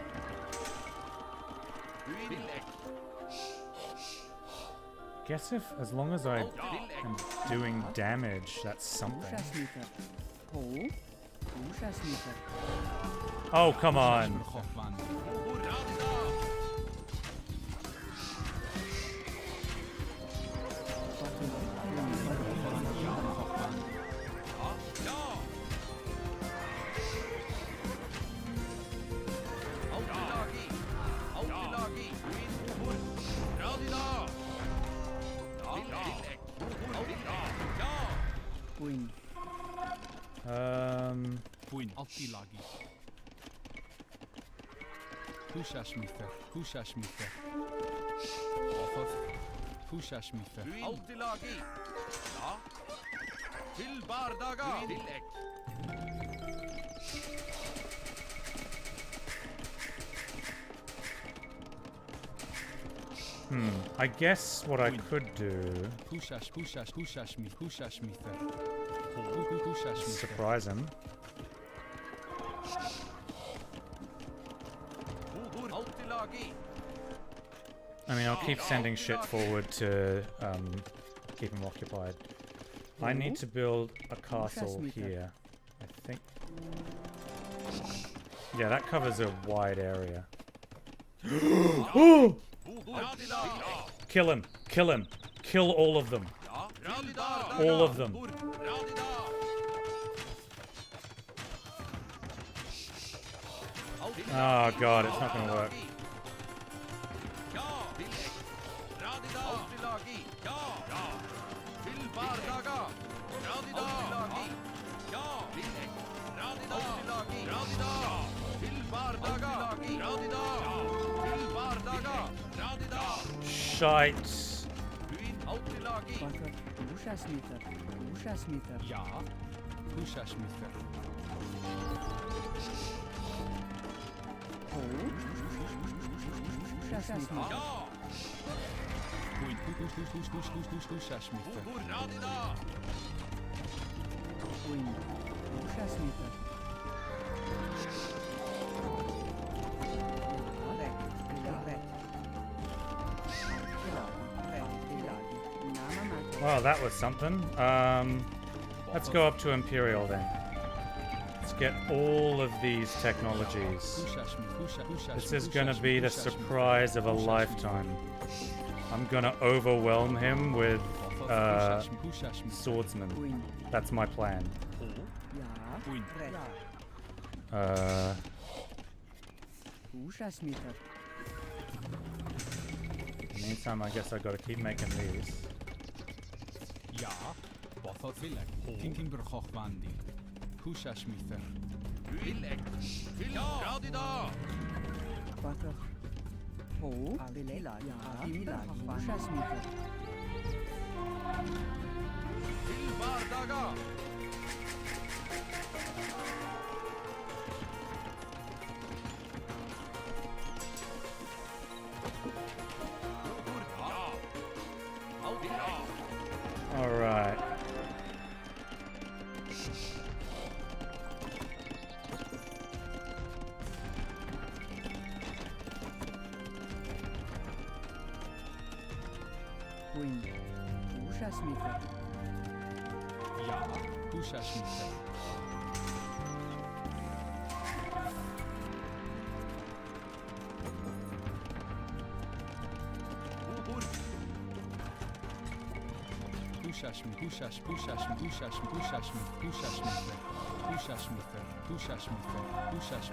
guess if, as long as I am doing damage, that's something. Hochasmeter. Ho. Hochasmeter. Oh, come on. Hochwand. Queen. Queen. Altilagi. Hochasmeter. Hochasmeter. Hochasmeter. Altilagi. Ja. Til bardaga. Tillegg. I guess what I could do, surprise him. Altilagi. I mean, I'll keep sending shit forward to keep him occupied. I need to build a castle here, I think. Yeah, that covers a wide area. Kill him! Kill him! Kill all of them! All of them! Oh god, it's not gonna work. Shite. Hochasmeter. Hochasmeter. Ja. Hochasmeter. Ho. Hochasmeter. Queen. Hochasmeter. Queen. Hochasmeter. Well, that was something. Let's go up to Imperial then. Let's get all of these technologies. This is gonna be the surprise of a lifetime. I'm gonna overwhelm him with swordsmen. That's my plan. Hochasmeter. In the meantime, I guess I gotta keep making these. Ja. Bothot Villek. Kinkingur Hochwandi. Hochasmeter. Tillegg. Til radida. Butter. Ho. Avila. Ja. Avila. Hochasmeter. Til bardaga. All right. Queen. Hochasmeter. Ja. Hochasmeter.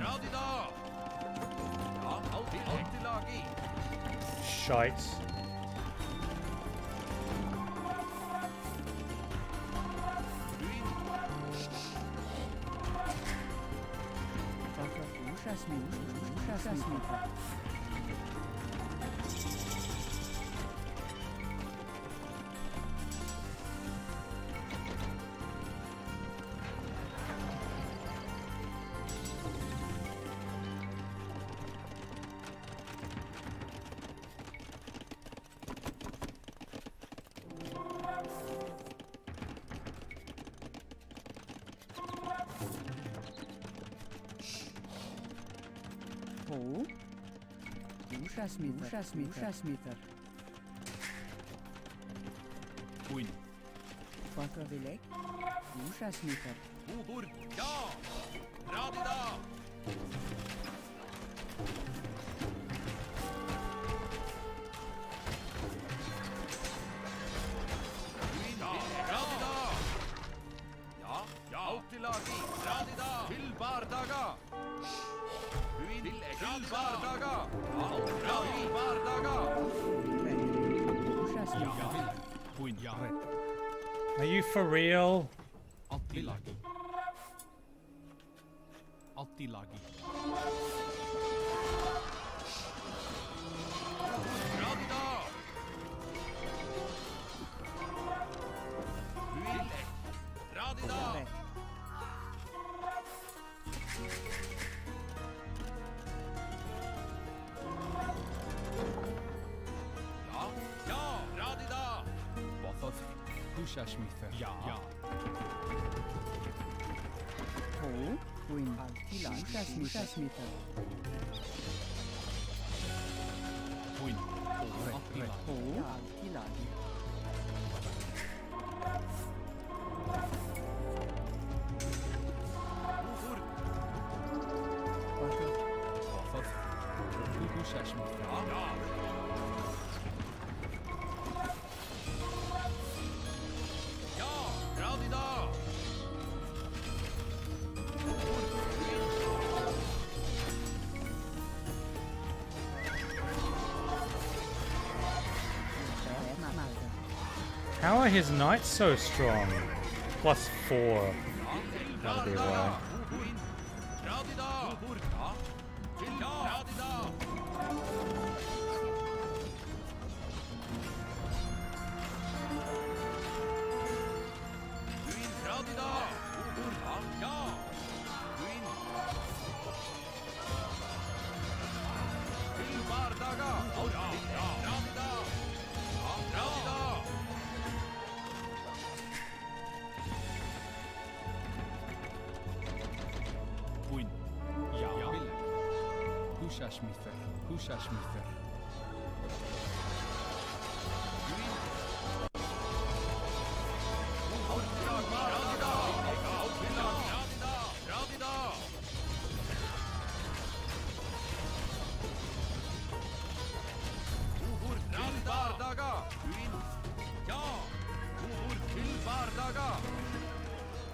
Radida. Ja. Altilagi. Shite. Hochasmeter. Ho. Hochasmeter. Queen. Vakkervilek. Ušasmitter. Ubur. Ja. Radida. Radida. Ja. Ja. Autilagi. Radida. Til bardaga. Til bardaga. Til bardaga. Ušasmitter. Queen. Ja. Red. Are you for real? Attilagi. Attilagi. Radida. Radida. Red. Ja. Ja. Radida. Bothov. Ušasmitter. Ja. Ja. Ho. Queen. Ušasmitter. Queen. Attilagi. Ho. Altilagi. Ubur. Vakker. Bothov. Ušasmitter. Ja. Ja. Radida. Malda. How are his knights so strong? +4. That'll be why. Radida. Ubur. Ja. Til Radida. Queen. Radida. Ubur. Ja. Queen. Til bardaga. Ja. Ja. Radida. Ja. Radida. Queen. Ja. Ja. Ušasmitter. Ušasmitter.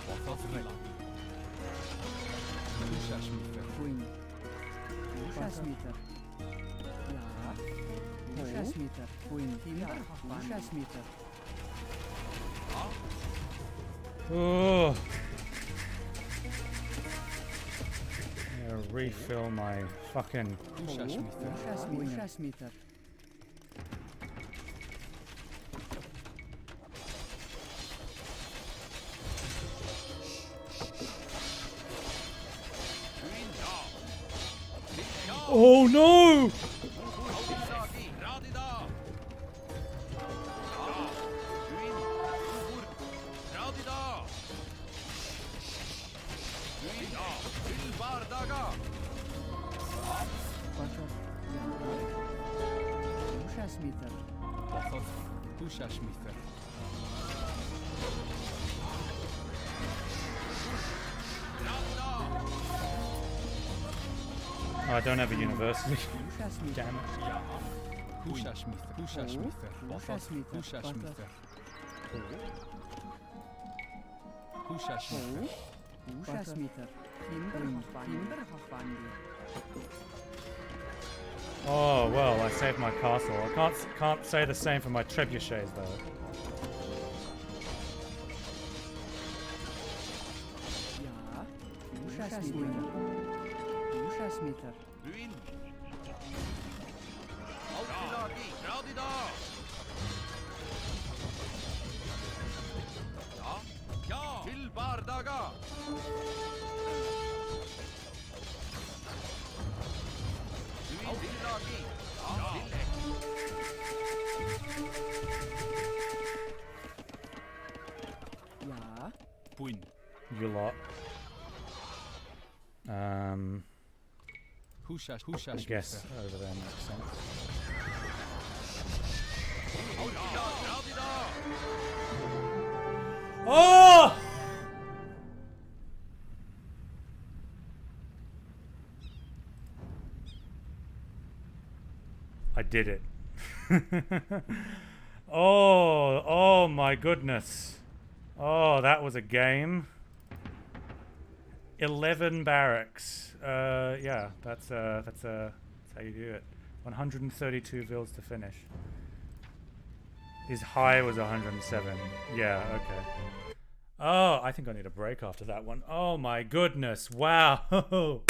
Bothov. Ušasmitter. Queen. Ušasmitter. Ja. Ušasmitter. Queen. Ušasmitter. Oh. Refill my fucking. Ušasmitter. Ušasmitter. Oh no! Vakker. Ja. Ušasmitter. Bothov. Ušasmitter. Oh, I don't have a university. Ušasmitter. Damn it. Ja. Ušasmitter. Ušasmitter. Bothov. Ušasmitter. Ušasmitter. Ho. Ušasmitter. Ušasmitter. Kimberhoffandi. Oh well, I saved my castle. I can't say the same for my trebuchets though. Ja. Ušasmitter. Ušasmitter. Til bardaga. Ja. Queen. You lot. I guess over there makes sense. Radida. did it. Oh my goodness. Oh, that was a game. 11 barracks. Yeah, that's how you do it. 132 vills to finish. His high was 107. Yeah, okay. Oh, I think I need a break after that one. Oh my goodness! Wow.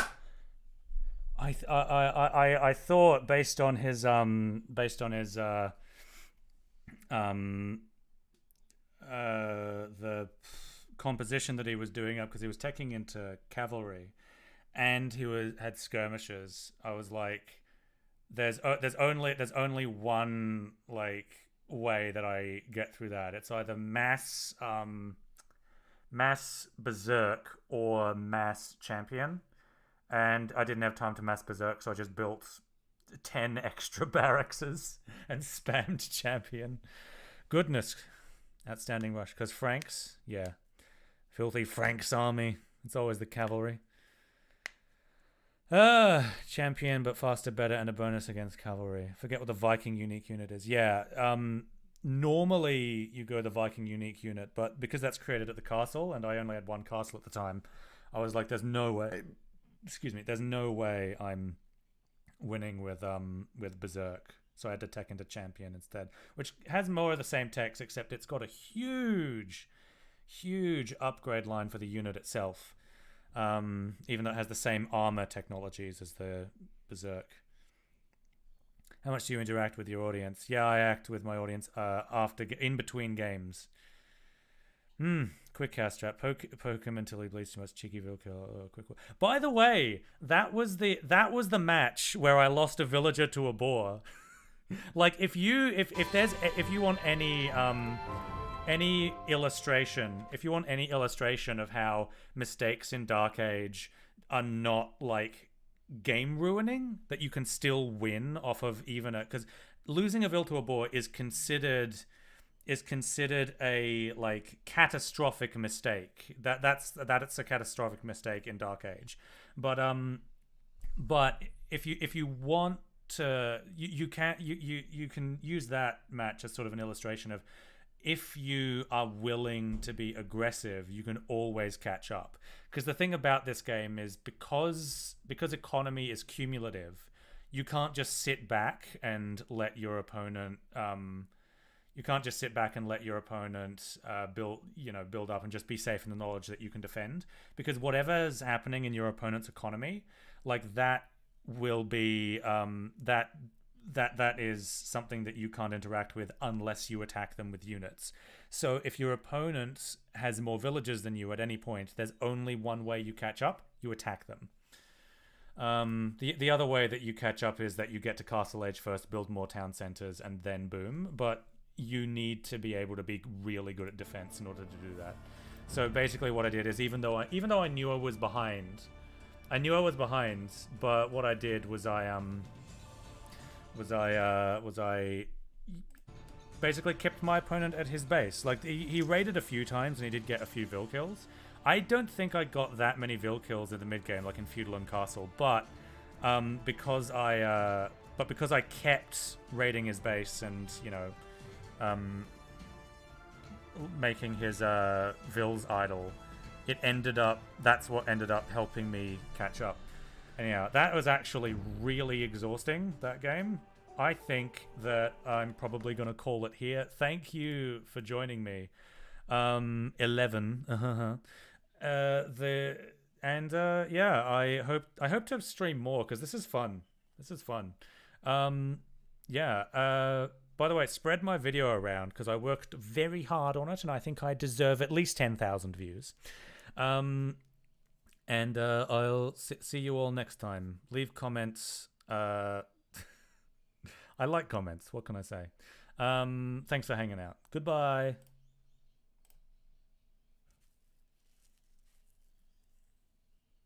I thought based on his the composition that he was doing up, because he was taking into cavalry and had skirmishers. I was like, there's only one like way that I get through that. It's either mass berserk or mass champion, and I didn't have time to mass berserk, so I just built 10 extra barracks and spammed champion. Goodness. Outstanding rush. Because Franks, yeah. Filthy Franks army. It's always the cavalry. Champion, but faster, better, and a bonus against cavalry. Forget what the Viking unique unit is. Yeah, normally you go the Viking unique unit, but because that's created at the castle, and I only had one castle at the time, I was like, there's no way... Excuse me. There's no way I'm winning with Berserk. So I had to tech into Champion instead, which has more of the same techs, except it's got a huge upgrade line for the unit itself. Even though it has the same armor technologies as the Berserk. How much do you interact with your audience? Yeah, I act with my audience in between games. Quick cast trap. Poke him until he bleeds too much. Cheeky vill kill. Quick. By the way, that was the match where I lost a villager to a boar. Like if you want any illustration of how mistakes in Dark Age are not like game ruining, that you can still win off of even because losing a vill to a boar is considered a like catastrophic mistake. That's a catastrophic mistake in Dark Age. But if you want to, you can use that match as sort of an illustration of, if you are willing to be aggressive, you can always catch up. Because the thing about this game is because economy is cumulative, you can't just sit back and let your opponent build up and just be safe in the knowledge that you can defend. Because whatever's happening in your opponent's economy, like that will be that is something that you can't interact with unless you attack them with units. So if your opponent has more villagers than you at any point, there's only one way you catch up: you attack them. The other way that you catch up is that you get to Castle Age first, build more town centers, and then boom. But you need to be able to be really good at defense in order to do that. So basically what I did is, even though I knew I was behind, but what I did was I basically kept my opponent at his base. Like he raided a few times and he did get a few vill kills. I don't think I got that many vill kills in the mid game, like in Feudal and Castle, but because I kept raiding his base and making his vills idle, that's what ended up helping me catch up. Anyhow, that was actually really exhausting, that game. I think that I'm probably going to call it here. Thank you for joining me. 11. Yeah, I hope to stream more, because this is fun. Yeah. By the way, spread my video around, because I worked very hard on it, and I think I deserve at least 10,000 views. And I'll see you all next time. Leave comments. I like comments. What can I say? Thanks for hanging out. Goodbye.